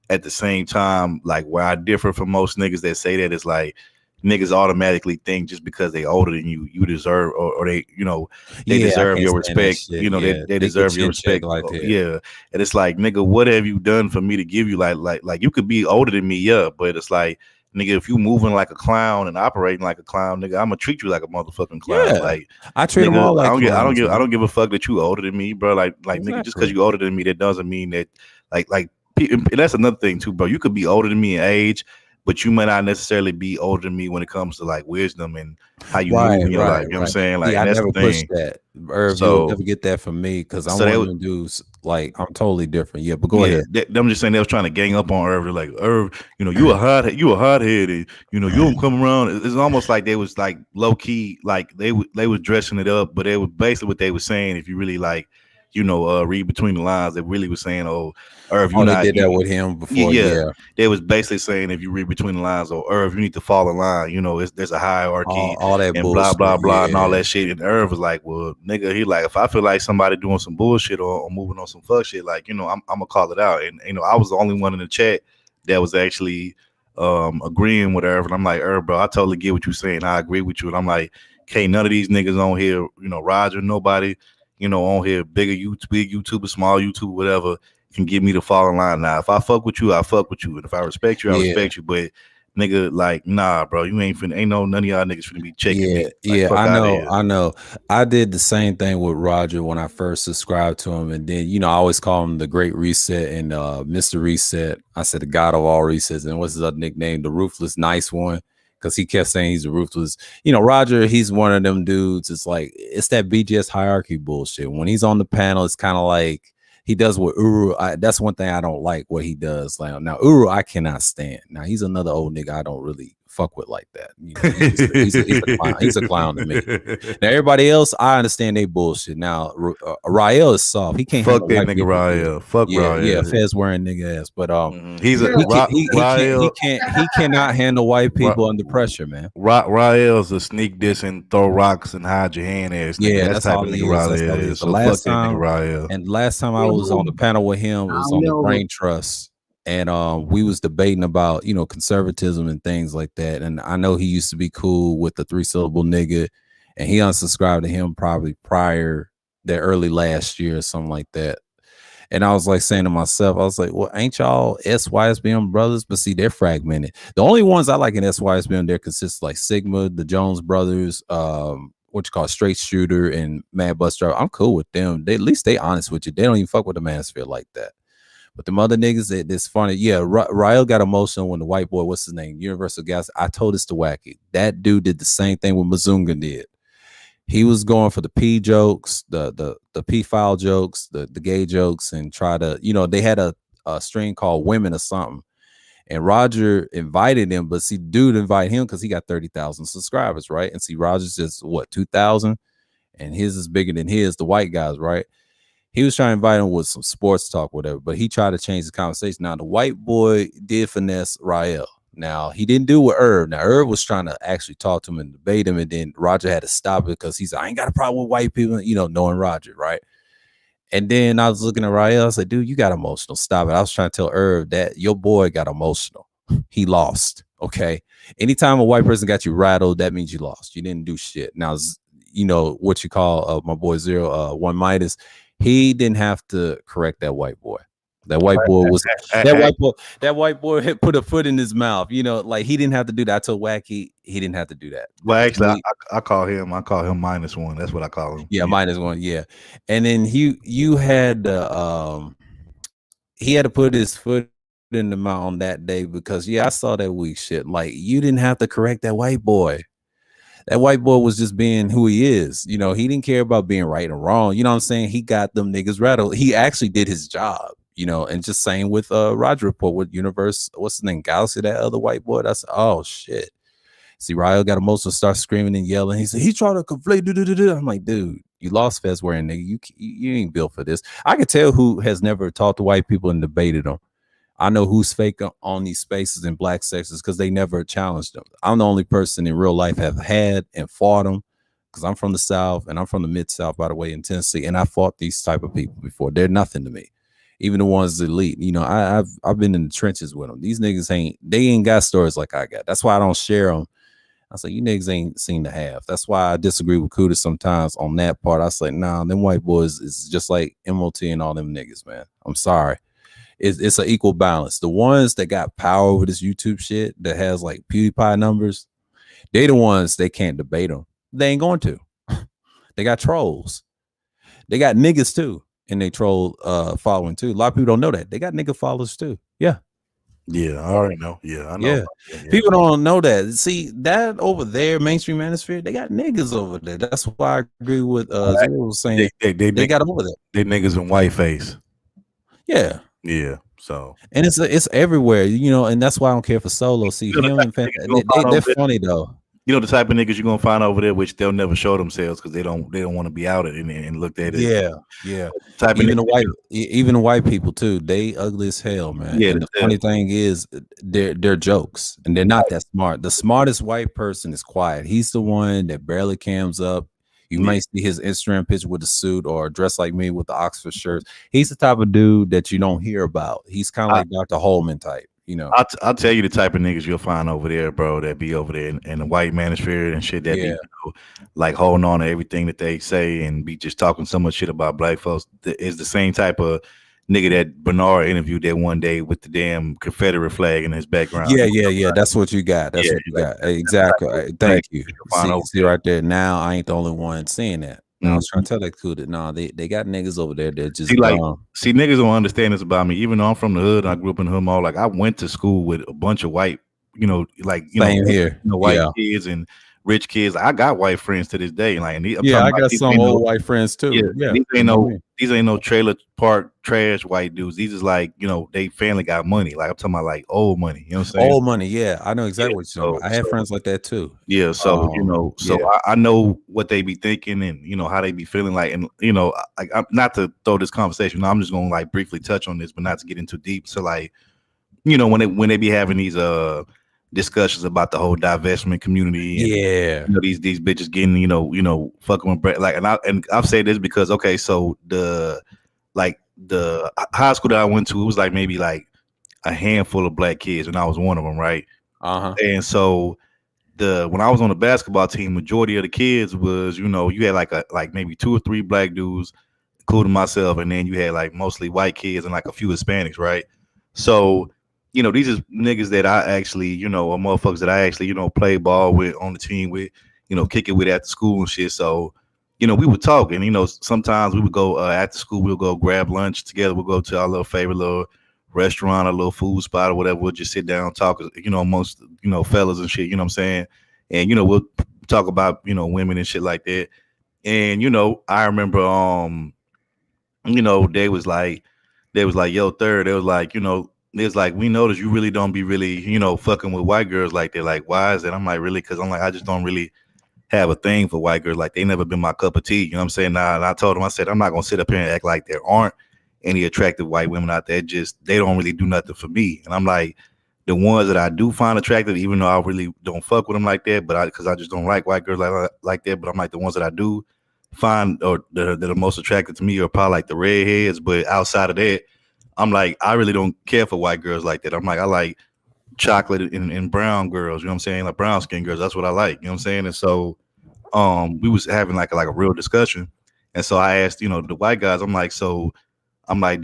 at the same time, like where I differ from most niggas that say that is like niggas automatically think just because they older than you deserve or they you know they deserve your respect. You know they deserve your respect. Like that. Yeah, and it's like nigga, what have you done for me to give you like you could be older than me, yeah, but it's like nigga, if you moving like a clown and operating like a clown, nigga, I'm gonna treat you like a motherfucking clown. Yeah. Like I treat nigga, them all like I don't give a fuck that you older than me, bro. Like nigga, just because you older than me, that doesn't mean that like and that's another thing too, bro. You could be older than me in age, but you might not necessarily be older than me when it comes to like wisdom and how you move in your life. You know what I'm saying? Like I that's never the thing. pushed that. Irv, So- you'll never get that from me because I'm So one they of them dudes. Like I'm totally different. Yeah, but go ahead. I'm just saying they was trying to gang up on Irv. They're like, Irv, you know, you a hothead, and you know, you don't come around. It's almost like they was like low key, like they was dressing it up, but they was basically what they were saying. If you really like, you know, read between the lines, they really was saying, oh, Irv, you they did that with him before. Yeah. They was basically saying if you read between the lines, or Irv, you need to fall in line. You know, there's a hierarchy, all that and bullshit, blah blah blah, and all that shit. And Irv was like, well, nigga, he like, if I feel like somebody doing some bullshit or moving on some fuck shit, like, you know, I'm gonna call it out. And you know, I was the only one in the chat that was actually agreeing with Irv. And I'm like, Irv, bro, I totally get what you're saying. I agree with you. And I'm like, okay, none of these niggas on here, you know, Roger, nobody, you know, on here, big YouTuber, small YouTuber, whatever, can get me to fall in line. Now, if I fuck with you, I fuck with you. And if I respect you, I respect you. But nigga, like, nah, bro, you ain't none of y'all niggas finna be checking me. Like, I know. I did the same thing with Roger when I first subscribed to him. And then, you know, I always call him the Great Reset and Mr. Reset. I said the God of all resets. And what's his other nickname? The Ruthless Nice One. Because he kept saying he's a ruthless, you know, Roger, he's one of them dudes. It's like, it's that BGS hierarchy bullshit. When he's on the panel, it's kind of like he does what Uru. That's one thing I don't like what he does. Like, now, Uru, I cannot stand. Now, he's another old nigga I don't really fuck with like that. You know, he's a clown to me. Now, everybody else, I understand they bullshit. Now, Rael is soft. He can't fuck that nigga Rael. Fuck Rael. Yeah, Fez wearing nigga ass. But he cannot handle white people under pressure, man. Rael's a sneak diss and throw rocks and hide your hand ass. Yeah, that's how he is. So fuck that nigga Rael. And last time I was on the panel with him, it was on the Brain Trust. And we was debating about, you know, conservatism and things like that. And I know he used to be cool with the 3-syllable nigga, and he unsubscribed to him probably prior that early last year or something like that. And I was like saying to myself, I was like, well, ain't y'all SYSBM brothers? But see, they're fragmented. The only ones I like in SYSBM, they're consist like Sigma, the Jones brothers, what you call Straight Shooter and Mad Bus Driver. I'm cool with them. At least they honest with you. They don't even fuck with the manosphere like that. But the other niggas, it's funny. Yeah, Rael got emotional when the white boy, what's his name? Universal Gas. I told this to Wacky. That dude did the same thing what Mazunga did. He was going for the P jokes, the P file jokes, the gay jokes, and try to, you know, they had a string called Women or something. And Roger invited him, but see, dude invited him because he got 30,000 subscribers, right? And see, Roger's just what, 2,000? And his is bigger than his, the white guys, right? He was trying to invite him with some sports talk, whatever, but he tried to change the conversation. Now, the white boy did finesse Rael. Now, he didn't do with Irv. Now, Irv was trying to actually talk to him and debate him, and then Roger had to stop it because he's like, I ain't got a problem with white people, you know, knowing Roger, right? And then I was looking at Rael. I was like, dude, you got emotional. Stop it. I was trying to tell Irv that your boy got emotional. He lost, okay? Anytime a white person got you rattled, that means you lost. You didn't do shit. Now, you know, what you call my boy Zero, One Midas, he didn't have to correct that white boy. That white boy was that white boy had put a foot in his mouth. You know, like he didn't have to do that. I told Wacky he didn't have to do that. Well, actually, I call him -1. That's what I call him. Yeah, -1. Yeah, and then you had he had to put his foot in the mouth on that day because I saw that weak shit. Like you didn't have to correct that white boy. That white boy was just being who he is. You know, he didn't care about being right or wrong. You know what I'm saying? He got them niggas rattled. He actually did his job, you know, and just saying with Roger Report with Universe, what's his name? Galaxy, that other white boy. That's oh shit. See, Rael got emotional, start screaming and yelling. He said, he tried to conflate. I'm like, dude, you lost Fez wearing, nigga. You ain't built for this. I could tell who has never talked to white people and debated them. I know who's fake on these spaces in black sections because they never challenged them. I'm the only person in real life have had and fought them because I'm from the South and I'm from the Mid-South, by the way, in Tennessee, and I fought these type of people before. They're nothing to me. Even the ones elite, you know, I've been in the trenches with them. These niggas ain't got stories like I got. That's why I don't share them. I say, you niggas ain't seen the half. That's why I disagree with Kuda sometimes on that part. I say, nah, them white boys is just like MOT and all them niggas, man. I'm sorry. It's an equal balance. The ones that got power over this YouTube shit that has like PewDiePie numbers, they the ones they can't debate them. They ain't going to. They got trolls. They got niggas too. And they troll following too. A lot of people don't know that. They got nigga followers too. Yeah. Yeah, I already know. Yeah, I know. Yeah. People don't know that. See, that over there, mainstream manosphere, they got niggas over there. That's why I agree with Zero was saying they got over there. They niggas in white face. Yeah. Yeah. So and it's everywhere, you know, and that's why I don't care for Solo. See, him and they're funny though. You know the type of niggas you're gonna find over there, which they'll never show themselves because they don't want to be out and looked at it. Yeah. Type even the white people too. They ugly as hell, man. Yeah. And the funny thing is, they're jokes and they're not that smart. The smartest white person is quiet. He's the one that barely cams up. You might see his Instagram picture with a suit or dressed like me with the Oxford shirts. He's the type of dude that you don't hear about. He's kind of like Dr. Holman type. You know, I'll tell you the type of niggas you'll find over there, bro, that be over there in the white manosphere and shit that be, you know, like holding on to everything that they say and be just talking so much shit about black folks. Is the same type of nigga that Bernard interviewed that one day with the damn Confederate flag in his background. Yeah. That's what you got. That's what you got. Exactly. Thank you. See right there. Now I ain't the only one seeing that. I was trying to tell that Kuda, no, they got niggas over there that just see niggas don't understand this about me. Even though I'm from the hood and I grew up in the hood mall, like I went to school with a bunch of white, you know, like same here, white kids and rich kids. I got white friends to this day. Like, I got some old white friends too. Yeah, these ain't no trailer park trash white dudes. These is like, you know, they family got money. Like I'm talking about like old money. You know what I'm saying? Old money. Yeah, I know exactly what you're talking about. I had friends like that too. Yeah. So you know, I know what they be thinking and you know how they be feeling like, and you know, like I'm not to throw this conversation. I'm just gonna like briefly touch on this, but not to get into deep. So like, you know, when they be having these discussions about the whole divestment community. And, you know, these bitches getting, you know, fucking with Brett. Like, and I've said this because, okay, so the high school that I went to, it was like maybe like a handful of black kids, and I was one of them, right? And so when I was on the basketball team, majority of the kids was, you know, you had like maybe 2 or 3 black dudes, including myself, and then you had like mostly white kids and like a few Hispanics, right? So you know, these are niggas that I actually, you know, are motherfuckers that I actually, you know, play ball with on the team with, you know, kick it with after school and shit. So, you know, we would talk and, you know, sometimes we would go after school, we'll go grab lunch together. We'll go to our little favorite little restaurant, a little food spot or whatever. We'll just sit down, talk, you know, amongst, you know, fellas and shit, you know what I'm saying? And, you know, we'll talk about, you know, women and shit like that. And, you know, I remember, you know, they was like, yo, third, they was like, you know, it's like, we notice you really don't be really, you know, fucking with white girls like that. Like, why is that? I'm like, really? Because I'm like, I just don't really have a thing for white girls. Like, they never been my cup of tea. You know what I'm saying? Nah, and I told them, I said, I'm not going to sit up here and act like there aren't any attractive white women out there. Just, they don't really do nothing for me. And I'm like, the ones that I do find attractive, even though I really don't fuck with them like that, but because I just don't like white girls like that. But I'm like, the ones that I do find or that are the most attractive to me are probably like the redheads. But outside of that, I'm like, I really don't care for white girls like that. I'm like, I like chocolate and brown girls, you know what I'm saying? Like brown skin girls. That's what I like, you know what I'm saying? And so we was having like a real discussion. And so I asked, you know, the white guys, I'm like, do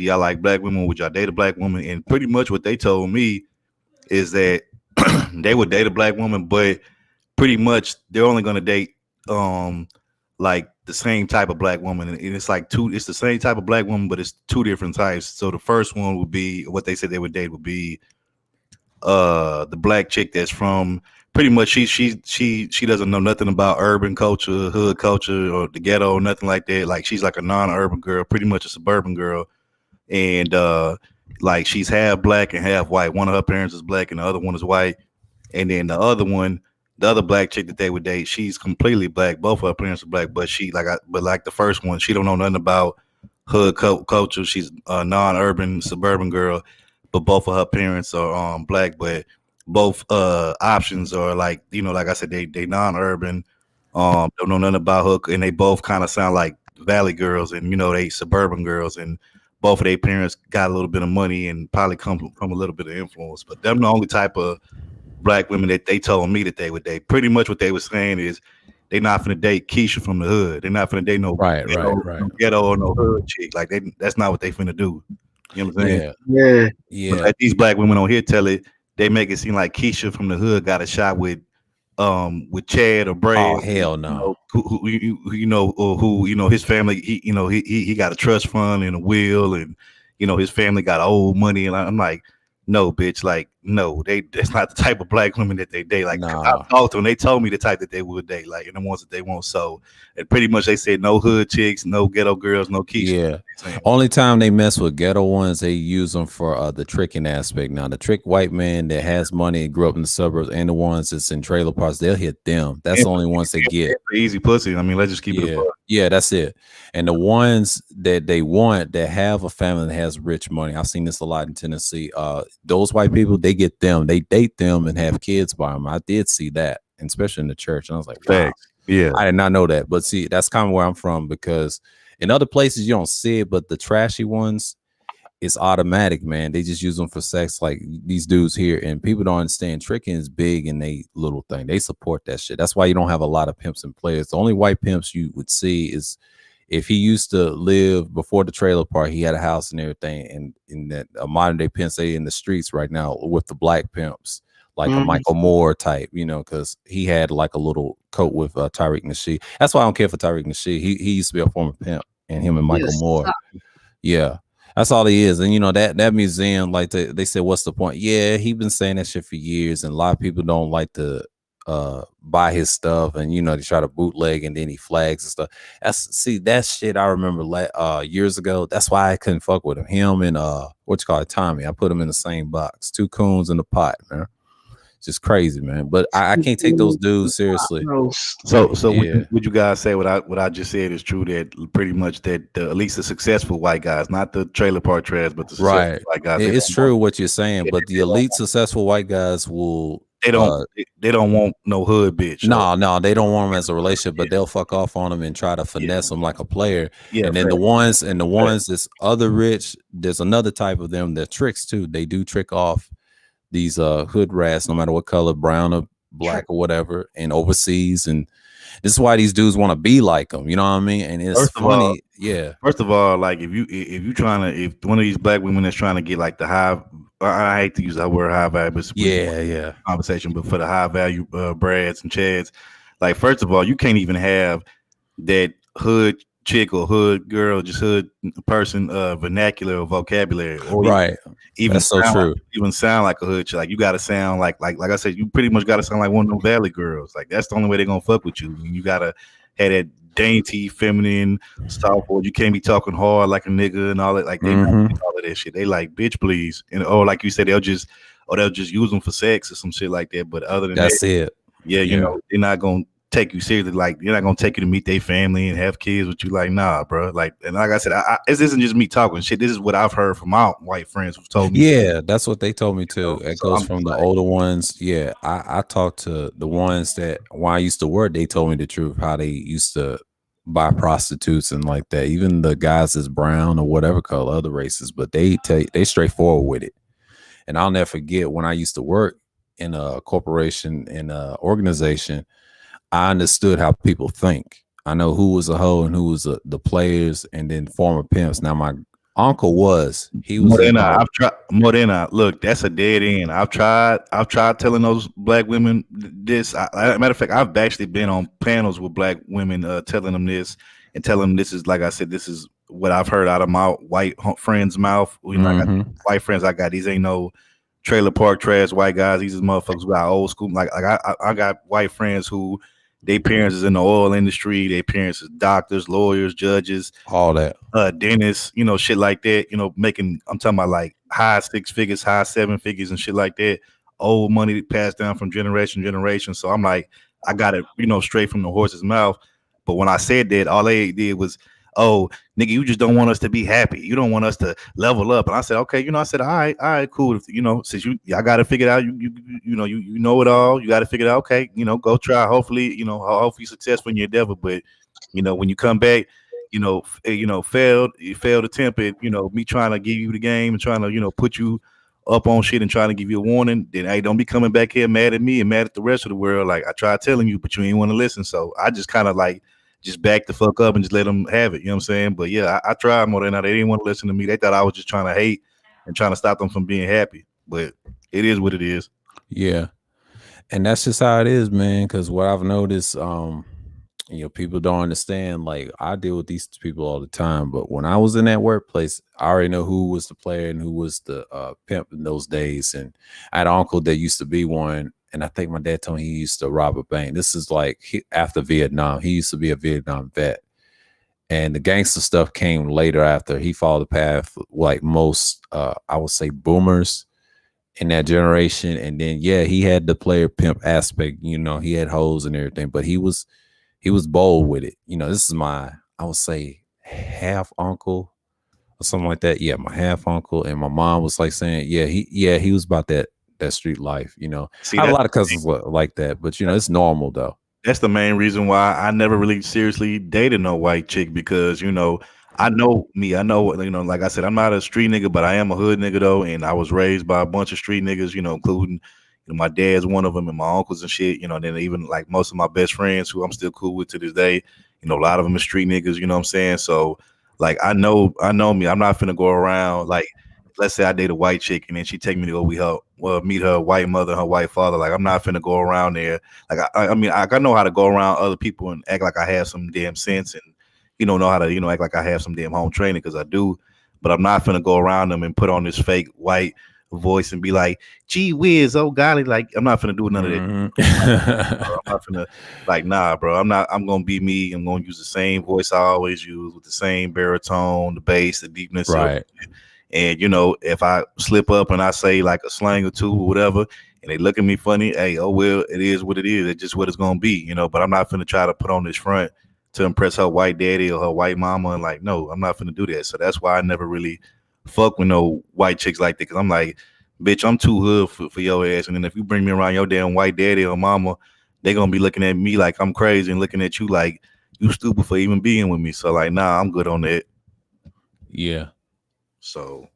y'all like black women? Would y'all date a black woman? And pretty much what they told me is that they would date a black woman, but pretty much they're only gonna date like the same type of black woman, and it's like it's the same type of black woman, but it's 2 different types. So the first one would be what they said they would date would be the black chick that's from pretty much she doesn't know nothing about urban culture, hood culture, or the ghetto, nothing like that. Like she's like a non-urban girl, pretty much a suburban girl, and like she's half black and half white. One of her parents is black and the other one is white, and then the other black chick that they would date, she's completely black. Both of her parents are black, but like the first one, she don't know nothing about hood culture. She's a non-urban suburban girl, but both of her parents are black, but both options are like, like I said, they non-urban, don't know nothing about her, and they both kind of sound like valley girls, and they suburban girls, and both of their parents got a little bit of money and probably come from a little bit of influence. But them the only type of black women that they told me that they would date. Pretty much what they were saying is they not finna date Keisha from the hood. They're not finna date no right. ghetto or no hood chick. Like that's not what they finna do. You know what I'm saying? Yeah. But like these black women on here tell it, they make it seem like Keisha from the hood got a shot with Chad or Brad. Oh hell no. Who his family, he got a trust fund and a will, and his family got old money, and I'm like, no, bitch, like no, that's not the type of black women that they date. Like I talked to them, they told me the type that they would date, like, and the ones that they want. So and pretty much they said no hood chicks, no ghetto girls, no Keisha. Yeah. Only time they mess with ghetto ones, they use them for the tricking aspect. Now the trick white man that has money and grew up in the suburbs, and the ones that's in trailer parks, they'll hit them. That's the only ones they get. Easy pussy. I mean, let's just keep it. Yeah, that's it. And the ones that they want that have a family that has rich money, I've seen this a lot in Tennessee. Those white people, they get them, they date them and have kids by them. I did see that, especially in the church. And I was like, wow. Yeah, I did not know that. But see, that's kind of where I'm from, because in other places you don't see it, but the trashy ones, it's automatic, man. They just use them for sex, like these dudes here. And people don't understand tricking is big in they little thing. They support that shit. That's why you don't have a lot of pimps and players. The only white pimps you would see is if he used to live before the trailer park, he had a house and everything. And in that modern day pimp, say in the streets right now with the black pimps, like a Michael Moore type, because he had like a little coat with Tariq Nasheed. That's why I don't care for Tariq Nasheed. He used to be a former pimp, and him and Michael Moore. Yeah. That's all he is. And that museum, like they said, what's the point? Yeah, he been saying that shit for years, and a lot of people don't like to buy his stuff, and they try to bootleg, and then he flags and stuff. That shit I remember years ago. That's why I couldn't fuck with him. Him and Tommy. I put them in the same box. Two coons in the pot, man. Just crazy, man. But I can't take those dudes seriously. So would you guys say what I just said is true, that pretty much that at least the successful white guys, not the trailer park trash, but the successful white guys. It's true what you're saying, but the elite successful white guys will they don't want no hood bitch. No, they don't want them as a relationship, but they'll fuck off on them and try to finesse them like a player. Yeah, and then the ones that's other rich, there's another type of them that tricks too. They do trick off these hood rats, no matter what color, brown or black or whatever, and overseas. And this is why these dudes want to be like them. You know what I mean? And it's funny. First of all, like if one of these black women that's trying to get like the high, I hate to use that word high value, but conversation, but for the high value Brads and Chads, like first of all, you can't even have that hood chick or hood girl, just hood person vernacular or vocabulary, or even that's so true. Even sound like a hood chick. Like you gotta sound like I said, you pretty much gotta sound like one of them valley girls. Like that's the only way they're gonna fuck with you. You gotta have that dainty, feminine style for it. You can't be talking hard like a nigga and all that. Like they all of that shit. They like, bitch, please. And like you said, they'll just use them for sex or some shit like that. But other than that's it. Yeah, you know, they're not gonna take you seriously. Like they're not gonna take you to meet their family and have kids with you. Like, nah, bro. Like, and like I said, this isn't just me talking shit. This is what I've heard from my white friends who told me. Yeah, that's what they told me too. It goes from the older ones. Yeah, I talked to the ones that when I used to work, they told me the truth, how they used to buy prostitutes and like that. Even the guys that's brown or whatever color, other races, but they straightforward with it. And I'll never forget when I used to work in a corporation, in a organization, I understood how people think. I know who was a hoe and who was the players, and then former pimps. Now my uncle he was Morena. Look, that's a dead end. I've tried telling those black women this. Matter of fact, I've actually been on panels with black women telling them this and telling them this is, like I said, this is what I've heard out of my white friends' mouth. You know, I got white friends. I got these ain't no trailer park trash white guys. These is motherfuckers who got old school. Like I got white friends who their parents is in the oil industry. Their parents is doctors, lawyers, judges, all that, dentists, you know, shit like that. You know, I'm talking about like high 6 figures, high 7 figures, and shit like that. Old money passed down from generation to generation. So I'm like, I got it, you know, straight from the horse's mouth. But when I said that, all they did was, oh, nigga, you just don't want us to be happy. You don't want us to level up. And I said, okay, I said, all right, cool. If, since I got to figure it out, you know it all. You got to figure it out. Okay, go try. Hopefully, hopefully successful in your endeavor. But, when you come back, you failed attempt at, me trying to give you the game and trying to, put you up on shit and trying to give you a warning, then hey, don't be coming back here mad at me and mad at the rest of the world. Like I tried telling you, but you ain't want to listen. So I just kind of just back the fuck up and just let them have it. You know what I'm saying? But yeah, I tried more than that. They didn't want to listen to me. They thought I was just trying to hate and trying to stop them from being happy. But it is what it is. Yeah. And that's just how it is, man. Because what I've noticed, people don't understand. Like I deal with these people all the time, but when I was in that workplace, I already know who was the player and who was the pimp in those days. And I had an uncle that used to be one, and I think my dad told me he used to rob a bank. This is like after Vietnam. He used to be a Vietnam vet, and the gangster stuff came later after he followed the path, like most, I would say, boomers in that generation. And then he had the player pimp aspect. He had hoes and everything, but he was bold with it. This is my, I would say, half uncle or something like that. Yeah, my half uncle. And my mom was like saying, he was about that street life. See, I have a lot of cousins like that, but it's normal though. That's the main reason why I never really seriously dated no white chick, because I know me. I know, like I said, I'm not a street nigga, but I am a hood nigga though, and I was raised by a bunch of street niggas, including my dad's one of them and my uncles and shit, then even like most of my best friends who I'm still cool with to this day, a lot of them are street niggas, you know what I'm saying? So like, I know me, I'm not finna go around, like, let's say I date a white chick and then she take me to go meet her white mother, her white father. Like, I'm not finna go around there. Like, I mean, I know how to go around other people and act like I have some damn sense and, know how to, act like I have some damn home training, because I do, but I'm not finna go around them and put on this fake white voice and be like, gee whiz, oh golly, like I'm not finna do none of that. I'm not finna, like, nah, bro. I'm gonna be me. I'm gonna use the same voice I always use, with the same baritone, the bass, the deepness, right? And if I slip up and I say like a slang or two or whatever, and they look at me funny, hey, oh well, it is what it is. It's just what it's gonna be, But I'm not finna try to put on this front to impress her white daddy or her white mama. And like, no, I'm not finna do that. So that's why I never really fuck with no white chicks like that, because I'm like, bitch, I'm too hood for your ass. And then if you bring me around your damn white daddy or mama, they gonna be looking at me like I'm crazy and looking at you like you stupid for even being with me. So like, nah, I'm good on that. Yeah. So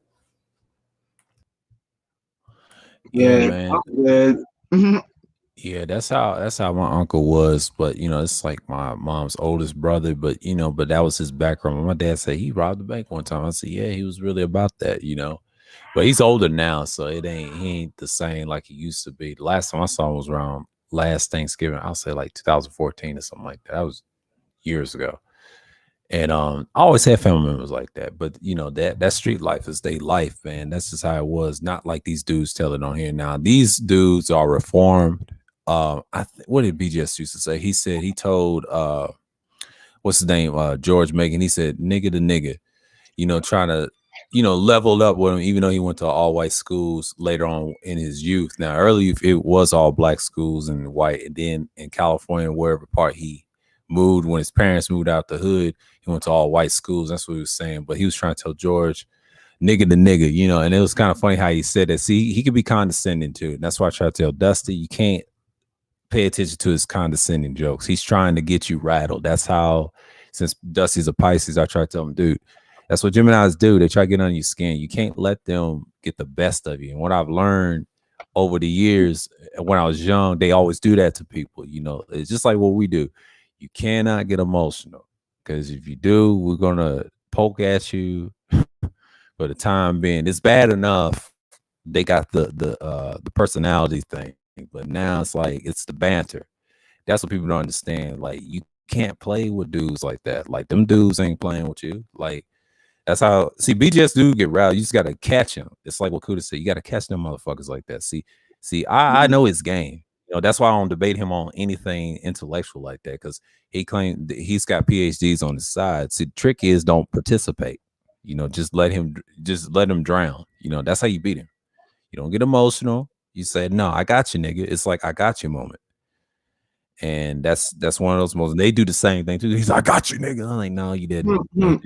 yeah, man. Yeah, that's how my uncle was. But it's like my mom's oldest brother. But but that was his background. My dad said he robbed the bank one time. I said, yeah, he was really about that. But he's older now, so he ain't the same like he used to be. The last time I saw him was around last Thanksgiving. I'll say like 2014 or something like that. That was years ago. And I always had family members like that. But that street life is their life, man. That's just how it was. Not like these dudes tell it on here now. These dudes are reformed. What did BGS used to say? He said he told what's his name? George Megan. He said, nigga to nigga, trying to leveled up with him, even though he went to all white schools later on in his youth. Now, early youth, it was all black schools and white. And then in California, wherever part he moved, when his parents moved out the hood, he went to all white schools. That's what he was saying. But he was trying to tell George, nigga to nigga, and it was kind of funny how he said that. See, he could be condescending too. And that's why I try to tell Dusty, you can't pay attention to his condescending jokes. He's trying to get you rattled. That's how, since Dusty's a Pisces, I try to tell him, dude, that's what Geminis do. They try to get under your skin. You can't let them get the best of you. And what I've learned over the years, when I was young, they always do that to people. It's just like what we do. You cannot get emotional, because if you do, we're gonna poke at you for the time being. It's bad enough they got the personality thing, but now it's like it's the banter. That's what people don't understand. Like, you can't play with dudes like that. Like, them dudes ain't playing with you. Like, that's how, see, BGS do get riled. You just got to catch him. It's like what Kuda said. You got to catch them motherfuckers like that. See, I know his game. That's why I don't debate him on anything intellectual like that, because he claimed he's got PhDs on his side. See, the trick is don't participate. Just let him drown. That's how you beat him. You don't get emotional. You say, no, I got you, nigga. It's like, I got you moment. And that's one of those moments. They do the same thing too. He's like, I got you, nigga. I'm like, no, you didn't. No,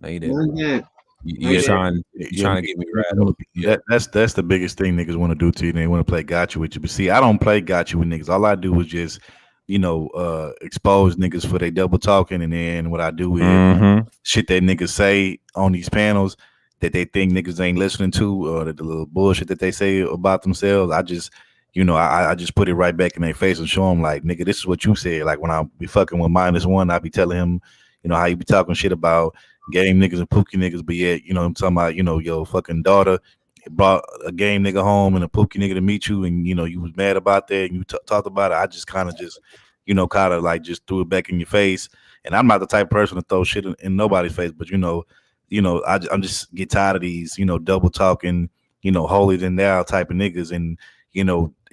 you didn't. You're trying to get me rattled. Yeah. That's the biggest thing niggas want to do to you. They want to play gotcha with you. But see, I don't play gotcha with niggas. All I do is just, expose niggas for they double talking, and then what I do is shit that niggas say on these panels that they think niggas ain't listening to, or the little bullshit that they say about themselves. I just, I just put it right back in their face and show them like, nigga, this is what you said. Like when I be fucking with -1, I be telling him, how you be talking shit about game niggas and pookie niggas, but yet, I'm talking about, your fucking daughter brought a game nigga home and a pookie nigga to meet you, and you was mad about that, and you talked about it. I just kind of like just threw it back in your face. And I'm not the type of person to throw shit in nobody's face, but I'm just get tired of these, double talking, holier than thou type of niggas, and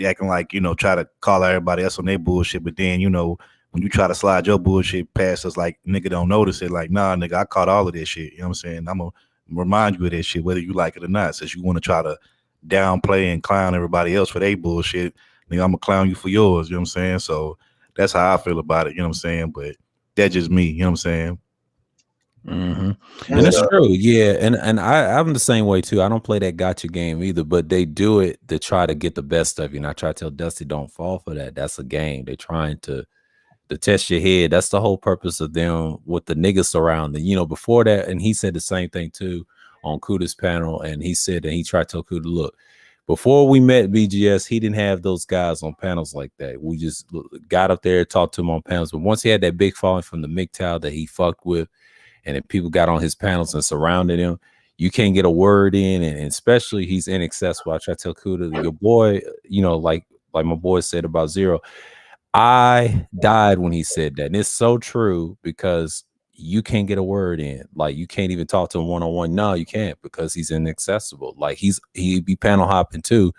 acting like try to call everybody else on their bullshit, but then when you try to slide your bullshit past us, like nigga don't notice it, like nah nigga, I caught all of this shit. You know what I'm saying? I'm gonna remind you of that shit whether you like it or not. Since you want to try to downplay and clown everybody else for their bullshit, nigga, I'm gonna clown you for yours. You know what I'm saying? So that's how I feel about it. You know what I'm saying? But that's just me. You know what I'm saying? And that's true. Yeah, and I'm the same way too. I don't play that gotcha game either, but they do it to try to get the best of you. And I try to tell Dusty, don't fall for that. That's a game. They're trying to test your head. That's the whole purpose of them with the niggas surrounding. Before that, and he said the same thing too on Kuda's panel, and he said that he tried to tell Kuda, look, before we met BGS, he didn't have those guys on panels like that. We just got up there, talked to him on panels, but once he had that big following from the MGTOW that he fucked with, and then people got on his panels and surrounded him, you can't get a word in, and especially he's inaccessible. I try to tell Kuda, your boy, like my boy said about Zero, I died when he said that. And it's so true, because you can't get a word in. Like you can't even talk to him one-on-one. No, you can't, because he's inaccessible. Like he'd be panel hopping too.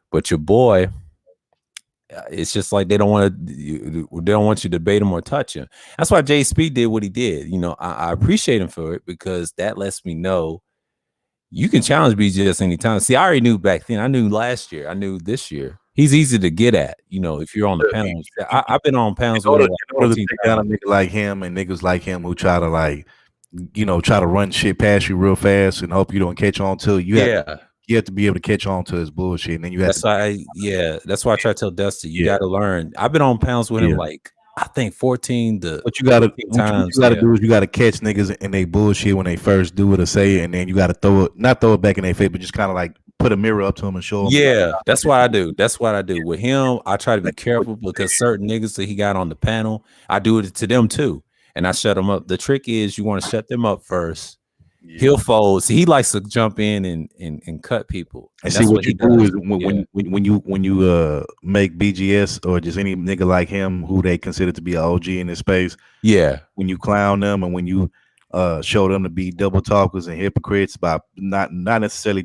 But your boy, it's just like they don't want you to debate him or touch him. That's why JSP did what he did. I appreciate him for it, because that lets me know you can challenge BGS anytime. See, I already knew back then. I knew last year. I knew this year. He's easy to get at, if you're on the panel. I've been on panels with a nigga like him and niggas like him who try to try to run shit past you real fast and hope you don't catch on to it. You have to be able to catch on to his bullshit, and then you have that's why I try to tell Dusty, you got to learn. I've been on panels with him like I think 14 to what you gotta do is you gotta catch niggas in they bullshit when they first do it or say it, and then you gotta throw it back in their face, but just kind of like put a mirror up to him and show him. Yeah, that's what I do. That's what I do with him. I try to be careful, because certain niggas that he got on the panel, I do it to them too, and I shut them up. The trick is you want to shut them up first. He'll fold. See, he likes to jump in and cut people. And see what you do is when you make BGS or just any nigga like him who they consider to be an OG in this space. Yeah, when you clown them and when you show them to be double talkers and hypocrites by not necessarily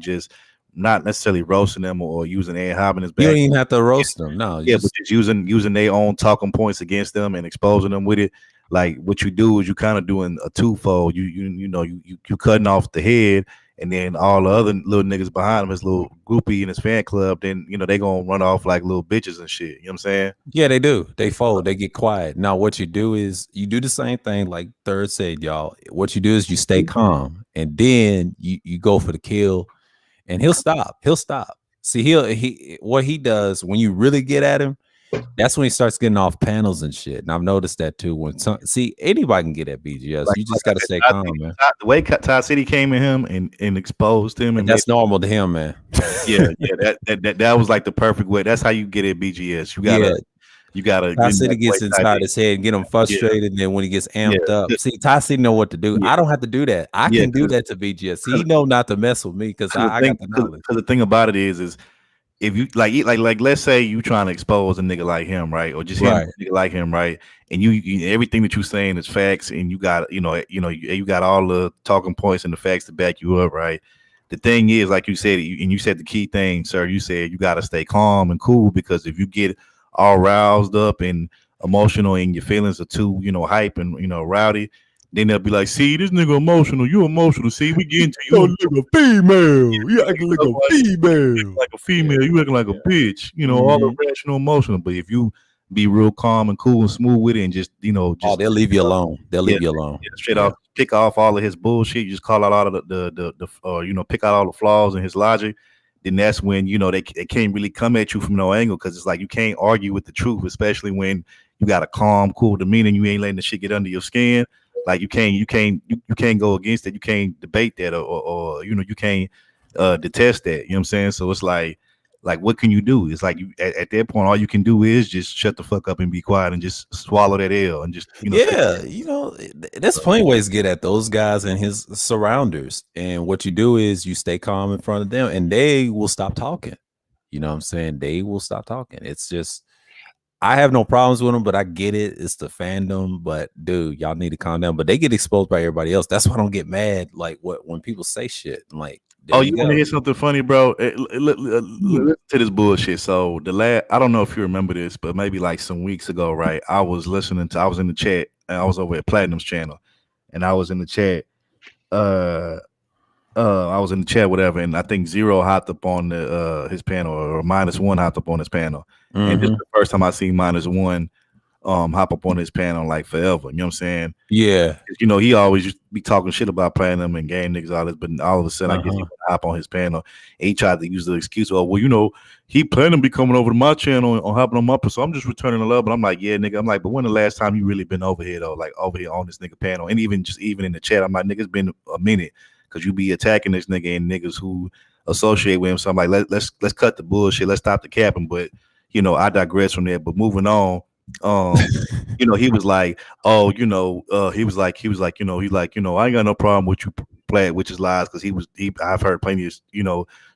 roasting them or using Ed Hobb in his back. You don't even have to roast them. No, but just using their own talking points against them and exposing them with it. Like what you do is you kind of doing a twofold. You cutting off the head, and then all the other little niggas behind him, his little groupie in his fan club, then they gonna run off like little bitches and shit. You know what I'm saying? Yeah, they do. They fold. They get quiet. Now, what you do is you do the same thing like Third said, y'all. What you do is you stay calm, and then you go for the kill, and he'll stop. See, what he does when you really get at him, that's when he starts getting off panels and shit. And I've noticed that too. Anybody can get at BGS. You just got to stay calm, man. The way Ty City came at him and exposed him, and that's normal to him, man. Yeah. That was like the perfect way. That's how you get at BGS. You gotta. Ty City gets inside his head and get him frustrated, and then when he gets amped up, see, Ty City know what to do. I don't have to do that. I can do that to BGS. He know not to mess with me because I got the knowledge. Because the thing about it is if you like let's say you trying to expose a nigga like him, right, or just him, a nigga like him, right, and you everything that you're saying is facts, and you got you got all the talking points and the facts to back you up, right. The thing is, like you said, and you said the key thing, sir. You said you got to stay calm and cool, because if you get all roused up and emotional and your feelings are too hype and rowdy, then they'll be like, see, this nigga emotional, you emotional. See, we get into you like a female. You acting like a female. You acting like a bitch. All the rational emotional. But if you be real calm and cool and smooth with it, and just just they'll leave you alone. They'll leave you alone. Straight off, pick off all of his bullshit. You just call out all of the pick out all the flaws in his logic. Then that's when they can't really come at you from no angle, because it's like you can't argue with the truth, especially when you got a calm, cool demeanor and you ain't letting the shit get under your skin. Like you can't go against it. You can't debate that or you can't detest that. You know what I'm saying? So it's like what can you do? It's like you at that point, all you can do is just shut the fuck up and be quiet and just swallow that L and just there's plenty of ways to get at those guys and his surrounders. And what you do is you stay calm in front of them and they will stop talking. You know what I'm saying? They will stop talking. It's just, I have no problems with them, but I get it. It's the fandom, but dude, y'all need to calm down. But they get exposed by everybody else. That's why I don't get mad. Like when people say shit, like, you want to hear something funny, bro? Listen to this bullshit. So I don't know if you remember this, but maybe like some weeks ago, right? I was in the chat, and I was over at Platinum's channel, and I was in the chat. I was in the chat, whatever, and I think Zero hopped up on his panel, or -1 hopped up on his panel, and this is the first time I seen -1 hop up on his panel like forever. You know what I'm saying? Yeah. He always used to be talking shit about Platinum and game niggas, all this, but all of a sudden I guess he would hop on his panel. And he tried to use the excuse, he Platinum be coming over to my channel and hopping on my, so I'm just returning the love. But I'm like, yeah, nigga. I'm like, but when the last time you really been over here though, like over here on this nigga panel, and even in the chat, I'm like, nigga, it's been a minute, because you be attacking this nigga and niggas who associate with him. So I'm like, let's cut the bullshit, let's stop the capping. But I digress from there. But moving on. He was like, I ain't got no problem with you playing which is lies, because I've heard plenty of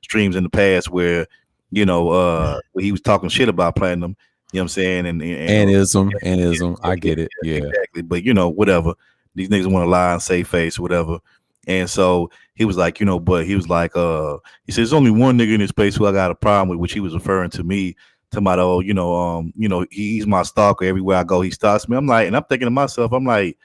streams in the past where where he was talking shit about Platinum. You know what I'm saying? And ism. I get it. Yeah, exactly. But whatever. These niggas want to lie and save face, whatever. And so he was like, but he was like, he said, there's only one nigga in this space who I got a problem with, which he was referring to me. About, he's my stalker. Everywhere I go, he stalks me. I'm like, and I'm thinking to myself, I'm like,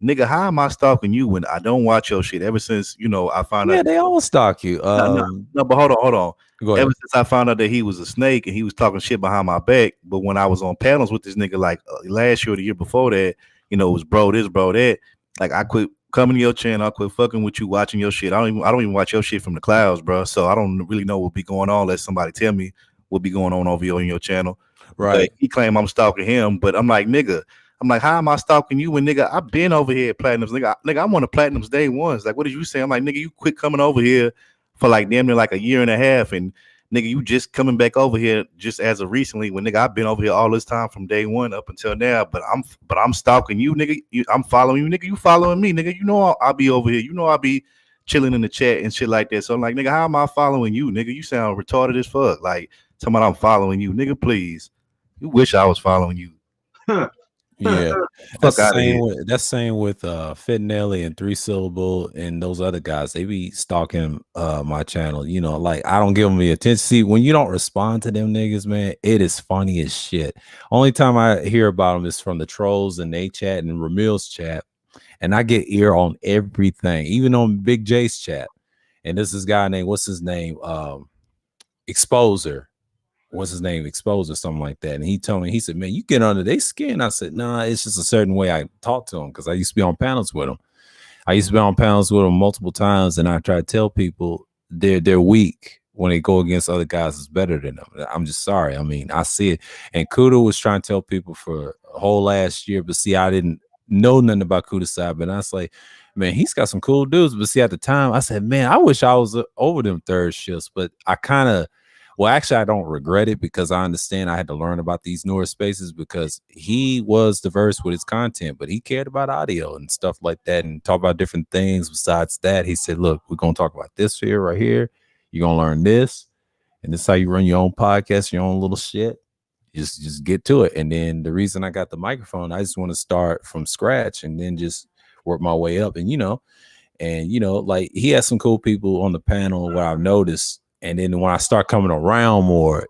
nigga, how am I stalking you when I don't watch your shit? Ever since I found out. Yeah, they all stalk you. No, but hold on. Ever since I found out that he was a snake and he was talking shit behind my back, but when I was on panels with this nigga like last year or the year before that, it was bro this, bro that. Like I quit coming to your channel, I quit fucking with you, watching your shit. I don't even watch your shit from the clouds, bro. So I don't really know what be going on unless somebody tell me what be going on over here on your channel. Right. But he claimed I'm stalking him, but I'm like, nigga, how am I stalking you when nigga I've been over here at Platinum's? Nigga, I'm on the Platinum's day ones. Like, what did you say? I'm like, nigga, you quit coming over here for like damn near like a year and a half, and nigga, you just coming back over here just as of recently, when nigga I've been over here all this time from day one up until now. But I'm stalking you, nigga. I'm following you, nigga. You following me, nigga. I'll be over here. I'll be chilling in the chat and shit like that. So I'm like, nigga, how am I following you, nigga? You sound retarded as fuck. Like, talking about I'm following you, nigga. Please, you wish I was following you. Yeah, that's the same with Fitnelli and 3 Syllable and those other guys. They be stalking my channel. Like I don't give them the attention. See, when you don't respond to them niggas, man, it is funny as shit. Only time I hear about them is from the trolls and they chat and Ramil's chat, and I get ear on everything, even on Big J's chat. And this is guy named, what's his name? Exposer. What's his name? Exposer, something like that. And he told me, he said, man, you get under their skin. I said, nah, it's just a certain way I talk to them, because I used to be on panels with them. Multiple times, and I try to tell people they're weak when they go against other guys that's better than them. I'm just sorry. I mean, I see it. And Kuda was trying to tell people for a whole last year, but see, I didn't know nothing about Kuda's side, but I was like, man, he's got some cool dudes. But see, at the time, I said, man, I wish I was over them third shifts, but I don't regret it, because I understand I had to learn about these newer spaces, because he was diverse with his content, but he cared about audio and stuff like that and talk about different things. Besides that, he said, look, we're going to talk about this here, right here. You're going to learn this. And this is how you run your own podcast, your own little shit. Just get to it. And then the reason I got the microphone, I just want to start from scratch and then just work my way up. And, like he has some cool people on the panel, what I've noticed. And then when I start coming around more,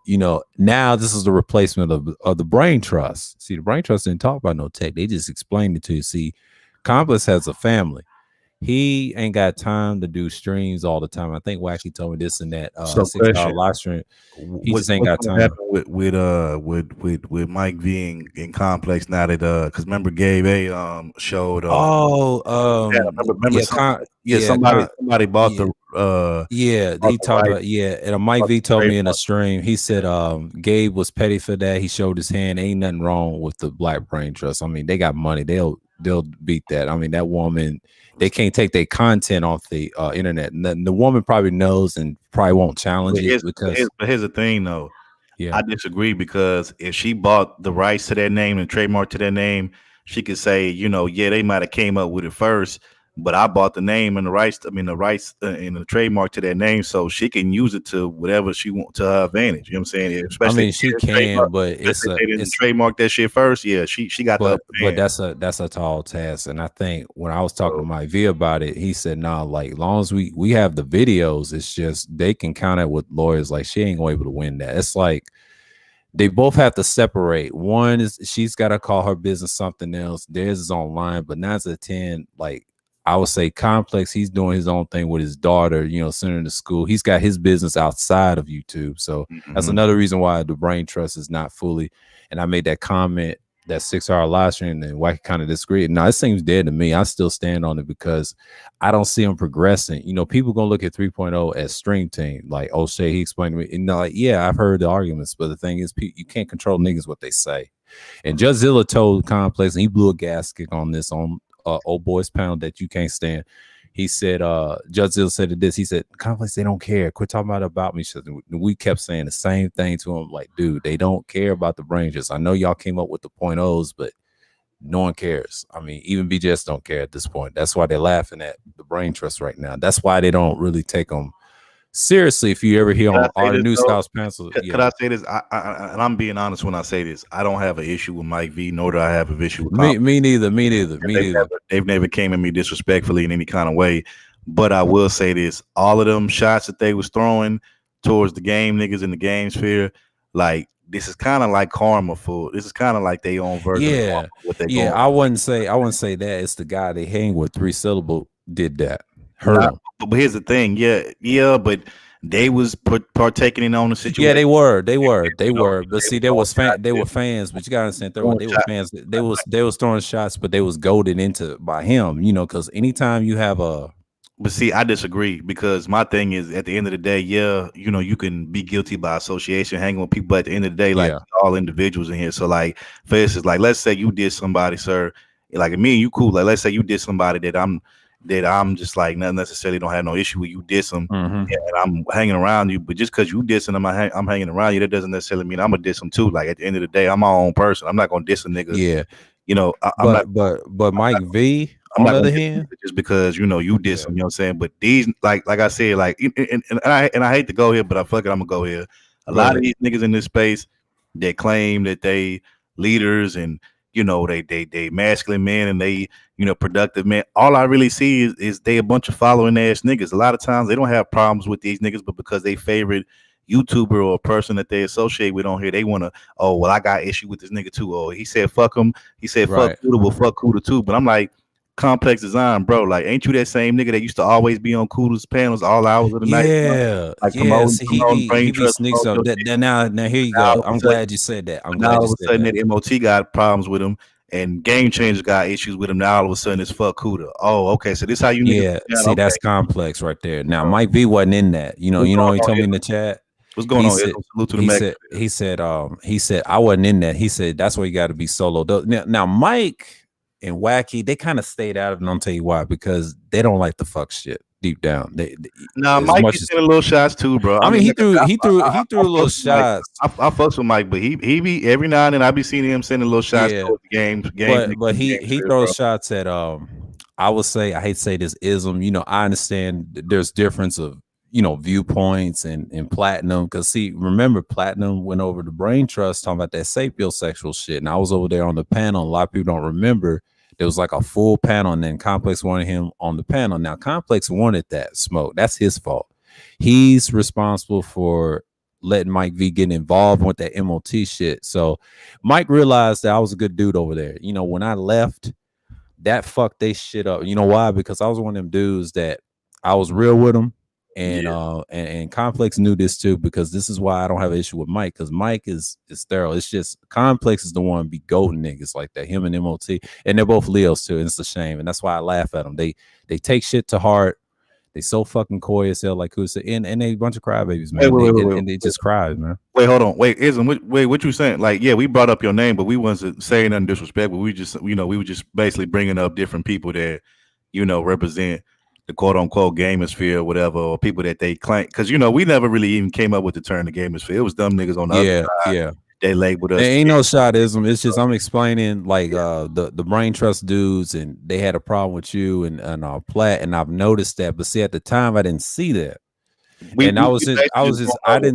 now this is the replacement of the Brain Trust. See, the Brain Trust didn't talk about no tech. They just explained it to you. See, Complex has a family. he ain't got time to do streams all the time. I think Wacky told me this and that. So 6 hour question. live stream. He What's just ain't got gonna time. happen with Mike V in Complex now that because remember Gabe A showed somebody bought the he talked about and Mike V told me in a stream, he said Gabe was petty for that. He showed his hand. Ain't nothing wrong with the Black Brain Trust. I mean, they got money. They'll beat that. I mean, that woman, they can't take their content off the internet. And the woman probably knows and probably won't challenge it because. But here's the thing, though. Yeah, I disagree because if she bought the rights to that name and trademark to that name, she could say, they might have came up with it first, but I bought the name and the rights. And the trademark to that name, so she can use it to whatever she wants to her advantage. You know what I'm saying? Especially she can, but it's trademark that shit first. Yeah, she got but that's a tall task. And I think when I was talking to Mike V about it, he said, "Nah, like long as we have the videos, it's just they can count it with lawyers. Like she ain't gonna be able to win that. It's like." They both have to separate. One is she's got to call her business something else. Theirs is online, but 9 to 10, like I would say Complex, he's doing his own thing with his daughter, sending her to school. He's got his business outside of YouTube. So that's another reason why the Brain Trust is not fully. And I made that comment, that 6 hour live stream, and Wacky kind of disagreed. Now it seems dead to me. I still stand on it because I don't see him progressing. People gonna look at 3.0 as Stream Team, like O'Shea, he explained to me. And yeah, I've heard the arguments, but the thing is, you can't control niggas what they say. And Judgezilla told Complex, and he blew a gasket on this on Old Boys panel that you can't stand. He said, Judgezilla said this. He said, Complex, they don't care. Quit talking about me. We kept saying the same thing to him. Like, dude, they don't care about the Brain Trust. I know y'all came up with the .0s, but no one cares. I mean, even BJS don't care at this point. That's why they're laughing at the Brain Trust right now. That's why they don't really take them seriously. If you ever hear on our New Styles pencil, could I say this? And I'm being honest when I say this. I don't have an issue with Mike V, nor do I have an issue with me neither. They've never came at me disrespectfully in any kind of way. But I will say this: all of them shots that they was throwing towards the game niggas in the game sphere, like this is kind of like karma for. This is kind of like their own version. Of what they going. I wouldn't say that. It's the guy they hang with 3 syllable did that. But here's the thing, but they was partaking in on the situation. Yeah, they were. But see, they were fans. But you gotta understand, they were fans. They was throwing shots, but they was goaded into by him. Because anytime you have a. But see, I disagree because my thing is at the end of the day, you can be guilty by association, hanging with people. But at the end of the day, like all individuals in here. So like, for instance, like let's say you did somebody, sir, like me and you cool. Like let's say you did somebody that I'm just like not necessarily don't have no issue with. You diss them and I'm hanging around you, but just because you dissing them, I'm hanging around you, that doesn't necessarily mean I'm gonna diss them too. Like at the end of the day, I'm my own person. I'm not gonna diss a nigga. Yeah, but Mike V, on the other hand, just because you diss them, you know what I'm saying. But these, like I said, like and I hate to go here, but I'm gonna go here. A lot of these niggas in this space, they claim that they leaders and they masculine men and they productive men. All I really see is they a bunch of following ass niggas. A lot of times they don't have problems with these niggas, but because they favorite YouTuber or a person that they associate with on here, they want to, I got issue with this nigga too. He said fuck him. He said fuck Kuda, well fuck Kuda too. But I'm like, Complex Design, bro. Like, ain't you that same nigga that used to always be on Kuda's panels all hours of the night? Yeah, like, he sneaks up. Now here you go. I'm glad you said that. All of a sudden that MOT got problems with him. And Game Changers got issues with him. Now all of a sudden it's fuck Kuda. Oh, okay. So this how you see that's Complex right there. Now Mike V wasn't in that. He told me in the chat. What's going on? Salute to the he said I wasn't in that. He said that's why you got to be solo. Now Mike and Wacky, they kind of stayed out of it, and I'll tell you why, because they don't like the fuck shit deep down. Mike is sending little shots too, bro. I mean, he threw little shots. I fucks with Mike, but he be every now and then I be seeing him sending little shots towards the game. But he throws shots at I would say, I hate to say this ism, I understand there's difference of viewpoints and Platinum, because see, remember Platinum went over to Brain Trust talking about that sapiosexual shit, and I was over there on the panel. A lot of people don't remember. There was like a full panel, and then Complex wanted him on the panel. Now Complex wanted that smoke. That's his fault. He's responsible for letting Mike V get involved with that MOT shit. So Mike realized that I was a good dude over there. When I left, that fucked they shit up. You know why? Because I was one of them dudes that I was real with them. And and Complex knew this too, because this is why I don't have an issue with Mike, because Mike is thorough. It's just Complex is the one be goating niggas like that, him and MOT, and they're both Leos too, and it's a shame, and that's why I laugh at them. They take shit to heart. They so fucking coy as hell, like who said, and they a bunch of crybabies, man. And they just cry, man. Wait, hold on. Wait, what you saying? Like, yeah, we brought up your name, but we wasn't saying nothing disrespectful. We just, we were just basically bringing up different people that, represent the quote unquote gamosphere, whatever, or people that they claim. Because we never really even came up with the term the gamosphere. It was dumb niggas on the other side. Yeah. They labeled us. There ain't no shotism. It's just I'm explaining like the brain trust dudes, and they had a problem with you and Platt, and I've noticed that. But see, at the time I didn't see that. I didn't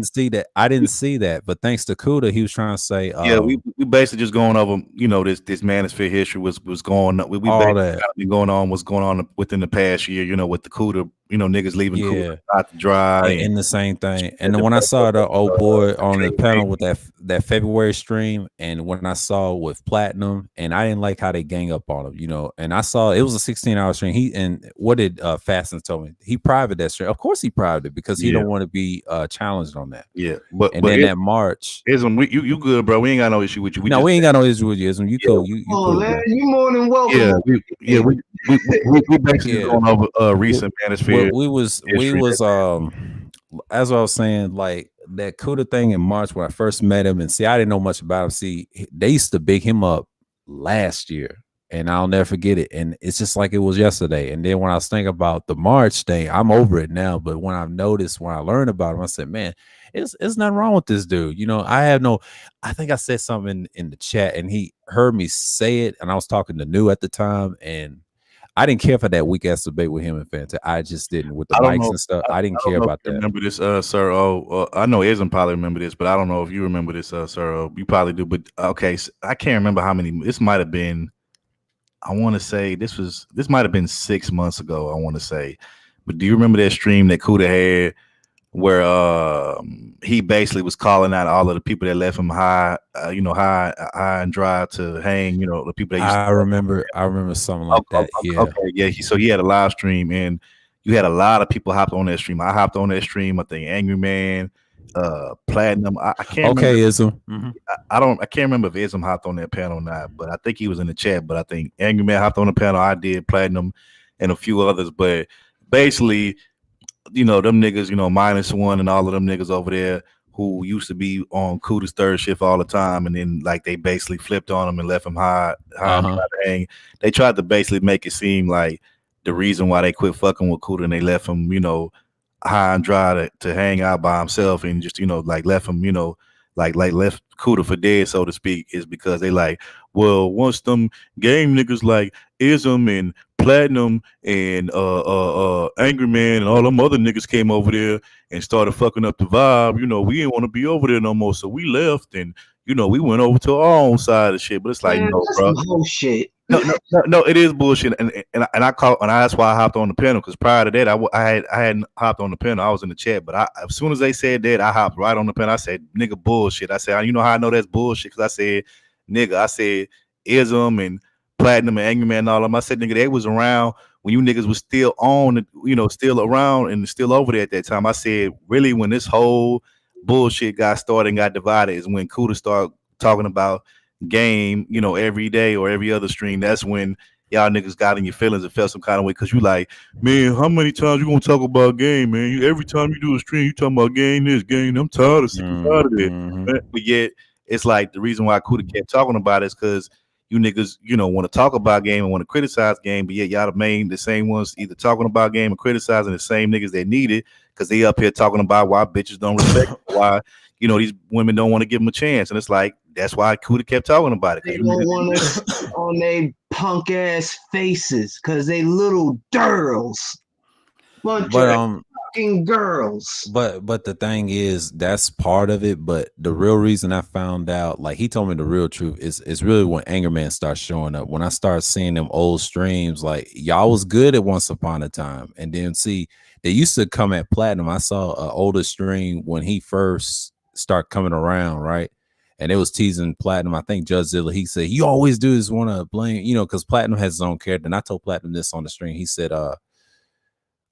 see that. I didn't see that. But thanks to Kuda, he was trying to say, we basically just going over, this manosphere history was going on. We all that been going on. What's going on within the past year? With the Kuda, niggas leaving Kuda out to dry, and the same thing. And then when I saw the old boy on the panel with that February stream, and when I saw with Platinum, and I didn't like how they gang up on him, and I saw it was a 16-hour stream. And what did Fasten told me? He private that stream. Of course he private it, because he don't want to be challenged on that. Yeah, but then that March, Ism, you good, bro? We ain't got no issue with you. We ain't got no issue with you, Ism. You cool. You cool, man. You more than welcome. We basically going over recent manosphere. We was as I was saying, like that Kuda thing in March when I first met him, and see, I didn't know much about him. See, they used to big him up last year, and I'll never forget it. And it's just like it was yesterday. And then when I was thinking about the March thing, I'm over it now. But when I learned about him, I said, man, it's nothing wrong with this dude. I think I said something in the chat, and he heard me say it, and I was talking to New at the time, and I didn't care for that weak ass debate with him and Fanta. I just didn't with the mics and stuff. I didn't care about that. Remember this, sir? I know Ism probably remember this, but I don't know if you remember this, sir. You probably do, but okay, so I can't remember how many. This might have been. I want to say this might have been 6 months ago. I want to say, but do you remember that stream that Kuda had where he basically was calling out all of the people that left him high and dry to hang, the people that I remember something like that. Yeah. So he had a live stream, and you had a lot of people hopped on that stream. I hopped on that stream. I think Angry Man, Platinum. I can't. Okay, Ism. Mm-hmm. I can't remember if Ism hopped on that panel or not, but I think he was in the chat. But I think Angry Man hopped on the panel. I did, Platinum, and a few others. But basically, them niggas, -1 and all of them niggas over there who used to be on Kuda's third shift all the time, and then like they basically flipped on him and left him high to hang. They tried to basically make it seem like the reason why they quit fucking with Kuda and they left him, high and dry to hang out by himself, and just like left him, like left Kuda for dead, so to speak, is because they like, well, once them game niggas like Ism and Platinum and Angry Man and all them other niggas came over there and started fucking up the vibe, we didn't want to be over there no more, so we left, and we went over to our own side of shit. But it's like, no, bro, bullshit. No, it is bullshit, and that's why I hopped on the panel, because prior to that, I hadn't hopped on the panel. I was in the chat, but as soon as they said that, I hopped right on the panel. I said, nigga, bullshit. I said, you know how I know that's bullshit? Because I said, nigga, I said Ism and Platinum and Angry Man and all of them. I said, nigga, they was around when you niggas was still on, still around and still over there at that time. I said, really, when this whole bullshit got started and got divided is when Kuda started talking about game, every day or every other stream. That's when y'all niggas got in your feelings and felt some kind of way, because you like, man, how many times you gonna talk about game, man? Every time you do a stream, you talking about game this, game. I'm tired of it. But yet, it's like the reason why Kuda kept talking about it is because you niggas, want to talk about game and want to criticize game, but yet y'all the same ones either talking about game and criticizing the same niggas that need it, because they up here talking about why bitches don't respect why these women don't want to give them a chance. And it's like, that's why Kuda kept talking about it. They don't want to on their punk ass faces because they little girls. Bunch of fucking girls. But the thing is, that's part of it. But the real reason I found out, like he told me the real truth, is really when Anger Man starts showing up. When I start seeing them old streams, like y'all was good at once upon a time. And then see, they used to come at Platinum. I saw an older stream when he first started coming around, right? and it was teasing Platinum. I think Judge Zilla, he said, you always do is want to blame, you know, because Platinum has his own character. And I told Platinum this on the stream. He said,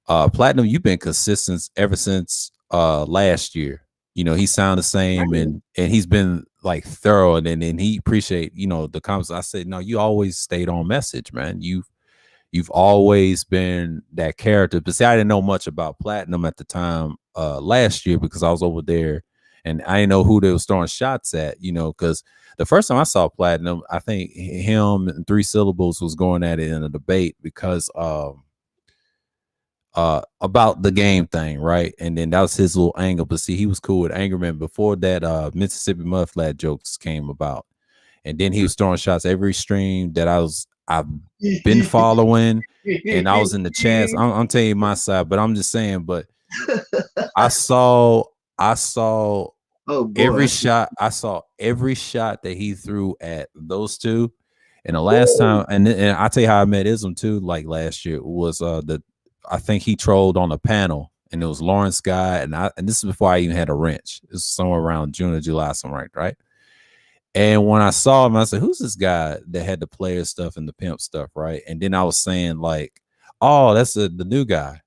Platinum, you've been consistent ever since last year. You know, he sounded the same, and he's been like thorough, and he appreciate, you know, the comments. I said, no, you always stayed on message, man. You've always been that character. But see, I didn't know much about Platinum at the time last year because I was over there and I didn't know who they was throwing shots at, you know, because the first time I saw Platinum, I think him and 3 Syllables was going at it in a debate because about the game thing, right? And then that was his little angle. But see, he was cool with Angerman before that. Mississippi Mudflat jokes came about, and then he was throwing shots every stream that I've been following, and I was in the chats. I'm telling you my side, but I'm just saying. But I saw every shot. I saw every shot that he threw at those two. And the last time, and I tell you how I met Ism too. Like last year was I think he trolled on a panel, and it was Lawrence Guy, and this is before I even had a wrench. It was somewhere around June or July, something right? And when I saw him, I said, who's this guy that had the player stuff and the pimp stuff, right? And then I was saying, like, oh, that's the new guy.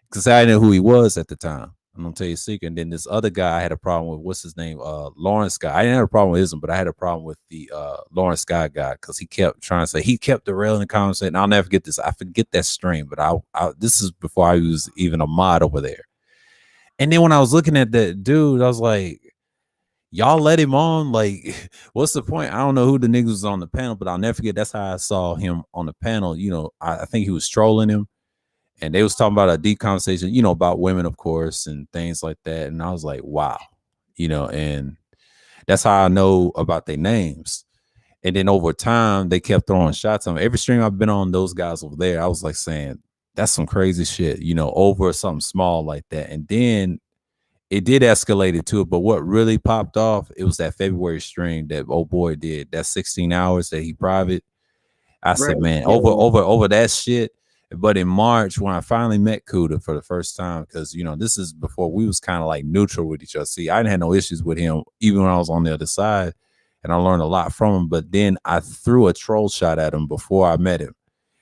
Because I didn't know who he was at the time. I'm going to tell you a secret. And then this other guy I had a problem with, what's his name? Lawrence Guy. I didn't have a problem with him, but I had a problem with the Lawrence Guy guy because he kept trying to say, he kept derailing the conversation. I'll never forget this. I forget that stream, but this is before I was even a mod over there. And then when I was looking at that dude, I was like, y'all let him on? Like, what's the point? I don't know who the niggas was on the panel, but I'll never forget. That's how I saw him on the panel. You know, I think he was trolling him, and they was talking about a deep conversation, you know, about women, of course, and things like that. And I was like, wow, you know, and that's how I know about their names. And then over time, they kept throwing shots on me. Every stream I've been on, those guys over there, I was like saying, that's some crazy shit, you know, over something small like that. And then it did escalate it to it, but what really popped off, it was that February stream that old boy did, that 16 hours that he private. I said, man, over that shit. But in March, when I finally met Kuda for the first time, because, you know, this is before we was kind of like neutral with each other. See, I didn't have no issues with him, even when I was on the other side, and I learned a lot from him. But then I threw a troll shot at him before I met him.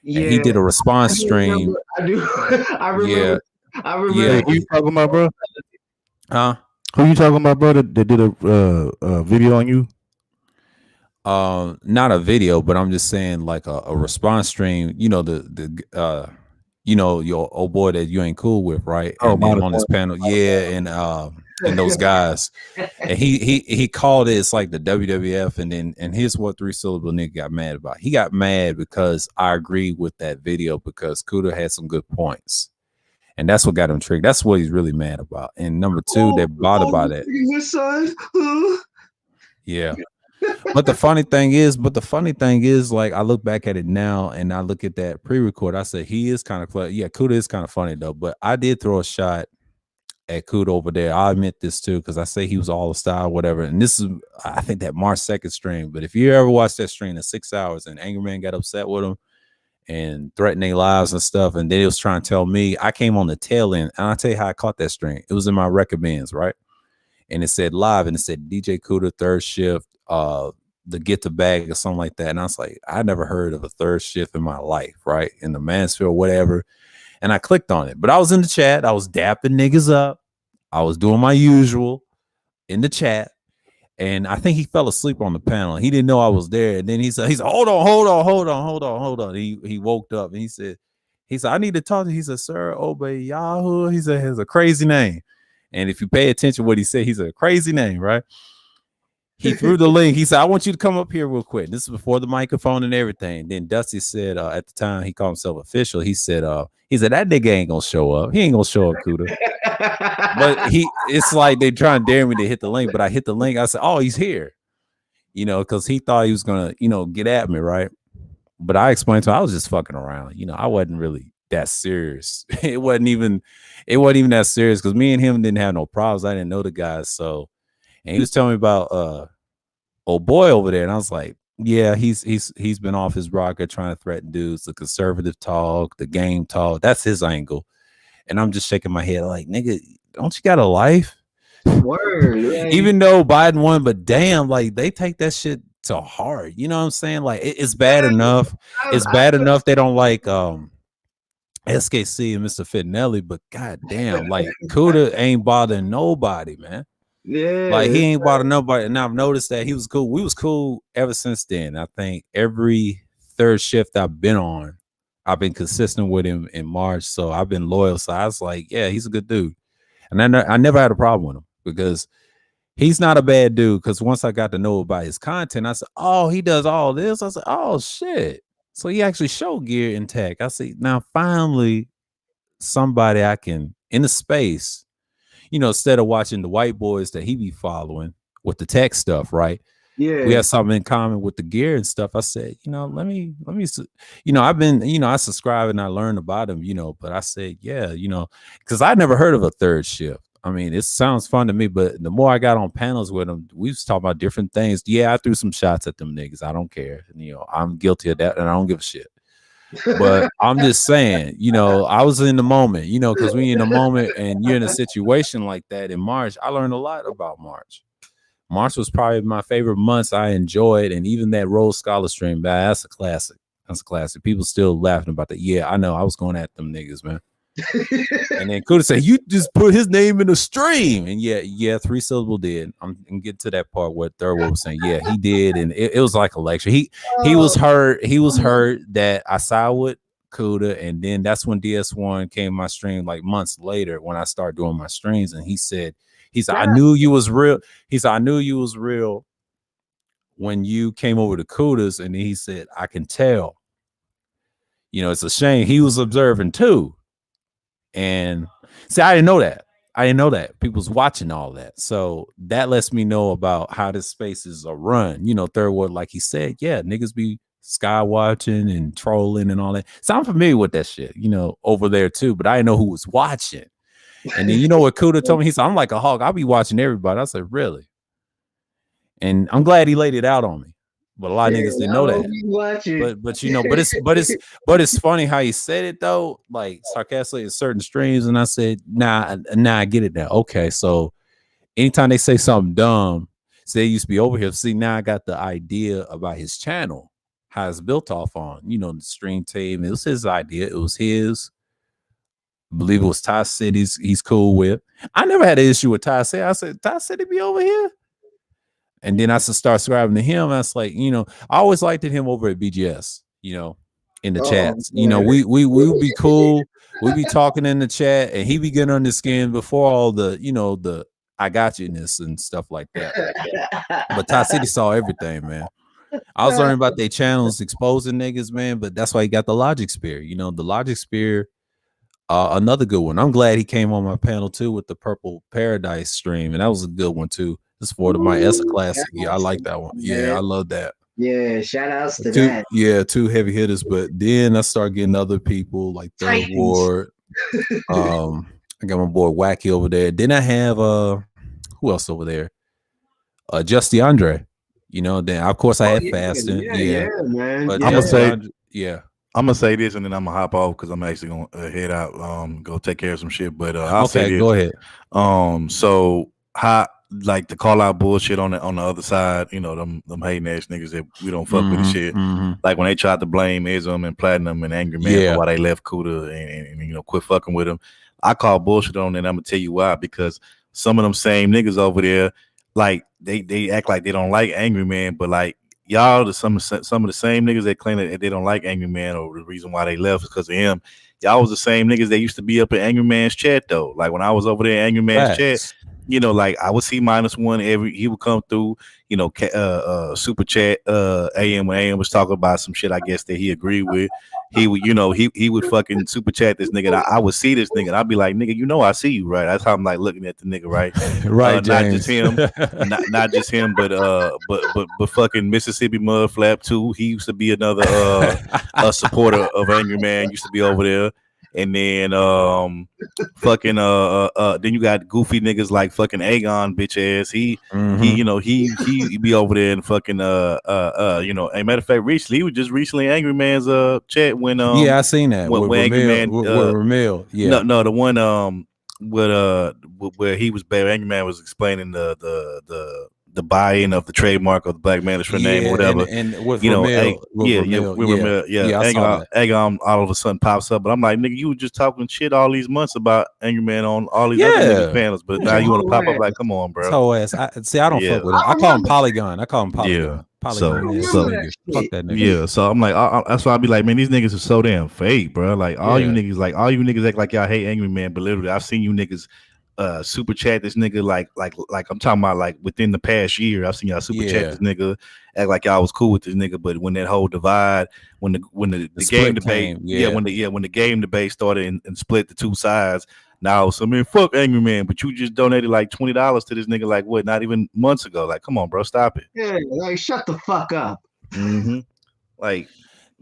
Yeah. And he did a response stream. I remember. Yeah. Yeah, who you talking about, bro? Huh? Who you talking about, bro? That did a video on you? Not a video, but I'm just saying like a response stream. You know the you know your old boy that you ain't cool with, right? Oh, and on this panel, yeah, and those guys, and he called it. It's like the WWF, and here's what 3 Syllable nigga got mad about. He got mad because I agreed with that video because Kuda had some good points. And that's what got him triggered. That's what he's really mad about. And number 2, they're bothered by that. Your son. Yeah. But the funny thing is, like, I look back at it now and I look at that pre-record. I said, he is kind of clever. Yeah, Kuda is kind of funny, though. But I did throw a shot at Kuda over there. I admit this, too, because I say he was all the style, whatever. And this is, I think, that March 2nd stream. But if you ever watched that stream in 6 hours and Angerman got upset with him, and threatening lives and stuff. And then he was trying to tell me, I came on the tail end. And I'll tell you how I caught that stream. It was in my recommends, right? And it said live, and it said DJ Kuda, third shift, the Get the Bag or something like that. And I was like, I never heard of a third shift in my life, right? In the Mansfield, whatever. And I clicked on it. But I was in the chat. I was dapping niggas up. I was doing my usual in the chat. And I think he fell asleep on the panel. He didn't know I was there. And then he said, hold on. He woke up and he said, I need to talk to you. He said, Sir Obey Yahoo. He said, has a crazy name. And if you pay attention to what he said, he's a crazy name, right? He threw the link. He said, I want you to come up here real quick. This is before the microphone and everything. Then Dusty said, at the time he called himself official. He said, that nigga ain't gonna show up. He ain't gonna show up, Kuda. But it's like they trying to dare me to hit the link, but I hit the link. I said, oh, he's here, you know, because he thought he was gonna, you know, get at me, right? But I explained to him I was just fucking around. You know, I wasn't really that serious. It wasn't even that serious because me and him didn't have no problems. I didn't know the guys, so. And he was telling me about old boy over there, and I was like, yeah, he's been off his rocker trying to threaten dudes, the conservative talk, the game talk. That's his angle. And I'm just shaking my head like, nigga, don't you got a life? Word. Like, Even though Biden won, but damn, like they take that shit to heart. You know what I'm saying? Like it's bad enough. It's bad enough they don't like SKC and Mr. Fittinelli, but goddamn, like Kuda ain't bothering nobody, man. yeah. Like he ain't bothering nobody. And I've noticed that he was cool. We was cool ever since then. I think every third shift I've been on, I've been consistent with him in March. So I've been loyal. So I was like, yeah, he's a good dude. And I never had a problem with him because he's not a bad dude. Because once I got to know about his content, I said, oh, he does all this. I said, oh shit. So he actually showed gear in tech. I said, now finally somebody I can in the space, you know, instead of watching the white boys that he be following with the tech stuff, right? Yeah. We have something in common with the gear and stuff. I said, you know, let me, you know, I've been, you know, I subscribe and I learned about him, you know, but I said, yeah, you know, because I never heard of a third shift. I mean, it sounds fun to me, but the more I got on panels with him, we was talking about different things. Yeah, I threw some shots at them niggas. I don't care. And, you know, I'm guilty of that and I don't give a shit. But I'm just saying, you know, I was in the moment, you know, because when you're in the moment and you're in a situation like that in March, I learned a lot about March. March was probably my favorite months. I enjoyed, and even that Rhodes Scholar stream, that's a classic. That's a classic. People still laughing about that. Yeah, I know. I was going at them niggas, man. And then Kuda said, "You just put his name in the stream." And yeah, 3 Syllable did. I'm gonna get to that part where Third World was saying, yeah, he did, and it was like a lecture. He was hurt. He was hurt that I side with Kuda, and then that's when DS1 came my stream like months later when I started doing my streams, and he said, I knew you was real. He said, I knew you was real when you came over to Kuda's, and he said, I can tell. You know, it's a shame. He was observing too. And see, I didn't know that. I didn't know that. People's watching all that. So that lets me know about how this space is a run. You know, Third World, like he said, yeah, niggas be sky watching and trolling and all that. So I'm familiar with that shit, you know, over there too, but I didn't know who was watching. And then you know what Kuda told me? He said, I'm like a hawk. I'll be watching everybody. I said, really? And I'm glad he laid it out on me. But a lot of niggas didn't know that. But you know, but it's funny how he said it though, like sarcastically in certain streams. And I said, nah, I get it now. Okay, so anytime they say something dumb, say they used to be over here. See, now I got the idea about his channel, how it's built off on, you know, the stream team. It was his idea. It was his. I believe it was Ty City's he's cool with. I never had an issue with Ty City. I said, Ty City be over here. And then I start subscribing to him. I was like, you know, I always liked him over at BGS, you know, in the chats. You know, we would be cool. We'd be talking in the chat and he be getting under the skin before all the, you know, the I got you-ness and stuff like that. But Ty City saw everything, man. I was learning about their channels exposing niggas, man, but that's why he got the Logic Spear. You know, the Logic Spear. Another good one. I'm glad he came on my panel too with the Purple Paradise stream, and that was a good one too. This for my ESSA classic. Yeah, I like that one. Yeah, I love that. Yeah, shout outs to two, that. Yeah, 2 heavy hitters. But then I start getting other people like Third Ward. I got my boy Wacky over there. Then I have who else over there? Just DeAndre. You know, then of course I had Fasting. Yeah, man. But I'm gonna say, I'm gonna say this and then I'm gonna hop off because I'm actually gonna head out, go take care of some shit. But I'll say this. Go ahead. So how like to call out bullshit on the other side, you know, them hating ass niggas that we don't fuck with the shit. Like when they tried to blame Ism and Platinum and Angry Man for why they left Kuda and you know quit fucking with him. I call bullshit on it, and I'm gonna tell you why, because some of them same niggas over there, like they act like they don't like Angry Man, but like y'all, some of the same niggas that claim that they don't like Angry Man or the reason why they left is because of him. Y'all was the same niggas that used to be up in Angry Man's chat though. Like when I was over there in Angry Man's chat, you know, like I would see -1 he would come through, you know, super chat AM when AM was talking about some shit I guess that he agreed with. He would, you know, he would fucking super chat this nigga. And I would see this nigga and I'd be like, nigga, you know I see you, right? That's how I'm like looking at the nigga, right? Right, not just him, not just him, but fucking Mississippi Mudflap too. He used to be another a supporter of Angry Man, used to be over there. And then fucking then you got goofy niggas like fucking Aegon bitch ass. He you know he be over there and fucking you know, a matter of fact recently he was just recently Angry Man's chat when I seen that when Angry Man Ramil. Yeah. No, the one where he was Angry Man was explaining the buy-in of the trademark of the Black Manosphere name or whatever. and with You know, Ramil, with yeah, Ramil, with Ramil, I saw that. Aegon all of a sudden pops up, but I'm like, nigga, you were just talking shit all these months about Angry Man on all these other niggas panels, but now you want to pop up like, come on, bro. His whole ass. I don't fuck with him. I call him Polygon. Yeah. Polygon. So Fuck that nigga. Yeah, so I'm like, that's why I be like, man, these niggas are so damn fake, bro. Like all you niggas act like y'all hate Angry Man, but literally, I've seen you niggas super chat this nigga like I'm talking about like within the past year. I've seen y'all super chat this nigga, act like y'all was cool with this nigga, but when that whole divide, when the game debate, when the game debate started and split the two sides. Now, so man, fuck Angry Man, but you just donated like $20 to this nigga, like what? Not even months ago. Like, come on, bro, stop it. Yeah, like shut the fuck up. Mm-hmm. Like,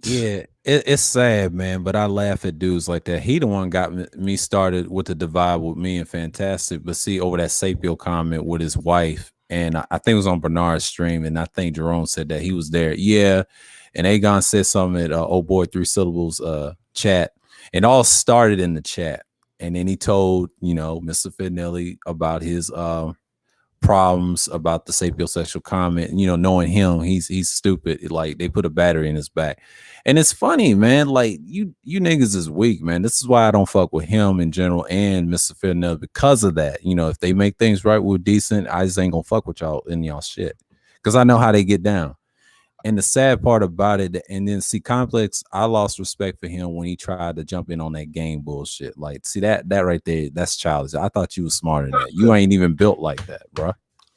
yeah, it's sad, man. But I laugh at dudes like that. He the one got me started with the divide with me and Fantastic. But see, over that Sapio comment with his wife, and I think it was on Bernard's stream, and I think Jerome said that he was there. Yeah, and Aegon said something at old boy 3 syllables chat. It all started in the chat. And then he told, Mr. Finelli about his problems about the sapiosexual comment. And, knowing him, he's stupid. Like they put a battery in his back. And it's funny, man. Like you niggas is weak, man. This is why I don't fuck with him in general and Mr. Finelli because of that. If they make things right, we're decent. I just ain't gonna fuck with y'all in y'all shit because I know how they get down. And the sad part about it, and then see Complex, I lost respect for him when he tried to jump in on that game bullshit. Like, see that right there, that's childish. I thought you was smarter than that. You ain't even built like that, bro.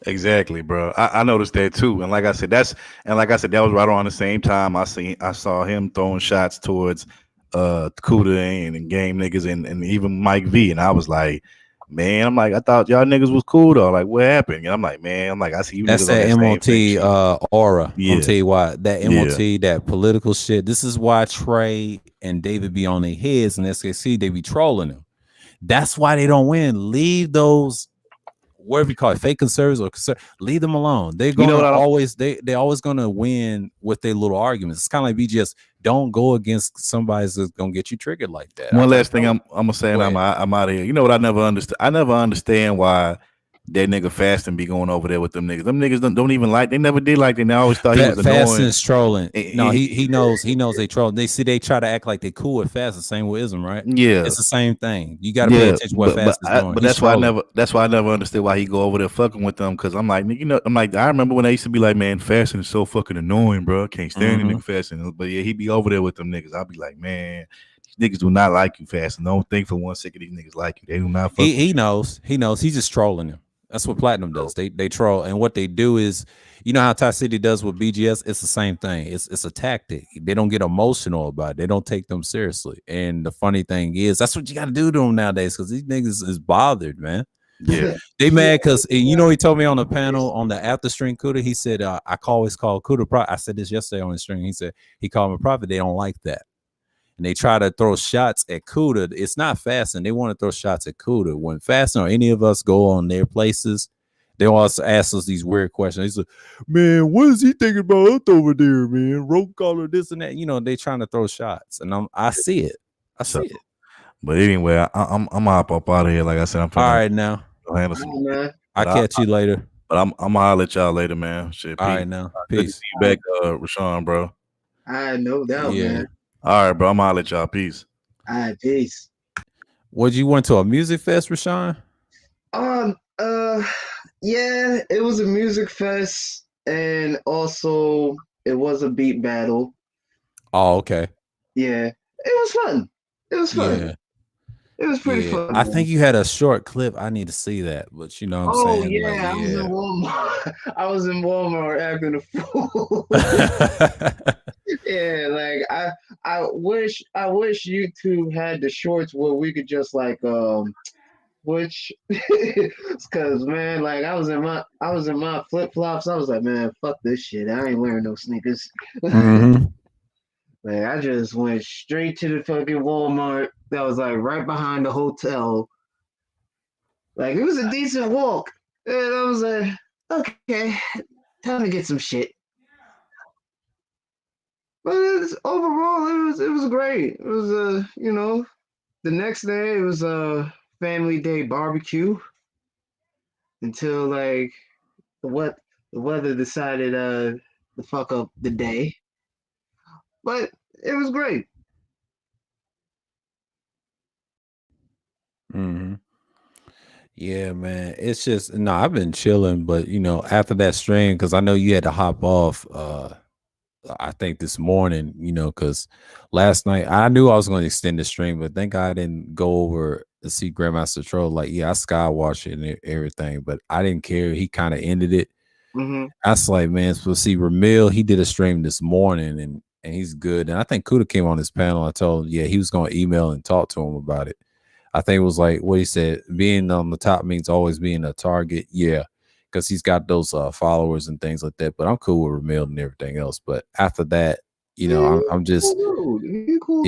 Exactly, bro. I noticed that too. And like I said, that was right around the same time I saw him throwing shots towards Kuda and game niggas and even Mike V. And I was like, man, I'm like, I thought y'all niggas was cool though. Like, what happened? And I'm like, man, I see you that's niggas that on MOT aura. Yeah. I'll tell you why. That MOT, that political shit. This is why Trey and David be on their heads and SKC, they be trolling them. That's why they don't win. Leave those, whatever you call it, fake conservatives or leave them alone. They're gonna always gonna win with their little arguments. It's kind of like BGS. Don't go against somebody that's gonna get you triggered like that. One last thing I'm gonna say, and I'm out of here. You know what I never understand? I never understand why that nigga Fasting be going over there with them niggas. Them niggas don't even like. They never did like them. They always thought he was annoying. Fasting's trolling. No, he knows they trolling. They try to act like they cool with Fasting. Same with Ism, right? Yeah, it's the same thing. You got to pay attention to what Fast is doing. But that's why I never understood why he go over there fucking with them. Because I'm like, I remember when they used to be like, man, Fasting is so fucking annoying, bro. I can't stand the nigga Fasting. But yeah, he be over there with them niggas. I'll be like, man, these niggas do not like you, Fasting. Don't think for 1 second these niggas like you. They do not. He knows. He's just trolling them. That's what Platinum does. They troll, and what they do is, how Ty City does with BGS. It's the same thing. It's a tactic. They don't get emotional about it. They don't take them seriously. And the funny thing is, that's what you got to do to them nowadays because these niggas is bothered, man. Yeah, they mad because he told me on the panel on the after stream Kuda. He said I always call Kuda prophet. I said this yesterday on the stream. He said he called him a prophet. They don't like that. And they try to throw shots at Kuda. It's not Fasting. They want to throw shots at Kuda. When Fasting or any of us go on their places, they also ask us these weird questions. They say, man, what is he thinking about us over there, man? Rope collar, this and that. They trying to throw shots. And I see it. I see it. But anyway, I'm hop up out of here. Like I said, I'm all right now. I'll catch you later. But I'm gonna holler at y'all later, man. Shit, all right now. Peace. Good to see you back, Rashawn, bro. I no doubt, man. All right, bro. I'm gonna let y'all. Peace. All right, peace. Would you went to a music fest, Rashawn? Yeah, it was a music fest, and also it was a beat battle. Oh, okay. Yeah, it was fun. It was fun. Yeah. It was pretty fun. I think you had a short clip. I need to see that, but you know what I'm saying? Yeah, I was in Walmart. I was in Walmart acting a fool. Yeah, like I wish YouTube had the shorts where we could just like which because man, like I was in my flip-flops. I was like, man, fuck this shit. I ain't wearing no sneakers. Like I just went straight to the fucking Walmart that was like right behind the hotel. Like it was a decent walk. And I was like, okay, time to get some shit. But overall it was great. It was the next day it was family day barbecue until like the weather decided to fuck up the day. But it was great. Mm-hmm. Yeah, man. It's just no, I've been chilling, but after that stream, because I know you had to hop off I think this morning, because last night I knew I was going to extend the stream, but thank God I didn't go over to see Grandmaster Troll. Like, yeah, I skywatched it and everything, but I didn't care. He kind of ended it. Mm-hmm. I was like, man, so see, Ramil, he did a stream this morning and he's good. And I think Kuda came on his panel. I told him, yeah, he was going to email and talk to him about it. I think it was like what he said, being on the top means always being a target. Yeah, because he's got those followers and things like that. But I'm cool with Ramil and everything else. But after that, I'm just cool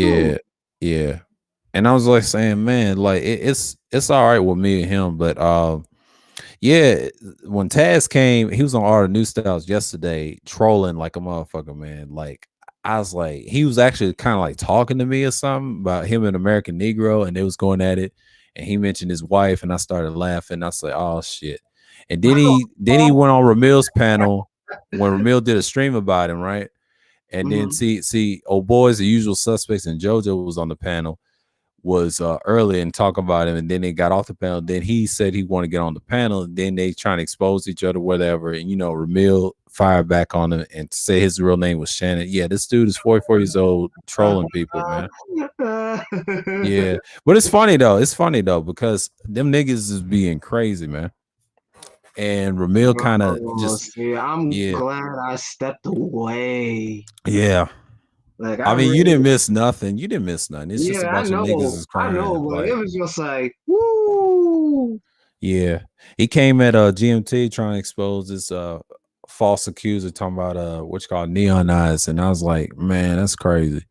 yeah. And I was like saying, man, like it's all right with me and him, but yeah, when Taz came, he was on Art of New Styles yesterday, trolling like a motherfucker, man. Like I was like, he was actually kind of like talking to me or something about him and American Negro, and they was going at it. And he mentioned his wife, and I started laughing. I was like, oh shit. And then he went on Ramil's panel when Ramil did a stream about him, right? And then see, old boys, the usual suspects, and JoJo was on the panel. Was early and talk about him, and then they got off the panel. Then he said he wanted to get on the panel, and then they trying to expose each other, whatever. And Ramil fired back on him and say his real name was Shannon. Yeah, this dude is 44 years old, trolling people, man. Yeah, but it's funny though because them niggas is being crazy, man. And Ramil kind of just I'm glad I stepped away. Yeah. Like I mean, you didn't miss nothing. You didn't miss nothing. It's just a bunch of niggas is crying. I know, but it was just like, woo. Yeah. He came at GMT trying to expose this false accuser talking about what you call neon eyes. And I was like, man, that's crazy.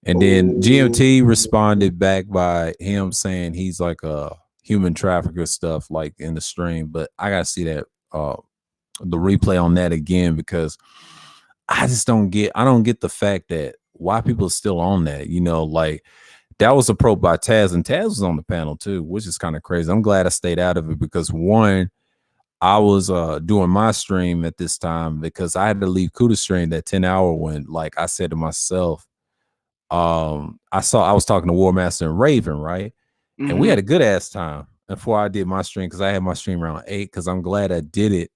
And then GMT responded back by him saying he's like a human trafficker stuff like in the stream. But I gotta see that the replay on that again, because I don't get the fact that why people are still on that, like that was a probe by Taz, and Taz was on the panel too, which is kind of crazy. I'm glad I stayed out of it because one, I was doing my stream at this time because I had to leave Kuda stream that 10-hour when, like I said to myself, I was talking to War Master and Raven, right? And we had a good ass time before I did my stream because I had my stream around 8 because I'm glad I did it.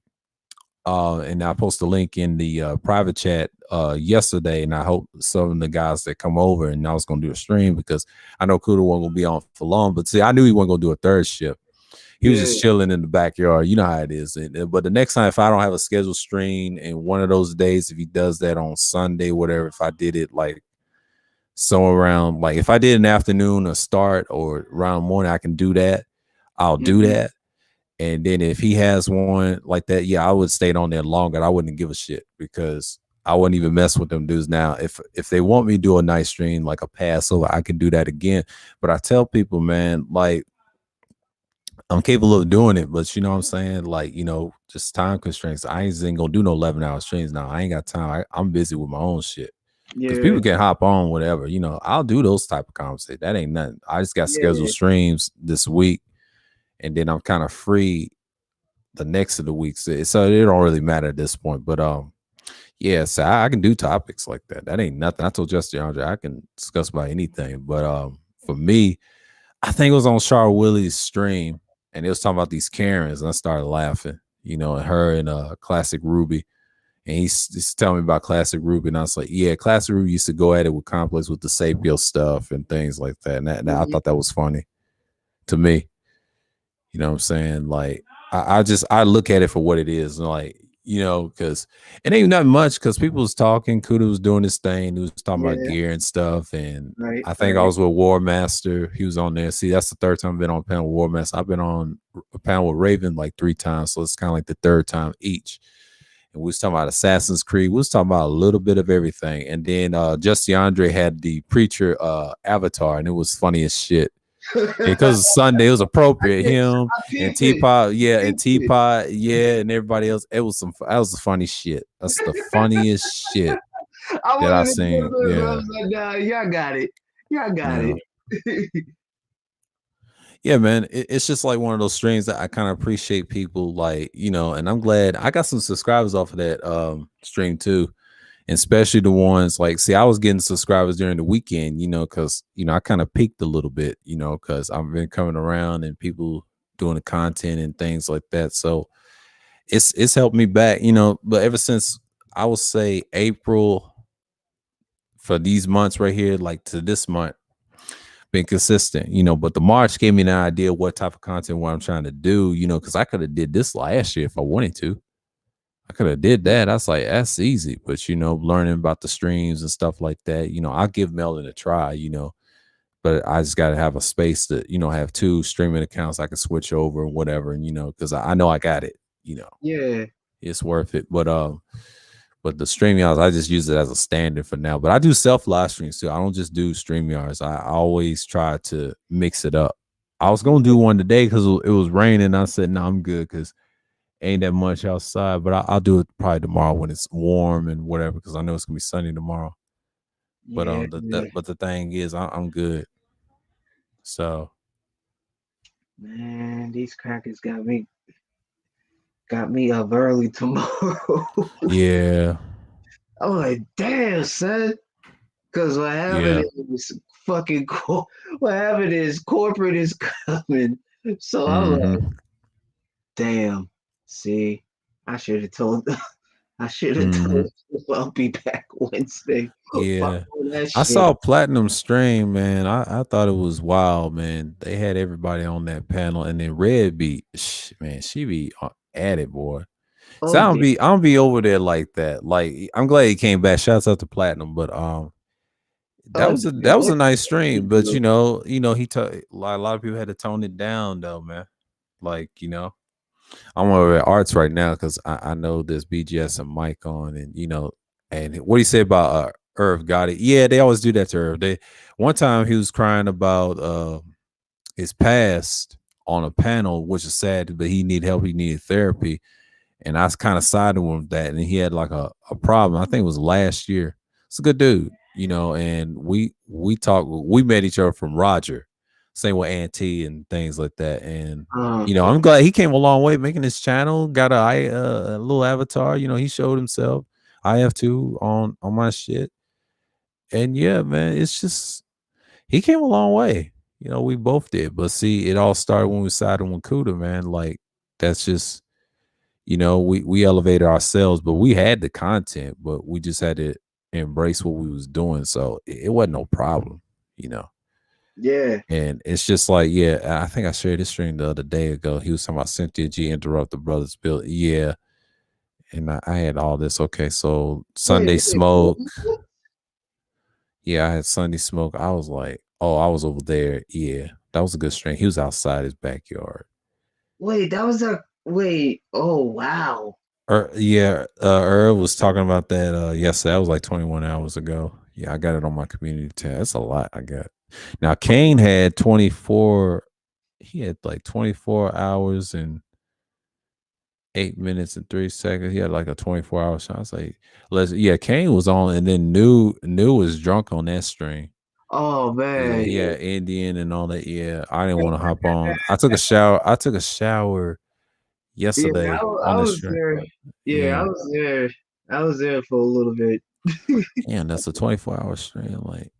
And I post a link in the private chat yesterday, and I hope some of the guys that come over, and I was going to do a stream because I know Kuda wasn't going to be on for long, but see, I knew he wasn't going to do a third shift. He was just chilling in the backyard. You know how it is. But the next time, if I don't have a scheduled stream, and one of those days, if he does that on Sunday, whatever, if I did it like somewhere around, like if I did an afternoon or start or around morning, I can do that. I'll do that. And then if he has one like that, yeah, I would stay on there longer. I wouldn't give a shit because I wouldn't even mess with them dudes now. If they want me to do a night stream, like a Passover, I can do that again. But I tell people, man, like I'm capable of doing it, but you know what I'm saying? Like, just time constraints. I ain't gonna do no 11-hour streams now. I ain't got time. I'm busy with my own shit. Because people can hop on, whatever. I'll do those type of conversations. That ain't nothing. I just got scheduled streams this week. And then I'm kind of free the next of the weeks, so it don't really matter at this point. But yeah, so I can do topics like that. That ain't nothing. I told Justin Andre I can discuss about anything. But for me, I think it was on Char Willie's stream, and it was talking about these Karens, and I started laughing. And her and Classic Ruby, and he's telling me about Classic Ruby, and I was like, yeah, Classic Ruby used to go at it with Complex with the Sapio stuff and things like that. And I thought that was funny to me. You know what I'm saying? Like, I look at it for what it is. Like, because it ain't nothing much because people was talking. Kuda was doing his thing. He was talking about gear and stuff. And I think I was with War Master. He was on there. See, that's the third time I've been on a panel with War Master. I've been on a panel with Raven like 3 times. So it's kind of like the third time each. And we was talking about Assassin's Creed. We was talking about a little bit of everything. And then Justin Andre had the preacher avatar, and it was funny as shit. Because it's Sunday, it was appropriate. Him and Teapot, and Teapot, and everybody else. That was the funny shit. That's the funniest shit that I've seen. Y'all got it. Y'all got it. Yeah, man. It's just like one of those streams that I kind of appreciate people like, and I'm glad I got some subscribers off of that stream too. And especially the ones like, see, I was getting subscribers during the weekend, because I kind of peaked a little bit, because I've been coming around and people doing the content and things like that. So it's helped me back, but ever since I would say April for these months right here, like to this month, been consistent, but the March gave me an idea what type of content what I'm trying to do, because I could have did this last year if I wanted to. I could have did that. I was like, that's easy. But learning about the streams and stuff like that, I'll give Melon a try, but I just gotta have a space to, have 2 streaming accounts I can switch over and whatever, and because I know I got it, Yeah. it's worth it. But the StreamYards, I just use it as a standard for now. But I do self live streams too. I don't just do StreamYards. I always try to mix it up. I was gonna do one today because it was raining. I said, no, I'm good because ain't that much outside. But I'll do it probably tomorrow when it's warm and whatever, because I know it's gonna be sunny tomorrow. But Yeah. but the thing is, I'm good. So Man, these crackers got me up early tomorrow. yeah, I'm like, damn, son. Because what happened is what happened is corporate is coming. So I'm like, Mhm. damn. See, I should have told Mhm. told you I'll be back Wednesday. Yeah. Fuck all that I shit. saw Platinum Stream, man. I thought it was wild, man. They had everybody on that panel, and then Red beat, man, she be at it, boy. So Oh, damn. I don't be over there like that. Like, I'm glad he came back. Shouts out to Platinum, but that Oh, was damn. a nice stream. But a lot of people had to tone it down though, man. Like, I'm over at Arts right now because I know there's BGS and Mike on, and and what do you say about Irv got it? Yeah, they always do that to Irv. One time he was crying about his past on a panel, which is sad, but he needed help, he needed therapy. And I was kind of siding with that, and he had like a problem. I think it was last year. It's a good dude, and we talked, we met each other from Roger, same with Auntie and things like that. And I'm glad he came a long way making his channel, got a little avatar, he showed himself. I have to on my shit. And yeah, man, it's just he came a long way. We both did. But see, it all started when we sided with Kuda, man. Like, that's just we elevated ourselves, but we had the content, but we just had to embrace what we was doing. So it wasn't no problem, Yeah. And it's just like, yeah, I think I shared this stream the other day ago. He was talking about Cynthia G interrupt the brothers build. Yeah. And I had all this. Okay, so Sunday Smoke. Yeah, I had Sunday Smoke. I was like, oh, I was over there. Yeah, that was a good stream. He was outside his backyard. Wait, oh wow. Earl was talking about that yesterday. That was like 21 hours ago. Yeah, I got it on my community tab. That's a lot I got. Now Kane had 24, he had like 24 hours and 8 minutes and 3 seconds. He had like a 24-hour shot. I was like, Kane was on, and then New was drunk on that stream. Oh man. Yeah, Indian and all that. Yeah, I didn't want to hop on. I took a shower yesterday I on the was stream. there. Yeah, I was there for a little bit. Yeah, that's a 24-hour stream. Like,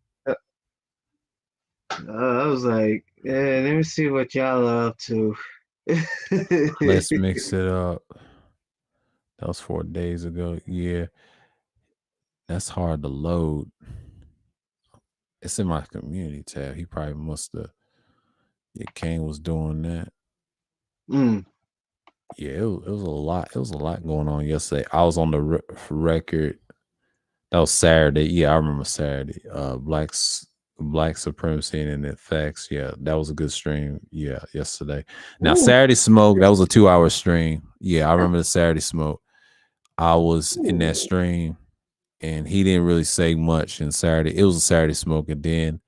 I was like, yeah, let me see what y'all are up to. let's mix it up. That was 4 days ago. Yeah, that's hard to load. It's in my community tab. He probably must have. Yeah, Kane was doing that. Yeah, it was a lot. It was a lot going on yesterday. I was on the record. That was Saturday. Yeah, I remember Saturday. Black Supremacy and Effects. Yeah, that was a good stream. Yeah, yesterday. Now Saturday Smoke, that was a 2-hour stream. Yeah, I remember the Saturday Smoke. I was in that stream, and he didn't really say much. And Saturday, it was a Saturday Smoke, and then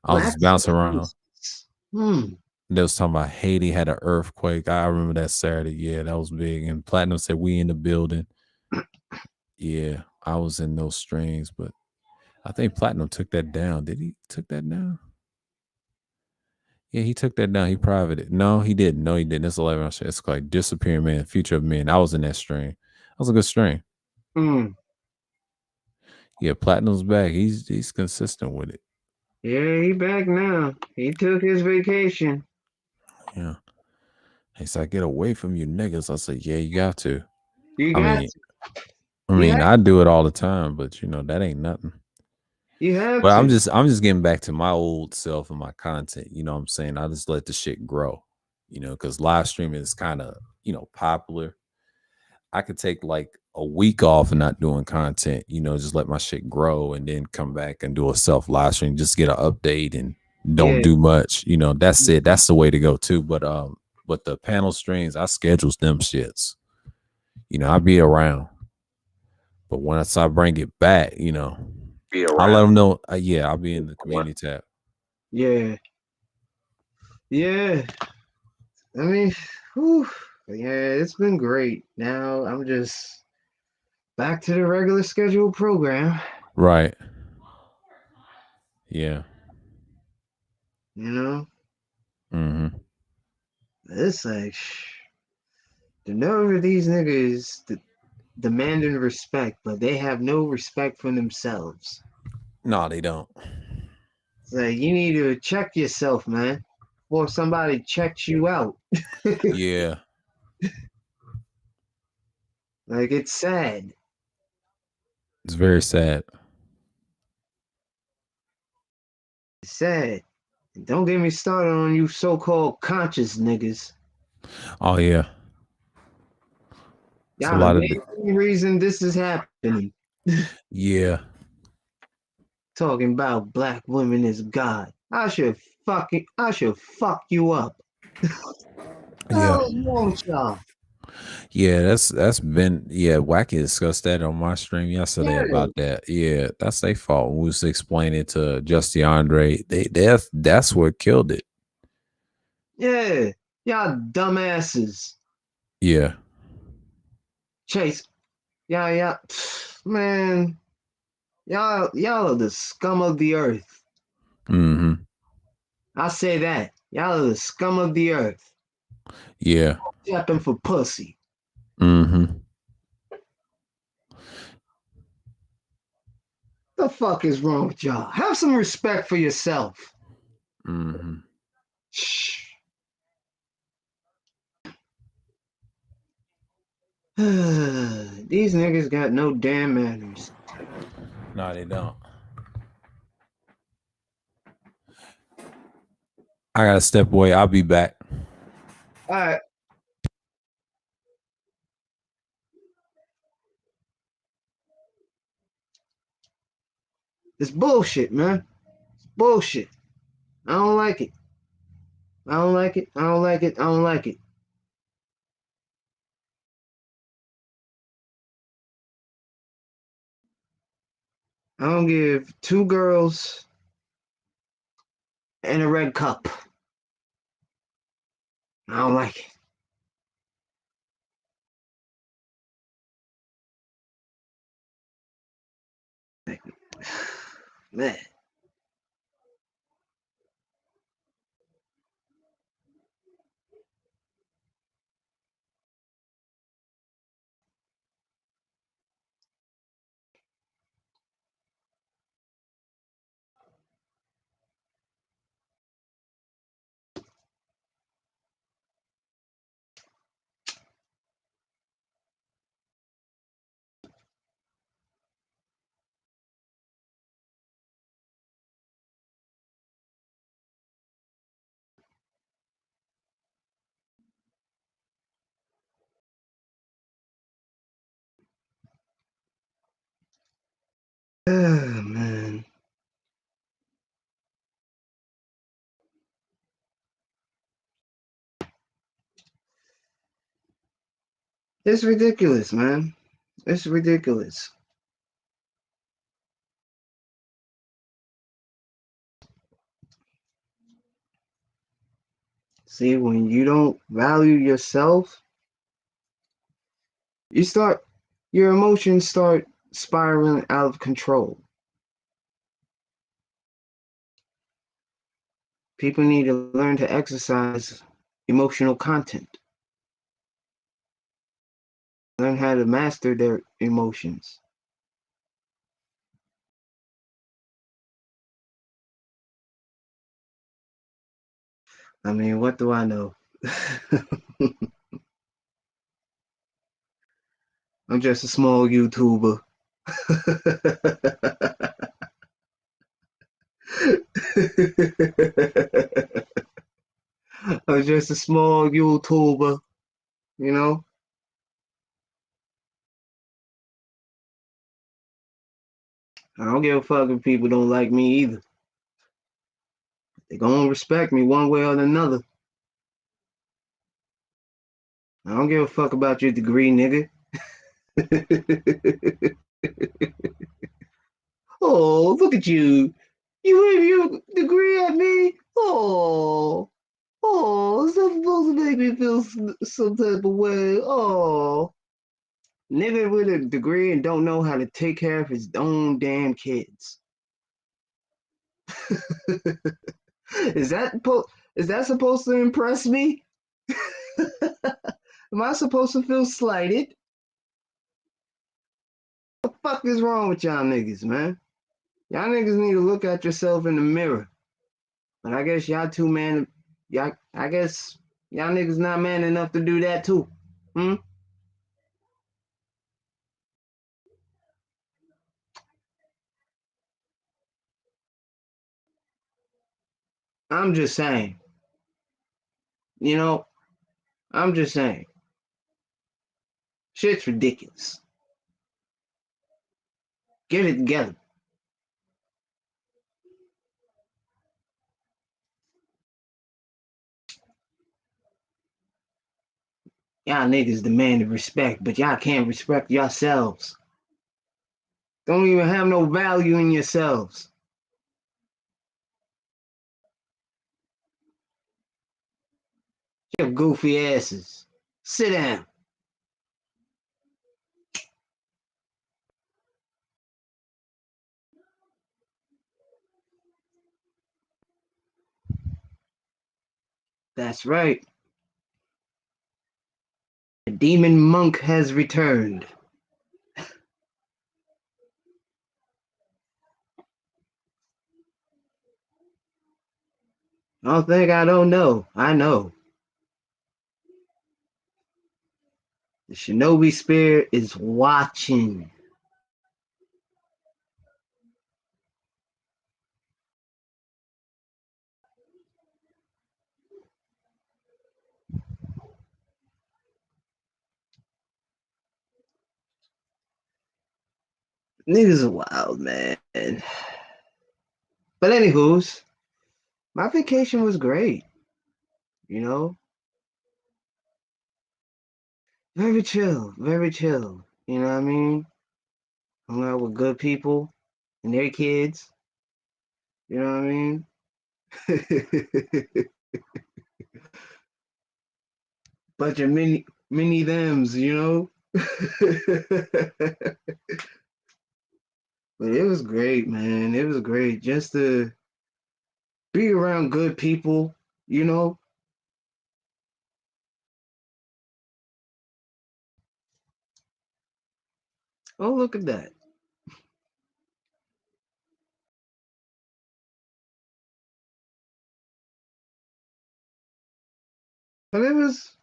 I was just bouncing around. They was talking about Haiti had an earthquake. I remember that Saturday. Yeah, that was big. And Platinum said we in the building. Yeah, I was in those streams, but I think Platinum took that down. Did he took that down? Yeah, he took that down. He privated. No, he didn't. No, he didn't. That's 11. It's like Disappearing Man, Future of Men. I was in that stream. That was a good stream. Mm. Yeah, Platinum's back. He's consistent with it. Yeah, he back now. He took his vacation. Yeah. He's like, get away from you niggas. I said, yeah, you got to. You I got mean, to. I mean, Yeah. I do it all the time, but you know, that ain't nothing. You have But to. I'm just getting back to my old self and my content. You know what I'm saying? I just let the shit grow, you know, because live streaming is kind of, you know, popular. I could take like a week off and not doing content, you know, just let my shit grow and then come back and do a self live stream, just get an update and don't Yeah. do much. You know, that's it. That's the way to go too. But the panel streams, I schedules them shits. You know, I'll be around. But once I bring it back, you know, I'll let them know. Yeah, I'll be in the community tab. Yeah. Yeah. I mean, whew, yeah, it's been great. Now I'm just back to the regular scheduled program. Right. Yeah. You know? Mm-hmm. It's like the nerve of these niggas demanding respect, but they have no respect for themselves. No, they don't. It's like you need to check yourself, man. Or somebody checks you out. Yeah. Like it's sad. It's very sad. It's sad. And don't get me started on you so-called conscious niggas. Oh yeah. It's a Y'all lot the of main reason this is happening. yeah. Talking about black women is God. I should fuck you up. Yeah. What's wrong with y'all? Yeah, that's been Wacky discussed that on my stream yesterday about that. Yeah, that's their fault. We was explaining to Just Andre. That's what killed it. Yeah. Y'all dumbasses. Yeah. Chase. Yeah. Man. Y'all are the scum of the earth. Mm-hmm. I say that. Y'all are the scum of the earth. Yeah. Stepping for pussy. Mm-hmm. The fuck is wrong with y'all? Have some respect for yourself. Mm-hmm. Shh. These niggas got no damn manners. No, they don't. I gotta step away. I'll be back. All right. It's bullshit, man. It's bullshit. I don't like it. I don't like it. I don't like it. I don't like it. I don't give two girls and a red cup. I don't like it. Man. Man. It's ridiculous, man. It's ridiculous. See, when you don't value yourself, your emotions start spiraling out of control. People need to learn to exercise emotional content. Learn how to master their emotions. I mean, what do I know? I'm just a small YouTuber. I'm just a small YouTuber, you know? I don't give a fuck if people don't like me either. They gonna respect me one way or another. I don't give a fuck about your degree, nigga. Oh, look at you. You wave your degree at me? Oh, is that supposed to make me feel some type of way? Oh. Nigga with a degree and don't know how to take care of his own damn kids. Is that is that supposed to impress me? Am I supposed to feel slighted? What the fuck is wrong with y'all niggas, man? Y'all niggas need to look at yourself in the mirror. But I guess y'all too man. I guess y'all niggas not man enough to do that too. Hmm? I'm just saying. You know, I'm just saying. Shit's ridiculous. Get it together. Y'all niggas demanding respect, but y'all can't respect yourselves. Don't even have no value in yourselves. Your goofy asses. Sit down. That's right. The demon monk has returned. I don't think I don't know. I know. The shinobi spirit is watching. Niggas are wild, man. But anywho's, my vacation was great. You know, very chill, very chill. You know what I mean? Hung out with good people and their kids. You know what I mean? Bunch of mini thems, you know. But it was great, man. It was great just to be around good people, you know. Oh, look at that. But it was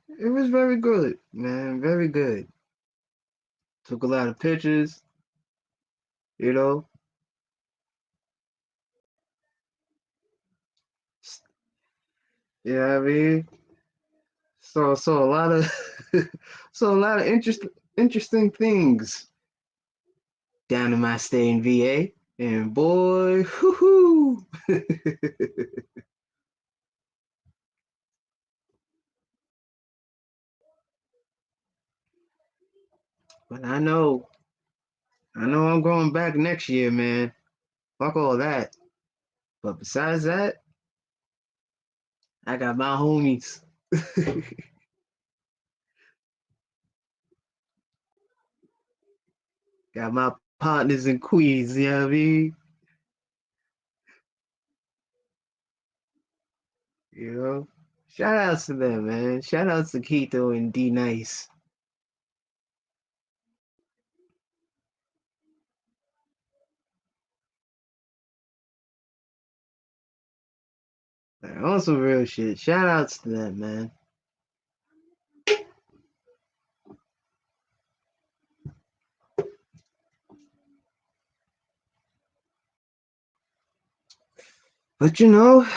very good, man. Very good. Took a lot of pictures, you know. You know what I mean? So a lot of so a lot of interesting things down in my stay in VA. And boy, whoo. But I know I'm going back next year, man. Fuck all that. But besides that, I got my homies. Got my partners in Queens, you know what I mean? You know, shout outs to them, man. Shout outs to Keto and D Nice. Like, on some real shit. Shout outs to them, man. But you know,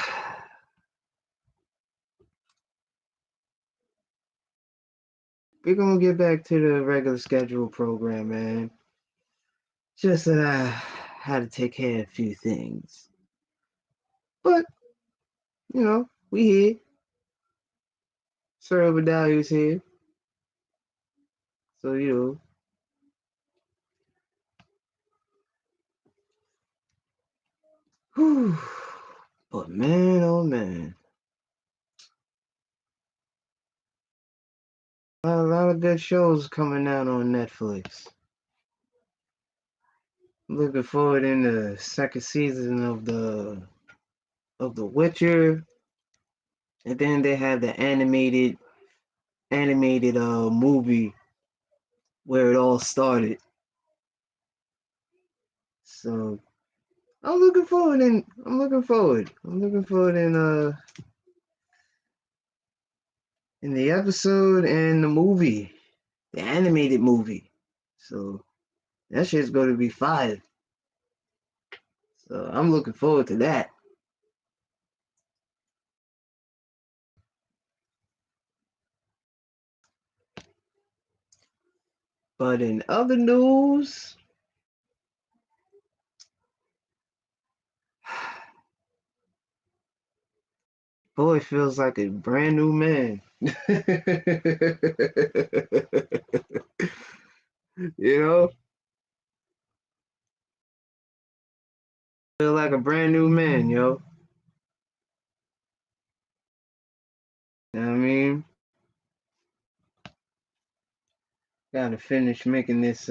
we're gonna get back to the regular schedule program, man. Just that I had to take care of a few things. But, you know, we here. Sir Obadiah's here. So, you know. Whew. But man, oh man. A lot of good shows coming out on Netflix. Looking forward in the second season of the Witcher. And then they had the animated movie where it all started. So I'm looking forward in the episode and the movie, the animated movie. So that shit's gonna be fire. So I'm looking forward to that. But in other news, boy feels like a brand new man. You know? Feel like a brand new man, yo. You know what I mean? Gotta finish making this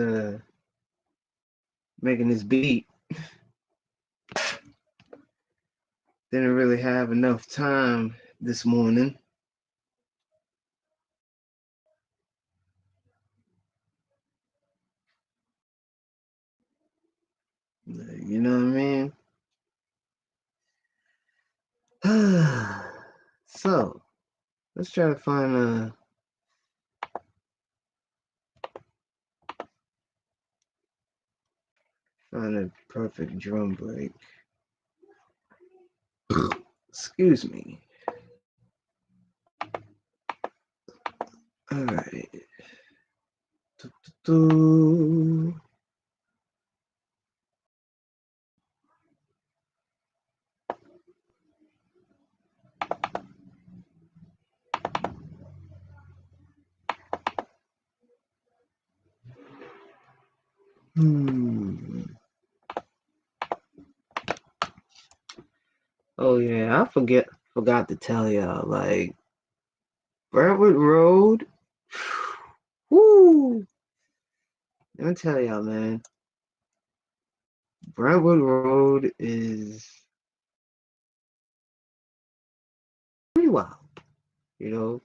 beat. Didn't really have enough time this morning. You know what I mean? So let's try to find a perfect drum break. Excuse me. All right. Oh yeah, forgot to tell y'all, like Brentwood Road. Woo! Let me tell y'all, man. Brentwood Road is pretty wild. You know,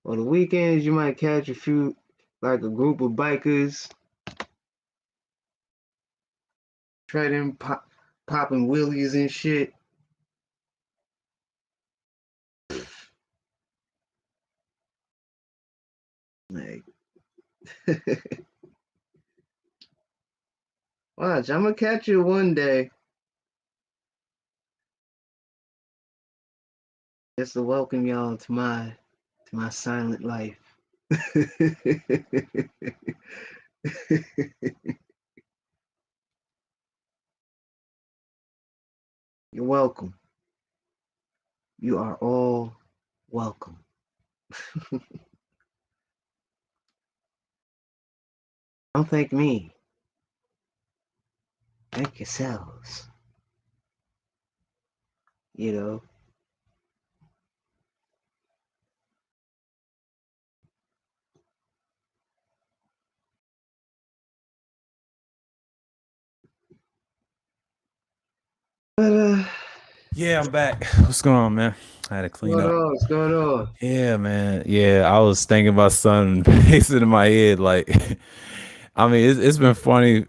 on the weekends you might catch a few, like a group of bikers treading, popping wheelies and shit. Like, watch, I'm gonna catch you one day. Just to welcome y'all to my silent life. You're welcome. You are all welcome. Don't thank me. Thank yourselves. You know. But Yeah, I'm back. What's going on, man? I had to clean What up. else? What's going on? Yeah, man. Yeah, I was thinking about something pacing in my head. Like, I mean, it's been funny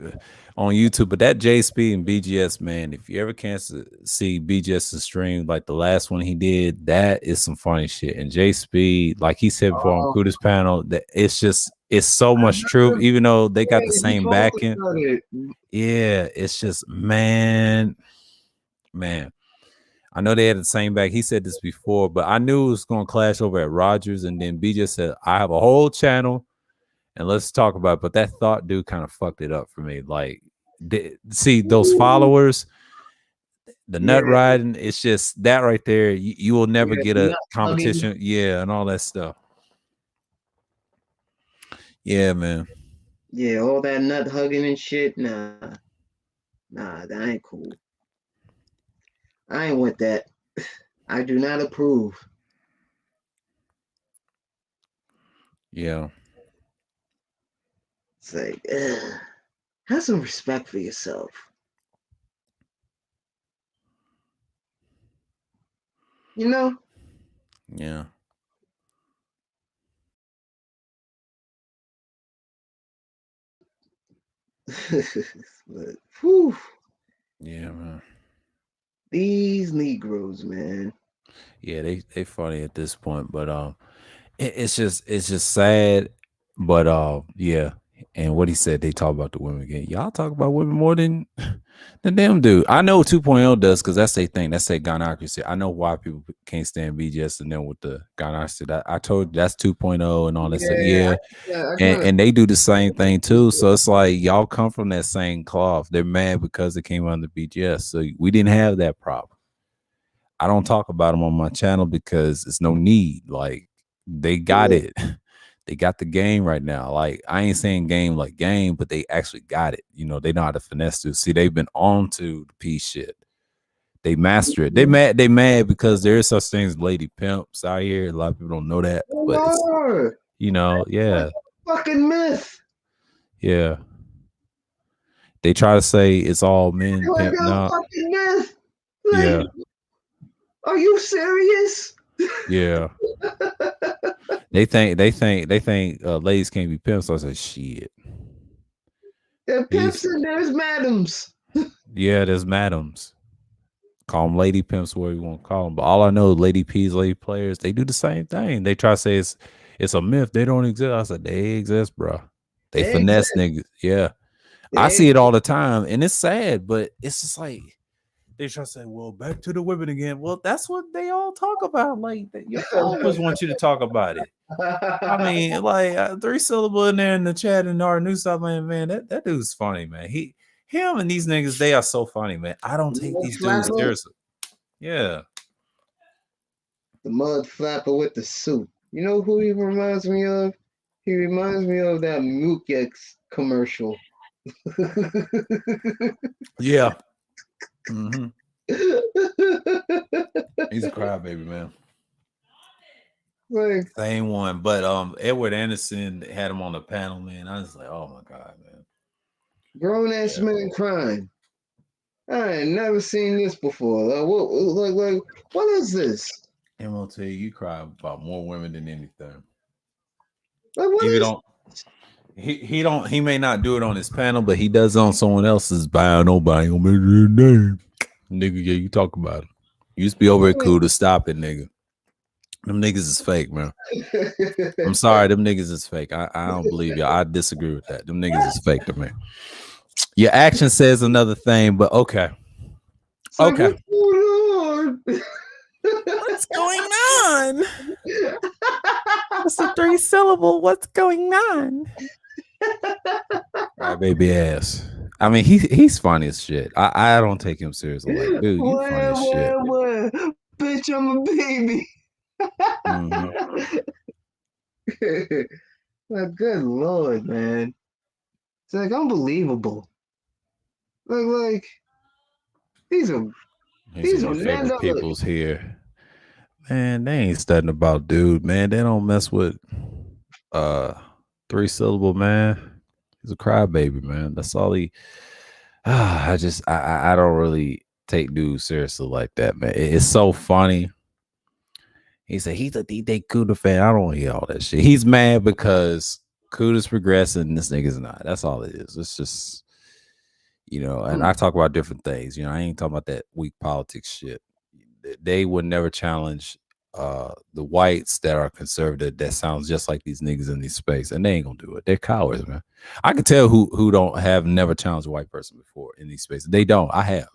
on YouTube, but that J Speed and BGS, man, if you ever can see BGS stream, like the last one he did, that is some funny shit. And J Speed, like he said before on Oh, Kuda's panel, that it's so I much truth, heard even though they got the he same posted backing. about it. Yeah, it's just man. I know they had the same back. He said this before, but I knew it was going to clash over at Rogers. And then B just said, I have a whole channel and let's talk about it. But that thought dude kind of fucked it up for me. Like, see, those followers, the nut Yeah, riding, it's just that right there. You will never yeah, get the a nut hugging. competition. Yeah, and all that stuff. Yeah, man. Yeah, all that nut hugging and shit. Nah, that ain't cool. I ain't with that. I do not approve. Yeah. It's like, have some respect for yourself. You know? Yeah. But, whew, Yeah, man. these Negroes, man. Yeah, they funny at this point, but it's just sad, but yeah. And what he said, they talk about the women again. Y'all talk about women more than them do. I know 2.0 does because that's their thing. That's their gynocracy. I know why people can't stand BGS and then with the gynocracy. I told you that's 2.0 and all that stuff. Yeah, Yeah, I and they do the same thing too. So it's like y'all come from that same cloth. They're mad because it came under BGS. So we didn't have that problem. I don't talk about them on my channel because it's no need. Like they got it. They got the game right now. Like I ain't saying game like game, but they actually got it. You know, they know how to finesse to. See, they've been on to the P shit. They master it. They mad because there is such things as lady pimps out here. A lot of people don't know that. But it's, Lord, yeah. fucking myth. Yeah. They try to say it's all men Like pimp. a No. fucking myth. Like, Yeah. are you serious? Yeah. They think ladies can't be pimps. So I said, shit. There's pimps and there's madams. Yeah, there's madams. Call them lady pimps, whatever you want to call them. But all I know, lady P's, lady players, they do the same thing. They try to say it's a myth. They don't exist. I said, they exist, bro. They finesse niggas. Yeah. I see it all the time. And it's sad, but it's just like they try to say, well, back to the women again. Well, that's what they all talk about. Like your followers want you to talk about it. I mean, like 3 syllable in there in the chat and our new stuff, man. That dude's funny, man. Him and these niggas, they are so funny, man. I don't take these dudes seriously. Yeah. The mud flapper with the suit. You know who he reminds me of? He reminds me of that Mukex commercial. Yeah. Mm-hmm. He's a crybaby, man. Like, same one. But Edward Anderson had him on the panel, man. I was like, oh my God, man. Grown ass man crying. I ain't never seen this before. Like, what is this? MOT, you cry about more women than anything. Like, what If you is don't, he may not do it on his panel, but he does it on someone else's. By nobody gonna mention your name, nigga. Yeah, you talk about it. You used to be over at Cool to stop it, nigga. Them niggas is fake, man. I'm sorry, them niggas is fake. I don't believe you. I disagree with that. Them niggas is fake to me. Your action says another thing, but okay. It's okay. Like, what's going on? It's a 3 syllable. What's going on? Right, baby ass. I mean, he's funny as shit. I don't take him seriously. Like, dude, you funny as shit. Bitch, I'm a baby. Mm-hmm. Like, good Lord, man. It's like unbelievable. Like these are favorite people's here. Man, they ain't studying about dude, man. They don't mess with 3 syllable, man. He's a crybaby, man. That's all he I don't really take dudes seriously like that, man. It's so funny. He said he's a DJ Cuda fan. I don't want to hear all that shit. He's mad because Cuda's progressing and this nigga's not. That's all it is. It's just, and I talk about different things. I ain't talking about that weak politics shit. They would never challenge the whites that are conservative that sounds just like these niggas in these space, and they ain't gonna do it. They're cowards, man. I can tell who don't have never challenged a white person before in these spaces. They don't. I have.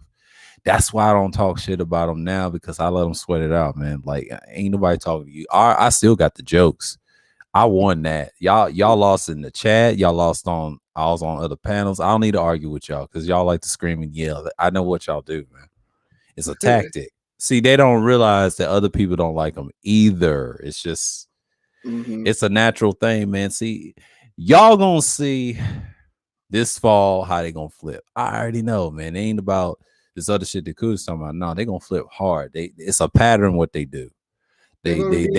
That's why I don't talk shit about them now, because I let them sweat it out, man. Like, ain't nobody talking to you. I still got the jokes. I won that. Y'all lost in the chat. Y'all lost on. I was on other panels. I don't need to argue with y'all because y'all like to scream and yell. I know what y'all do, man. It's a tactic. See, they don't realize that other people don't like them either. It's just, it's a natural thing, man. See, y'all gonna see this fall how they gonna flip. I already know, man. It ain't about this other shit that Kuda's talking about. No, they gonna flip hard. It's a pattern what they do. They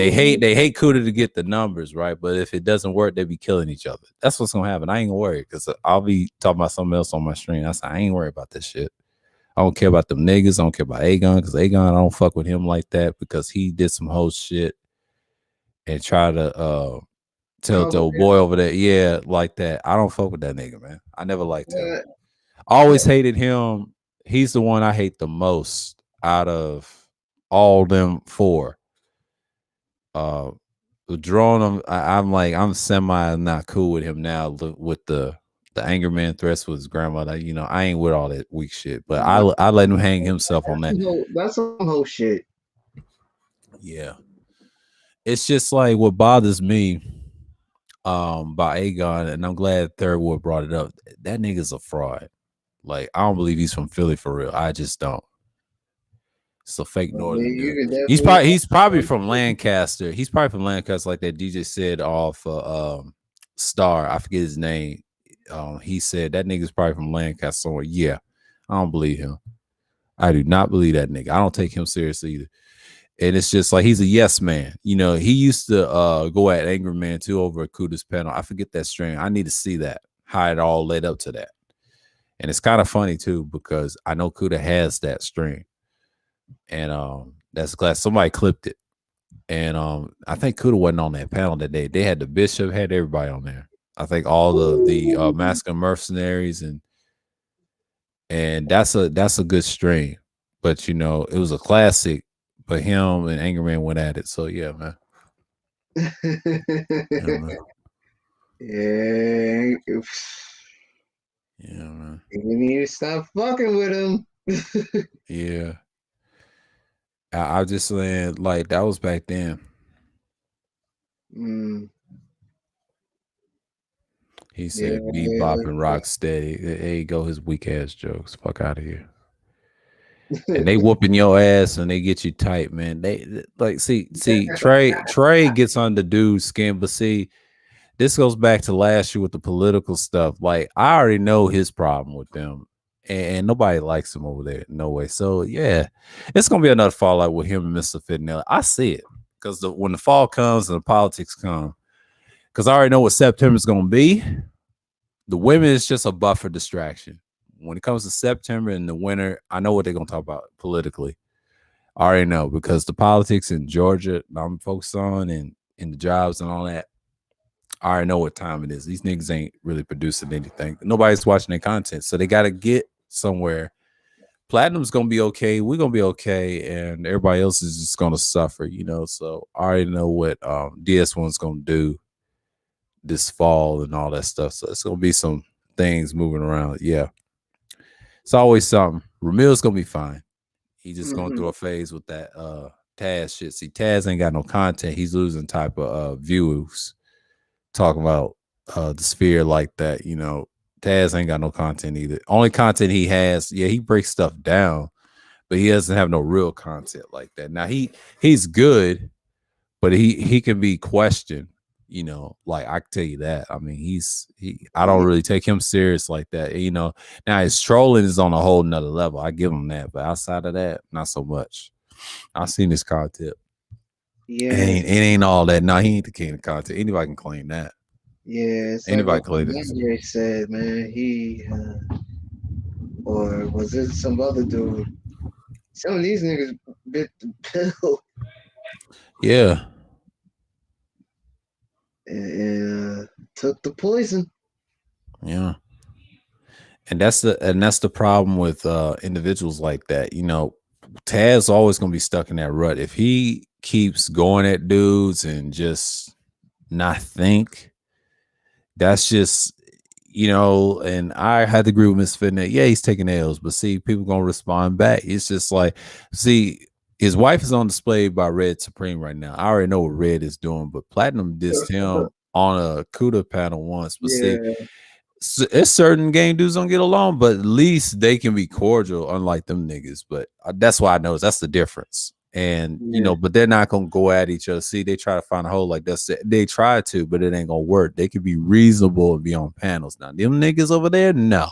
hate Kuda to get the numbers, right? But if it doesn't work, they be killing each other. That's what's gonna happen. I ain't gonna worry because I'll be talking about something else on my stream. I ain't worried about this shit. I don't care about them niggas. I don't care about Aegon because Aegon, I don't fuck with him like that because he did some whole shit and try to tell the old boy over there, yeah, like that. I don't fuck with that nigga, man. I never liked him. Always hated him. He's the one I hate the most out of all them four. Drawing him, I'm semi not cool with him now with the anger man threats with his grandmother. I ain't with all that weak shit, but I let him hang himself on that. That's some whole shit. Yeah. It's just like what bothers me by Aegon, and I'm glad Third Ward brought it up. That nigga's a fraud. Like, I don't believe he's from Philly for real. I just don't. It's a fake northern dude. He's probably from Lancaster. He's probably from Lancaster, like that DJ said off Star. I forget his name. He said that nigga's probably from Lancaster somewhere. Yeah, I don't believe him. I do not believe that nigga. I don't take him seriously either. And it's just like he's a yes man. He used to go at Angry Man too over at Kuda's panel. I forget that stream. I need to see that, how it all led up to that. And it's kind of funny too, because I know Kuda has that stream. And that's glad somebody clipped it. And I think Kuda wasn't on that panel that day. They had the Bishop, had everybody on there. I think all the masculine mercenaries and that's a good stream. But it was a classic. But him and Angerman went at it. So yeah, man. Yeah. Yeah, man. We need to stop fucking with him. Yeah. I just saying, like, that was back then. He said, "Bebop and rock steady." There you go, his weak ass jokes. Fuck out of here. And they whooping your ass and they get you tight, man. They like see Trey gets on the dude's skin, but see, this goes back to last year with the political stuff. Like, I already know his problem with them, and nobody likes him over there. No way. So yeah, it's gonna be another fallout with him and Mr. Fitnell. I see it because when the fall comes and the politics come, because I already know what September's gonna be. The women is just a buffer distraction. When it comes to September and the winter, I know what they're gonna talk about politically. I already know because the politics in Georgia I'm focused on and the jobs and all that. I already know what time it is. These niggas ain't really producing anything. Nobody's watching their content, so they got to get somewhere. Platinum's gonna be okay. We're gonna be okay, and everybody else is just gonna suffer. So I already know what DS1's gonna do this fall and all that stuff. So it's gonna be some things moving around. Yeah. It's always something. Ramil's gonna be fine. He's just going through a phase with that Taz shit. See, Taz ain't got no content. He's losing type of views. Talking about the sphere like that, Taz ain't got no content either. Only content he has, yeah, he breaks stuff down, but he doesn't have no real content like that. Now he's good, but he can be questioned. Like I can tell you that. I mean, I don't really take him serious like that. Now his trolling is on a whole nother level. I give him that, but outside of that, not so much. I've seen his content. Yeah, it ain't all that. No, he ain't the king of content. Anybody can claim that. Yeah, anybody claim that. Andre said, man, or was it some other dude? Some of these niggas bit the pill Yeah. and took the poison. Yeah. And that's the problem with individuals like that. You know, Taz always gonna be stuck in that rut. If he keeps going at dudes and just not think, that's just, you know, and I had to agree with Miss Fitness. Yeah, he's taking L's, but see, people gonna respond back. It's just like, see, his wife is on display by Red Supreme right now. I already know what Red is doing, but Platinum dissed him on a CUDA panel once. But see, it's certain game dudes don't get along, but at least they can be cordial, unlike them niggas. But that's why I know that's the difference. And you know, but they're not gonna go at each other. See, they try to find a hole like that. They try to, but it ain't gonna work. They can be reasonable and be on panels. Now, them niggas over there, no.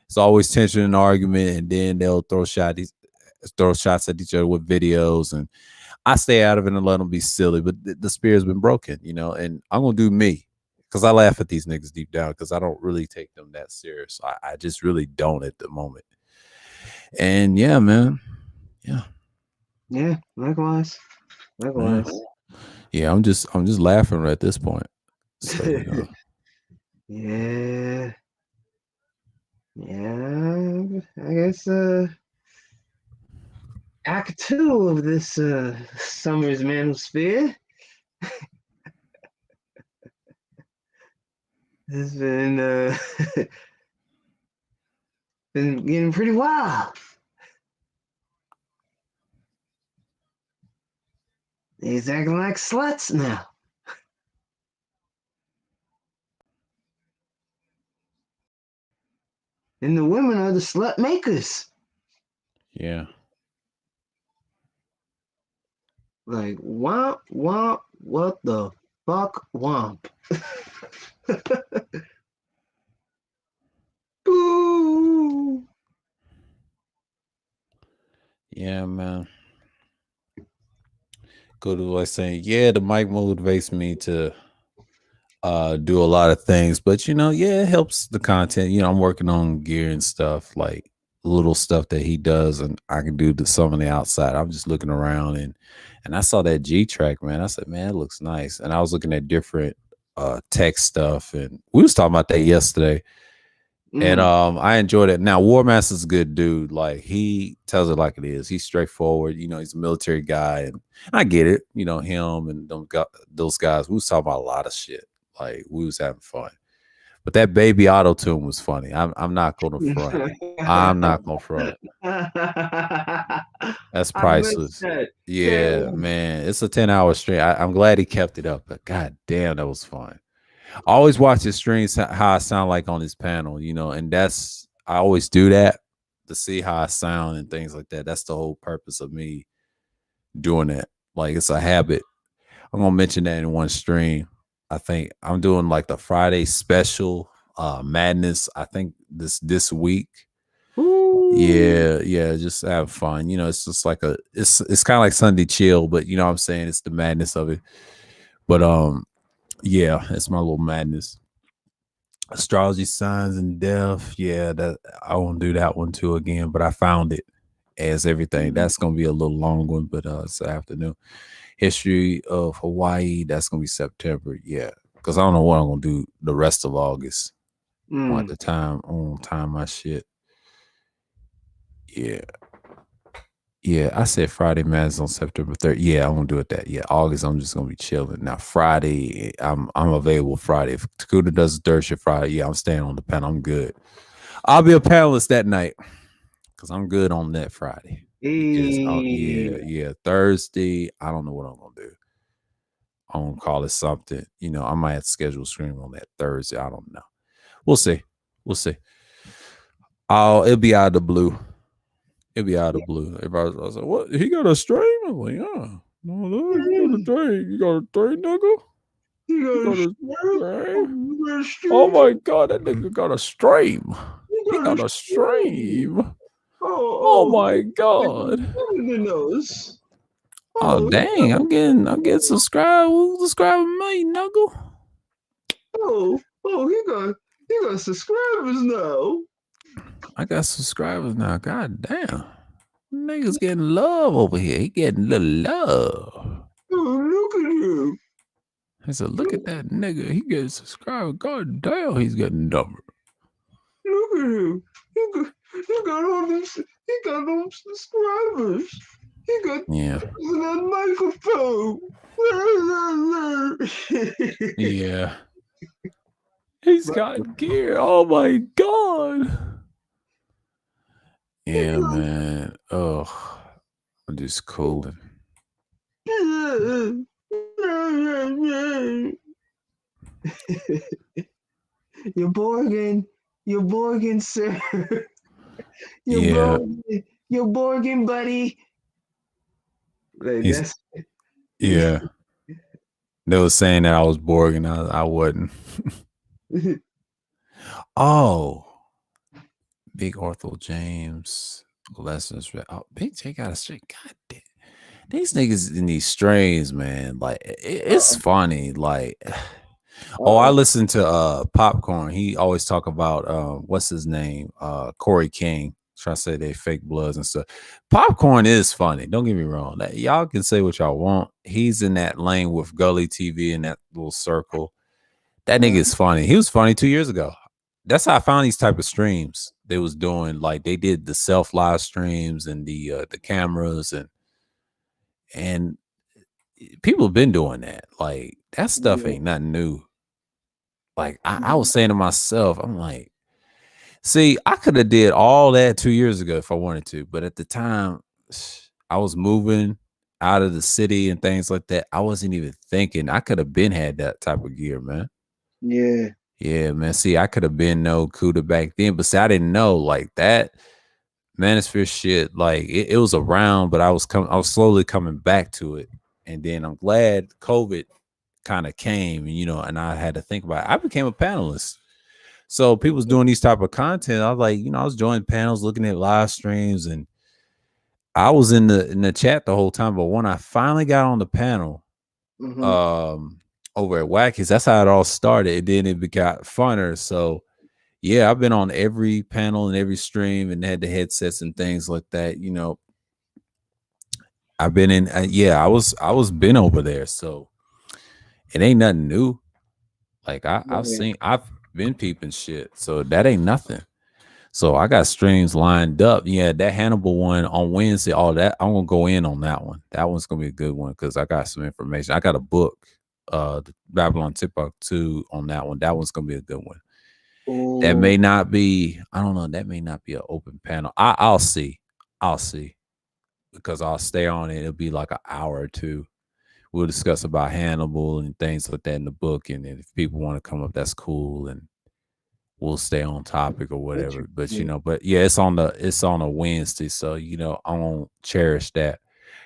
It's always tension and argument, and then they'll throw shots at each other with videos. And I stay out of it and let them be silly. But the spirit's been broken, you know. And I'm gonna do me. Because I laugh at these niggas deep down because I don't really take them that serious. I just really don't at the moment. And yeah, man. Yeah. Yeah, likewise. Yeah, I'm just laughing at this point. So, you know. Yeah, I guess Act 2 of this summer's Manosphere has been been getting pretty wild. He's acting like sluts now. And the women are the slut makers. Yeah. Like, womp, womp, what the fuck, womp. Boo. Yeah, man. Go to like saying, yeah, the mic motivates me to do a lot of things, but you know, yeah, it helps the content. You know, I'm working on gear and stuff, like little stuff that he does, and I can do some on the outside. I'm just looking around and I saw that G track, man. I said, man, it looks nice. And I was looking at different tech stuff, and we was talking about that yesterday. And I enjoyed it. Now, War Master's a good dude. Like, he tells it like it is. He's straightforward. You know, he's a military guy, and I get it. You know, him and those guys. We was talking about a lot of shit. Like, we was having fun. But that baby auto tune was funny. I'm not gonna front. I'm not gonna front. That's priceless. Yeah, man. It's a 10-hour stream. I'm glad he kept it up, but god damn, that was fun. I always watch his streams how I sound like on his panel, you know, and I always do that to see how I sound and things like that. That's the whole purpose of me doing that. Like, it's a habit. I'm gonna mention that in one stream. I think I'm doing like the Friday special madness. I think this week. Ooh. Yeah, just have fun. You know, it's just like it's kind of like Sunday chill, but you know what I'm saying? It's the madness of it. But yeah, it's my little madness. Astrology, signs, and death. Yeah, that I won't do that one too again, but I found it as everything. That's gonna be a little long one, but it's the afternoon. History of Hawaii, that's gonna be September. Yeah, because I don't know what I'm gonna do the rest of August. At the time, on time my shit. Yeah, I said Friday Madness on September 3rd. Yeah, I'm gonna do it that. Yeah, August I'm just gonna be chilling. Now Friday, I'm available Friday. If Takuda does a third shift Friday, yeah, I'm staying on the panel. I'm good. I'll be a panelist that night because I'm good on that Friday. Yeah. Thursday, I don't know what I'm gonna do. I'm gonna call it something. You know, I might have to schedule a stream on that Thursday. I don't know. We'll see. It'll be out of the blue. Everybody was like, what? He got a stream? I'm like, yeah. No, you got a stream. You got a stream, nigga? You got a stream? Oh my God, that nigga got a stream. He got a stream. Oh my God. Oh dang, I'm getting subscribed. Who's subscribing me, nigga? Oh, he got subscribers now. I got subscribers now. God damn. Niggas getting love over here. He getting little love. Oh, look at him. I said, look at that nigga. He getting subscribed. God damn, he's getting dumber. Look at him. He got all these. He got all subscribers. He got Yeah. that microphone. Yeah. He's got gear. Oh my god. Yeah, man. Oh, I'm just cooling. You're Borgin, sir. Yeah. You're Borgin, buddy. Like, He's- Yeah. They were saying that I was Borgin. I wasn't. Oh. Big Arthur James. Lessons. Oh, Big J got a straight. God damn. These niggas in these strains, man. Like, it's funny. Like, oh, I listened to Popcorn. He always talk about what's his name? Corey King. Trying to say they fake bloods and stuff. Popcorn is funny. Don't get me wrong. That y'all can say what y'all want. He's in that lane with Gully TV in that little circle. That nigga is funny. He was funny 2 years ago. That's how I found these type of streams. They was doing like they did the self live streams and the cameras and people have been doing that. Like that stuff ain't nothing new. Like I was saying to myself, I'm like, see, I could have did all that 2 years ago if I wanted to, but at the time I was moving out of the city and things like that. I wasn't even thinking I could have been had that type of gear, man. Yeah. Yeah, man. See, I could have been no Cuda back then, but see, I didn't know like that Manosphere shit. Like it was around, but I was slowly coming back to it, and then I'm glad COVID kind of came, and I had to think about it. I became a panelist, so people was doing these type of content. I was like, I was joining panels, looking at live streams, and I was in the chat the whole time. But when I finally got on the panel, over at Wackies, that's how it all started. And then it got funner. So yeah, I've been on every panel and every stream and had the headsets and things like that. I've been in. I was been over there. So it ain't nothing new. Like I've been peeping shit. So that ain't nothing. So I got streams lined up. Yeah, that Hannibal one on Wednesday. All that I'm gonna go in on that one. That one's gonna be a good one because I got some information. I got a book, the Babylon Timbuktu on that one. That one's gonna be a good one. Ooh. That may not be. I don't know. That may not be an open panel. I'll see. Because I'll stay on it. It'll be like an hour or two. We'll discuss about Hannibal and things like that in the book. And if people want to come up, that's cool. And we'll stay on topic or whatever. But yeah, it's on a Wednesday. So, I'm gonna cherish that.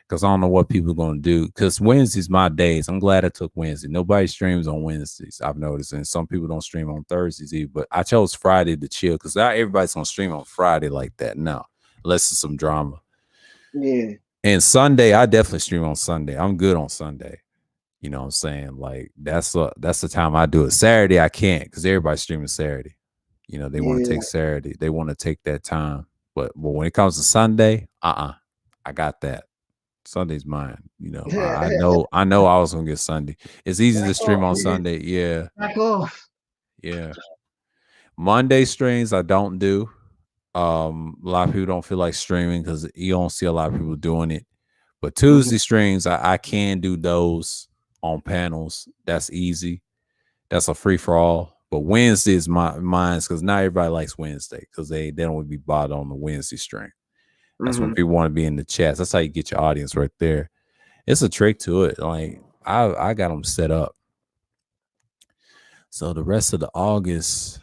Because I don't know what people are gonna do. Because Wednesday's my days. I'm glad I took Wednesday. Nobody streams on Wednesdays, I've noticed. And some people don't stream on Thursdays either. But I chose Friday to chill because not everybody's gonna stream on Friday like that. No, unless it's some drama. Yeah. And Sunday, I definitely stream on Sunday. I'm good on Sunday. You know what I'm saying? Like that's the time I do it. Saturday, I can't because everybody's streaming Saturday. They want to take Saturday. They want to take that time. But when it comes to Sunday, I got that. Sunday's mine. I know I was gonna get Sunday. It's easy to stream on Sunday. Yeah. Back off. Yeah. Monday streams I don't do. A lot of people don't feel like streaming because you don't see a lot of people doing it. But Tuesday streams, I can do those on panels. That's easy. That's a free for all. But Wednesday is mine's because not everybody likes Wednesday because they don't want to be bothered on the Wednesday stream. That's when people want to be in the chats. That's how you get your audience right there. It's a trick to it. Like I got them set up. So the rest of the August,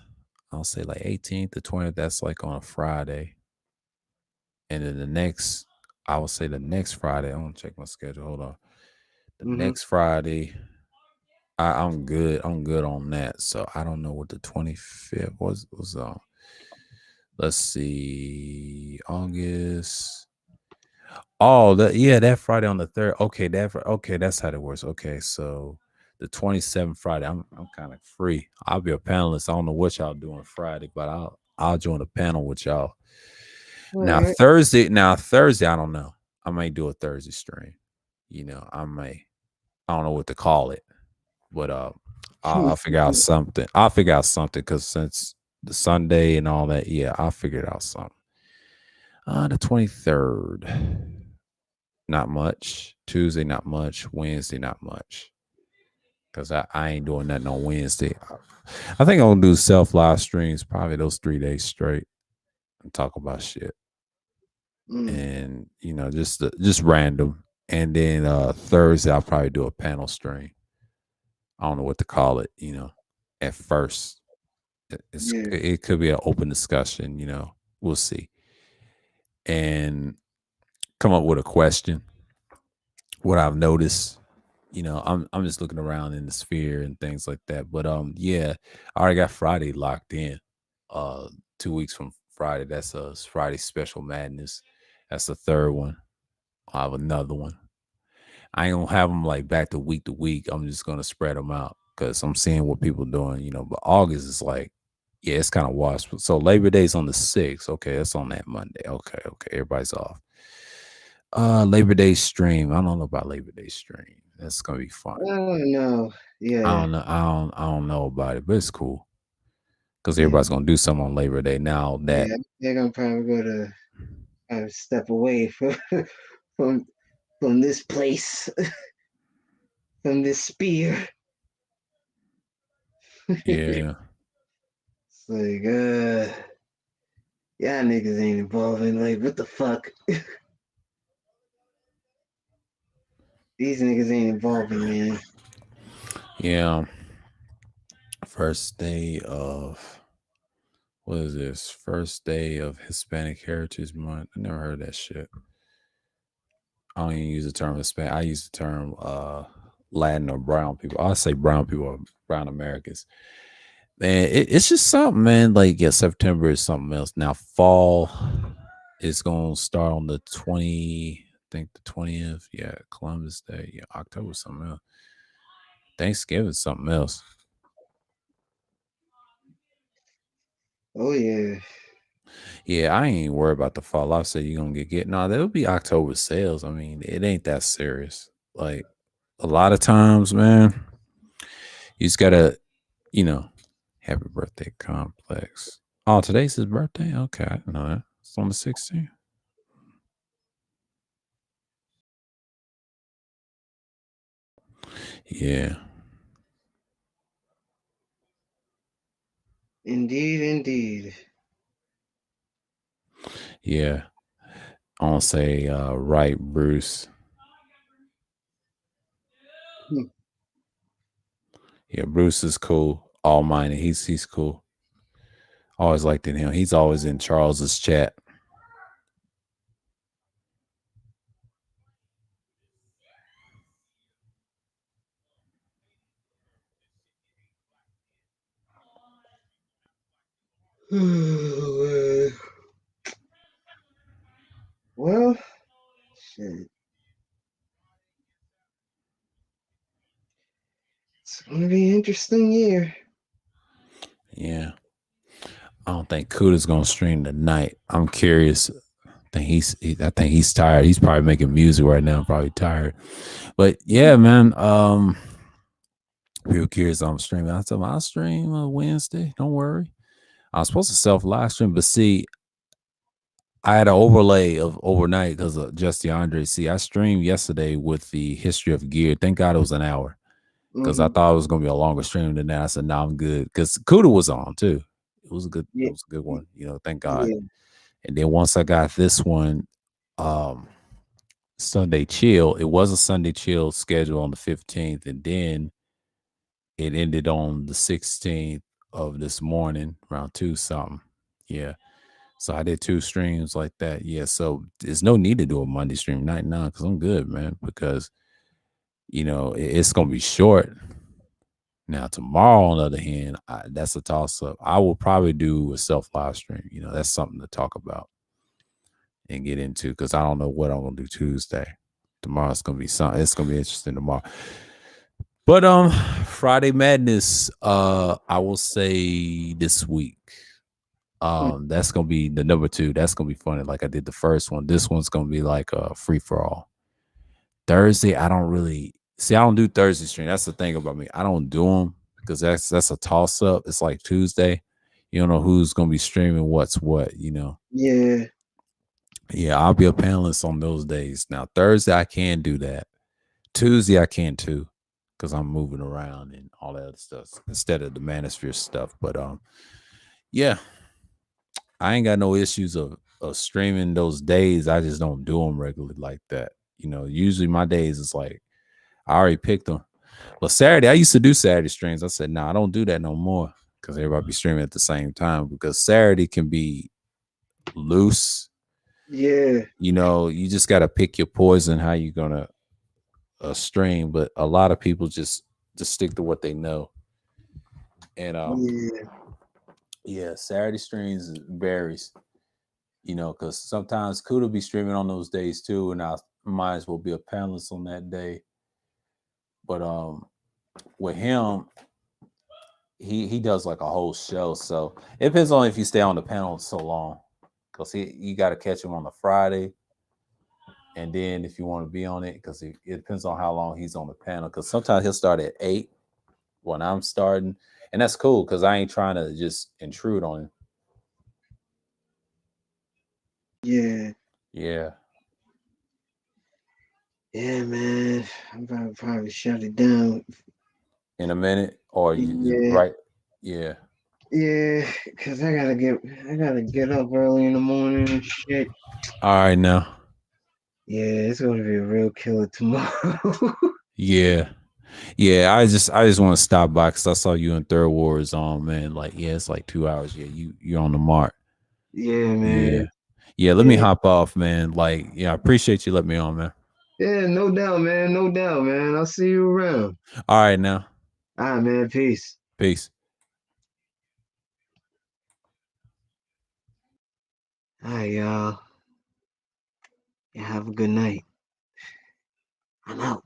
I'll say like 18th to 20th, that's like on a Friday. And then I will say the next Friday, I want to check my schedule. Hold on. The next Friday, I'm good. I'm good on that. So I don't know what the 25th was on. Let's see. August. Oh, that Friday on the 3rd. Okay, that's how it works. Okay, so the 27th Friday, I'm kind of free. I'll be a panelist. I don't know what y'all doing Friday, but I'll join a panel with y'all. Now Alright. Thursday, I don't know. I might do a Thursday stream. You know, I don't know what to call it, but I'll figure out something. I'll figure out something because since the Sunday and all that, yeah, I'll figure it out something. The 23rd, not much. Tuesday, not much. Wednesday, not much. Because I ain't doing nothing on Wednesday. I think I'm gonna do self live streams probably those 3 days straight and talk about shit. And you know, just random. And then Thursday I'll probably do a panel stream. I don't know what to call it, you know, at first. It could be an open discussion, you know. We'll see. And come up with a question. What I've noticed, you know, I'm just looking around in the sphere and things like that. But yeah, I already got Friday locked in. 2 weeks from Friday. That's Friday Special Madness. That's the third one. I'll have another one. I ain't gonna have them like back to week. I'm just gonna spread them out because I'm seeing what people doing, you know. But August is like, yeah, it's kind of washed. So Labor Day's on the 6th. Okay, that's on that Monday. Okay, everybody's off. Labor Day stream. I don't know about Labor Day stream. That's gonna be fun. Oh no, yeah. I don't know about it, but it's cool because everybody's gonna do something on Labor Day now. That they're gonna probably go to step away from this place, from this spear. Yeah. It's like, y'all niggas ain't involving. Like, what the fuck? These niggas ain't involving, man. Yeah. First day of what is this? First day of Hispanic Heritage Month. I never heard that shit. I don't even use the term Hispanic. I use the term Latin or brown people. I say brown people or brown Americans. Man, it's just something, man. Like, yeah, September is something else. Now, fall is gonna start on the 20th. I think the 20th. Yeah, Columbus Day. Yeah, October something else. Thanksgiving something else. Oh yeah. Yeah, I ain't worried about the fall. I said you're gonna get. No, there'll be October sales. I mean, it ain't that serious. Like a lot of times, man, you just gotta, you know, happy birthday, Complex. Oh, today's his birthday? Okay, I didn't know that. It's on the 16th. Yeah. Indeed. Yeah. I want to say right, Bruce. Yeah, Bruce is cool. Almighty. He's cool. Always liked him. He's always in Charles's chat. Well, shit. It's gonna be an interesting year. Yeah. I don't think Kuda's gonna stream tonight. I'm curious. I think he's tired. He's probably making music right now, probably tired. But yeah, man. People curious I'm streaming. I told him I'll stream Wednesday. Don't worry. I was supposed to self live stream, but see, I had an overlay of overnight because of Just DeAndre. See, I streamed yesterday with the history of gear. Thank God it was an hour because I thought it was gonna be a longer stream than that. I said, "No, I'm good." Because Kuda was on too. It was a good. It was a good one. You know, thank God. Yeah. And then once I got this one, Sunday chill. It was a Sunday chill schedule on the 15th, and then it ended on the 16th of this morning around 2 something. Yeah. So I did 2 streams like that. Yeah. So there's no need to do a Monday stream night now because I'm good, man. Because you know it's gonna be short. Now tomorrow, on the other hand, that's a toss up. I will probably do a self live stream. You know, that's something to talk about and get into because I don't know what I'm gonna do Tuesday. Tomorrow's gonna be something. It's gonna be interesting tomorrow. But Friday Madness, I will say this week. That's gonna be the number 2. That's gonna be funny. Like I did the first one. This one's gonna be like a free for all. Thursday, I don't really see. I don't do Thursday stream. That's the thing about me. I don't do them because that's a toss up. It's like Tuesday. You don't know who's gonna be streaming what's what. You know. Yeah. Yeah, I'll be a panelist on those days. Now Thursday, I can do that. Tuesday, I can too, because I'm moving around and all that other stuff instead of the Manosphere stuff. But yeah, I ain't got no issues of streaming those days. I just don't do them regularly like that. You know, usually my days is like I already picked them. But Saturday, I used to do Saturday streams. I said, nah, I don't do that no more because everybody be streaming at the same time because Saturday can be loose. Yeah. You know, you just got to pick your poison, how you going to stream. But a lot of people just stick to what they know. And yeah, Saturday streams varies, you know, because sometimes Kuda be streaming on those days too, and I might as well be a panelist on that day. But with him, he does like a whole show, so it depends on if you stay on the panel so long, because you got to catch him on the Friday, and then if you want to be on it, because it depends on how long he's on the panel, because sometimes he'll start at 8 when I'm starting. And that's cool because I ain't trying to just intrude on him. Yeah. Yeah. Yeah, man. I'm gonna probably shut it down In a minute, or you right? Yeah. Yeah, cause I gotta get up early in the morning and shit. All right now. Yeah, it's gonna be a real killer tomorrow. Yeah. Yeah, I just want to stop by because I saw you in Third Wars on, man. Like, yeah, it's like 2 hours. Yeah, you're on the mark. Yeah, man. Yeah, let me hop off, man. Like, yeah, I appreciate you letting me on, man. Yeah, no doubt, man. No doubt, man. I'll see you around. All right now. All right, man. Peace. Peace. All right, y'all. Yeah, have a good night. I'm out.